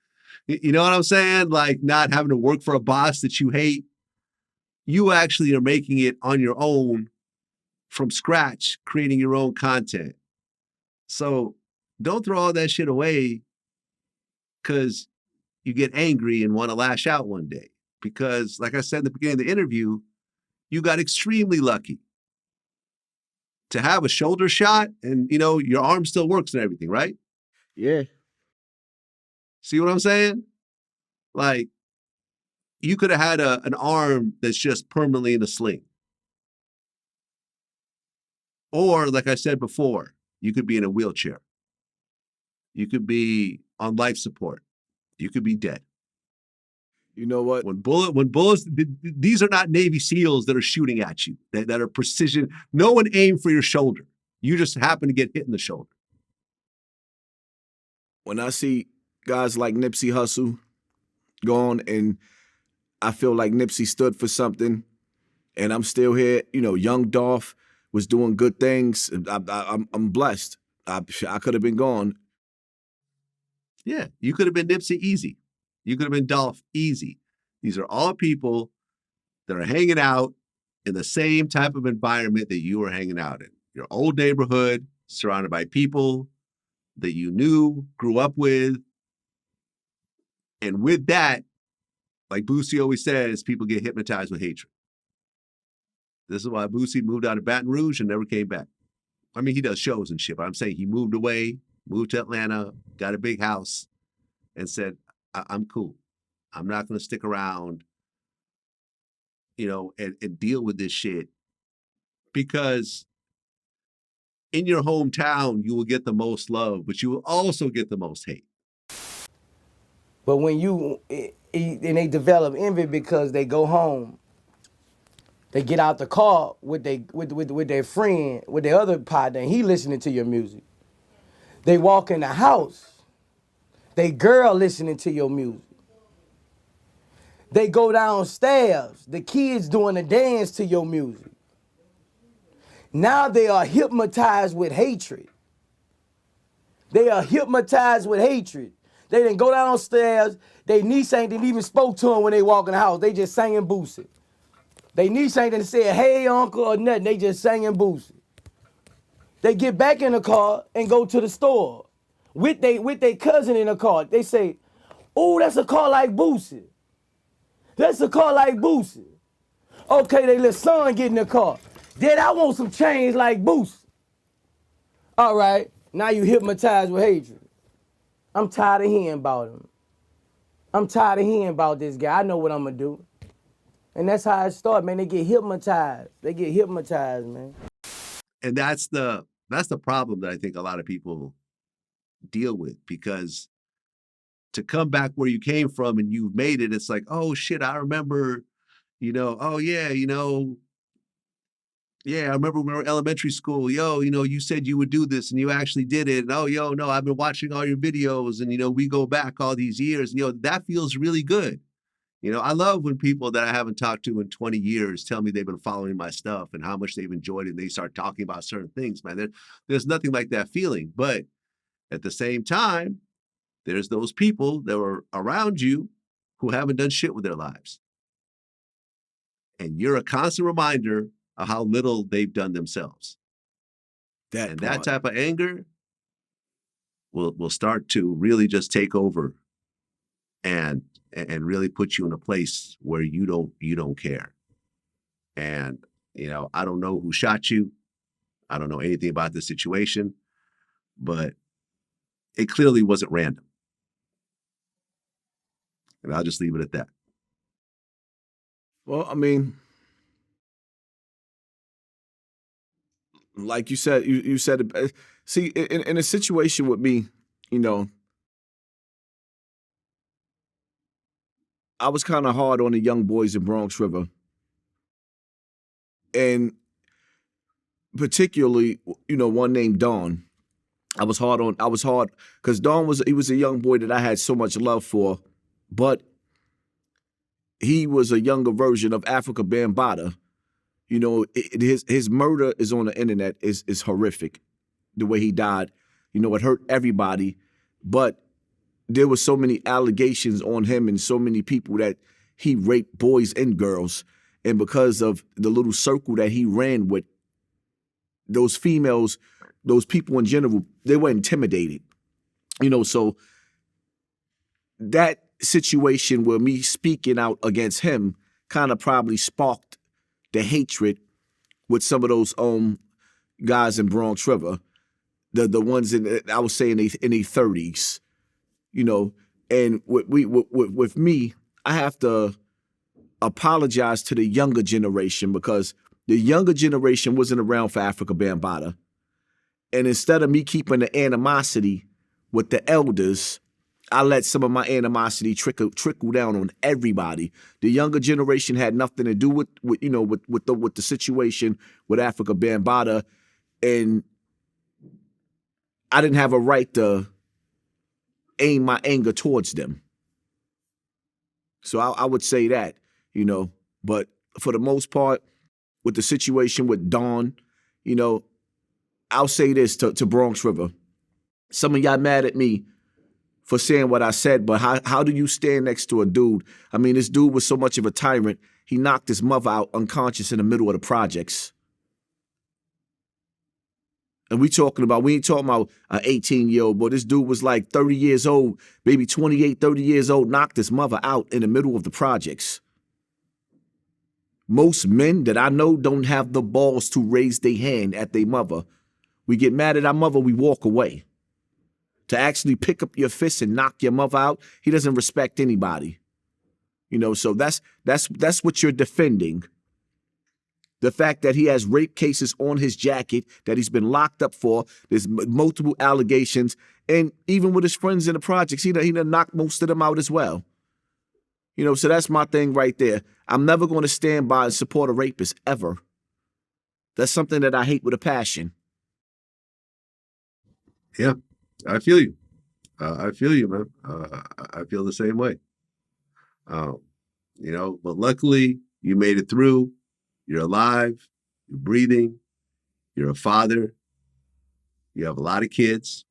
You know what I'm saying? Like, not having to work for a boss that you hate. You actually are making it on your own from scratch, creating your own content. So don't throw all that shit away because you get angry and want to lash out one day. Because, like I said in the beginning of the interview, you got extremely lucky to have a shoulder shot and, your arm still works and everything, right?
Yeah.
See what I'm saying? Like, you could have had an arm that's just permanently in a sling. Or, like I said before, you could be in a wheelchair. You could be on life support. You could be dead.
You know what?
When bullets, these are not Navy SEALs that are shooting at you, that are precision. No one aimed for your shoulder. You just happen to get hit in the shoulder.
When I see guys like Nipsey Hussle gone, and I feel like Nipsey stood for something, and I'm still here. You know, young Dolph was doing good things. I'm blessed. I could have been gone.
Yeah, you could have been Nipsey easy. You could have been Dolph easy. These are all people that are hanging out in the same type of environment that you were hanging out in. Your old neighborhood, surrounded by people that you knew, grew up with. And with that, like Boosie always says, people get hypnotized with hatred. This is why Boosie moved out of Baton Rouge and never came back. I mean, he does shows and shit, but I'm saying he moved away, moved to Atlanta, got a big house, and said, I'm cool. I'm not going to stick around, you know, and deal with this shit, because in your hometown, you will get the most love, but you will also get the most hate.
But when and they develop envy because they go home, they get out the car with their friend, with their other partner, and he listening to your music. They walk in the house, they girl listening to your music. They go downstairs, the kids doing a dance to your music. Now they are hypnotized with hatred. They are hypnotized with hatred. They didn't go downstairs. They niece ain't didn't even spoke to them when they walk in the house. They just singing Boosie. They niece ain't didn't say, hey, uncle, or nothing. They just singing Boosie. They get back in the car and go to the store with they cousin in the car. They say, oh, that's a car like Boosie. That's a car like Boosie. Okay, they let son get in the car. Dad, I want some chains like Boosie. All right, now you hypnotized with hatred. I'm tired of hearing about him. I'm tired of hearing about this guy. I know what I'm gonna do. And that's how it starts, man. They get hypnotized. They get hypnotized, man.
And that's the problem that I think a lot of people deal with, because to come back where you came from and you've made it, it's like, oh shit, I remember, you know, oh yeah, you know, yeah, I remember when we were in elementary school, yo, you know, you said you would do this and you actually did it. And oh, yo, no, I've been watching all your videos and, you know, we go back all these years. And, you know, that feels really good. You know, I love when people that I haven't talked to in 20 years tell me they've been following my stuff and how much they've enjoyed it. And they start talking about certain things, man. There's nothing like that feeling. But at the same time, there's those people that were around you who haven't done shit with their lives. And you're a constant reminder of how little they've done themselves. That type of anger will start to really just take over and really put you in a place where you don't care. And, you know, I don't know who shot you. I don't know anything about the situation, but it clearly wasn't random. And I'll just leave it at that.
Well, I mean, like you said, you said it. See, in a situation with me, you know, I was kind of hard on the young boys in Bronx River. And particularly, you know, one named Don. I was hard because Don was a young boy that I had so much love for, but he was a younger version of Afrika Bambaataa. You know, his murder is on the internet is horrific. The way he died, you know, it hurt everybody, but there were so many allegations on him and so many people that he raped boys and girls. And because of the little circle that he ran with, those females, those people in general, they were intimidated. You know, so that situation where me speaking out against him kind of probably sparked the hatred with some of those guys in Bronx River, the ones I would say in their 30s, you know. And with me, I have to apologize to the younger generation because the younger generation wasn't around for Afrika Bambaataa. And instead of me keeping the animosity with the elders, I let some of my animosity trickle down on everybody. The younger generation had nothing to do with the situation with Afrika Bambaataa, and I didn't have a right to aim my anger towards them. So I would say that, you know. But for the most part, with the situation with Dawn, you know, I'll say this to Bronx River. Some of y'all mad at me for saying what I said, but how do you stand next to a dude? I mean, this dude was so much of a tyrant, he knocked his mother out unconscious in the middle of the projects. And we ain't talking about an 18-year-old, but this dude was like 30 years old, maybe 28, 30 years old, knocked his mother out in the middle of the projects. Most men that I know don't have the balls to raise their hand at their mother. We get mad at our mother, we walk away. To actually pick up your fist and knock your mother out, he doesn't respect anybody. You know, so that's what you're defending. The fact that he has rape cases on his jacket that he's been locked up for, there's multiple allegations, and even with his friends in the projects, he done knocked most of them out as well. You know, so that's my thing right there. I'm never going to stand by and support a rapist, ever. That's something that I hate with a passion.
Yeah, I feel you. I feel you, man. I feel the same way. You know, but luckily you made it through. You're alive. You're breathing. You're a father. You have a lot of kids.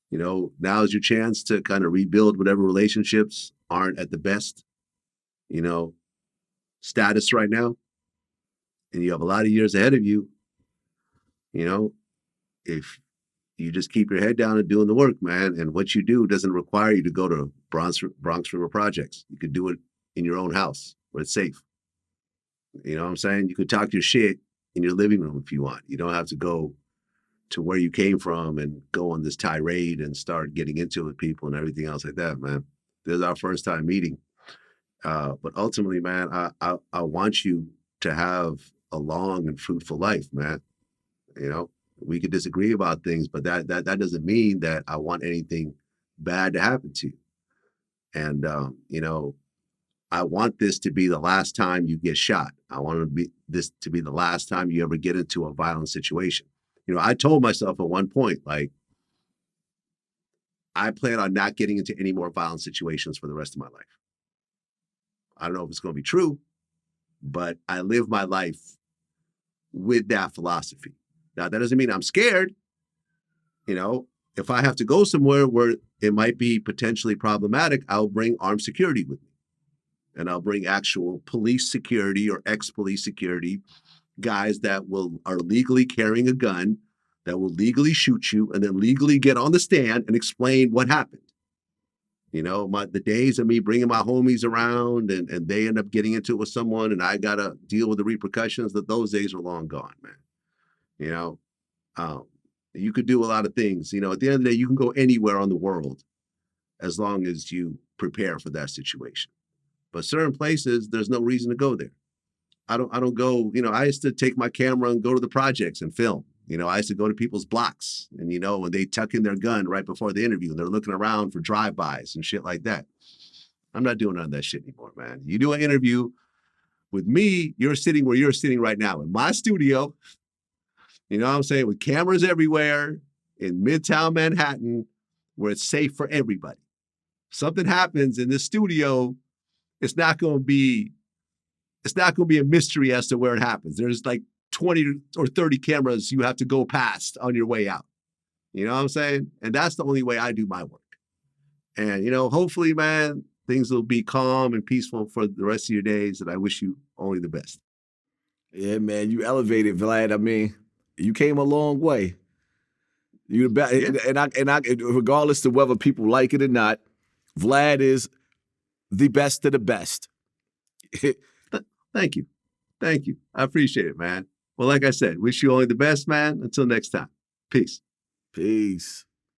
You know, now is your chance to kind of rebuild whatever relationships aren't at the best, you know, status right now. And you have a lot of years ahead of you. You know, if you just keep your head down and doing the work, man, and what you do doesn't require you to go to Bronx River Projects. You could do it in your own house where it's safe. You know what I'm saying? You could talk your shit in your living room if you want. You don't have to go to where you came from and go on this tirade and start getting into it with people and everything else like that, man. This is our first time meeting. But ultimately, man, I want you to have a long and fruitful life, man. You know, we could disagree about things, but that doesn't mean that I want anything bad to happen to you. And, you know, I want this to be the last time you get shot. I want this to be the last time you ever get into a violent situation. You know, I told myself at one point, like, I plan on not getting into any more violent situations for the rest of my life. I don't know if it's going to be true, but I live my life with that philosophy. Now, that doesn't mean I'm scared. You know, if I have to go somewhere where it might be potentially problematic, I'll bring armed security with me. And I'll bring actual police security or ex-police security, guys that are legally carrying a gun, that will legally shoot you and then legally get on the stand and explain what happened. You know, the days of me bringing my homies around and they end up getting into it with someone and I got to deal with the repercussions, those days are long gone, man. You know, you could do a lot of things. You know, at the end of the day, you can go anywhere on the world as long as you prepare for that situation. But certain places, there's no reason to go there. I don't go, you know, I used to take my camera and go to the projects and film. You know, I used to go to people's blocks and, you know, when they tuck in their gun right before the interview and they're looking around for drive-bys and shit like that. I'm not doing none of that shit anymore, man. You do an interview with me, you're sitting where you're sitting right now in my studio, you know what I'm saying, with cameras everywhere in Midtown Manhattan where it's safe for everybody. Something happens in this studio, it's not going to be a mystery as to where it happens. There's like 20 or 30 cameras you have to go past on your way out. You know what I'm saying? And that's the only way I do my work. And, you know, hopefully, man, things will be calm and peaceful for the rest of your days. And I wish you only the best.
Yeah, man, you elevated, Vlad. I mean, you came a long way. You and I, regardless of whether people like it or not, Vlad is the best of the best.
Thank you. Thank you. I appreciate it, man. Well, like I said, wish you only the best, man. Until next time. Peace.
Peace.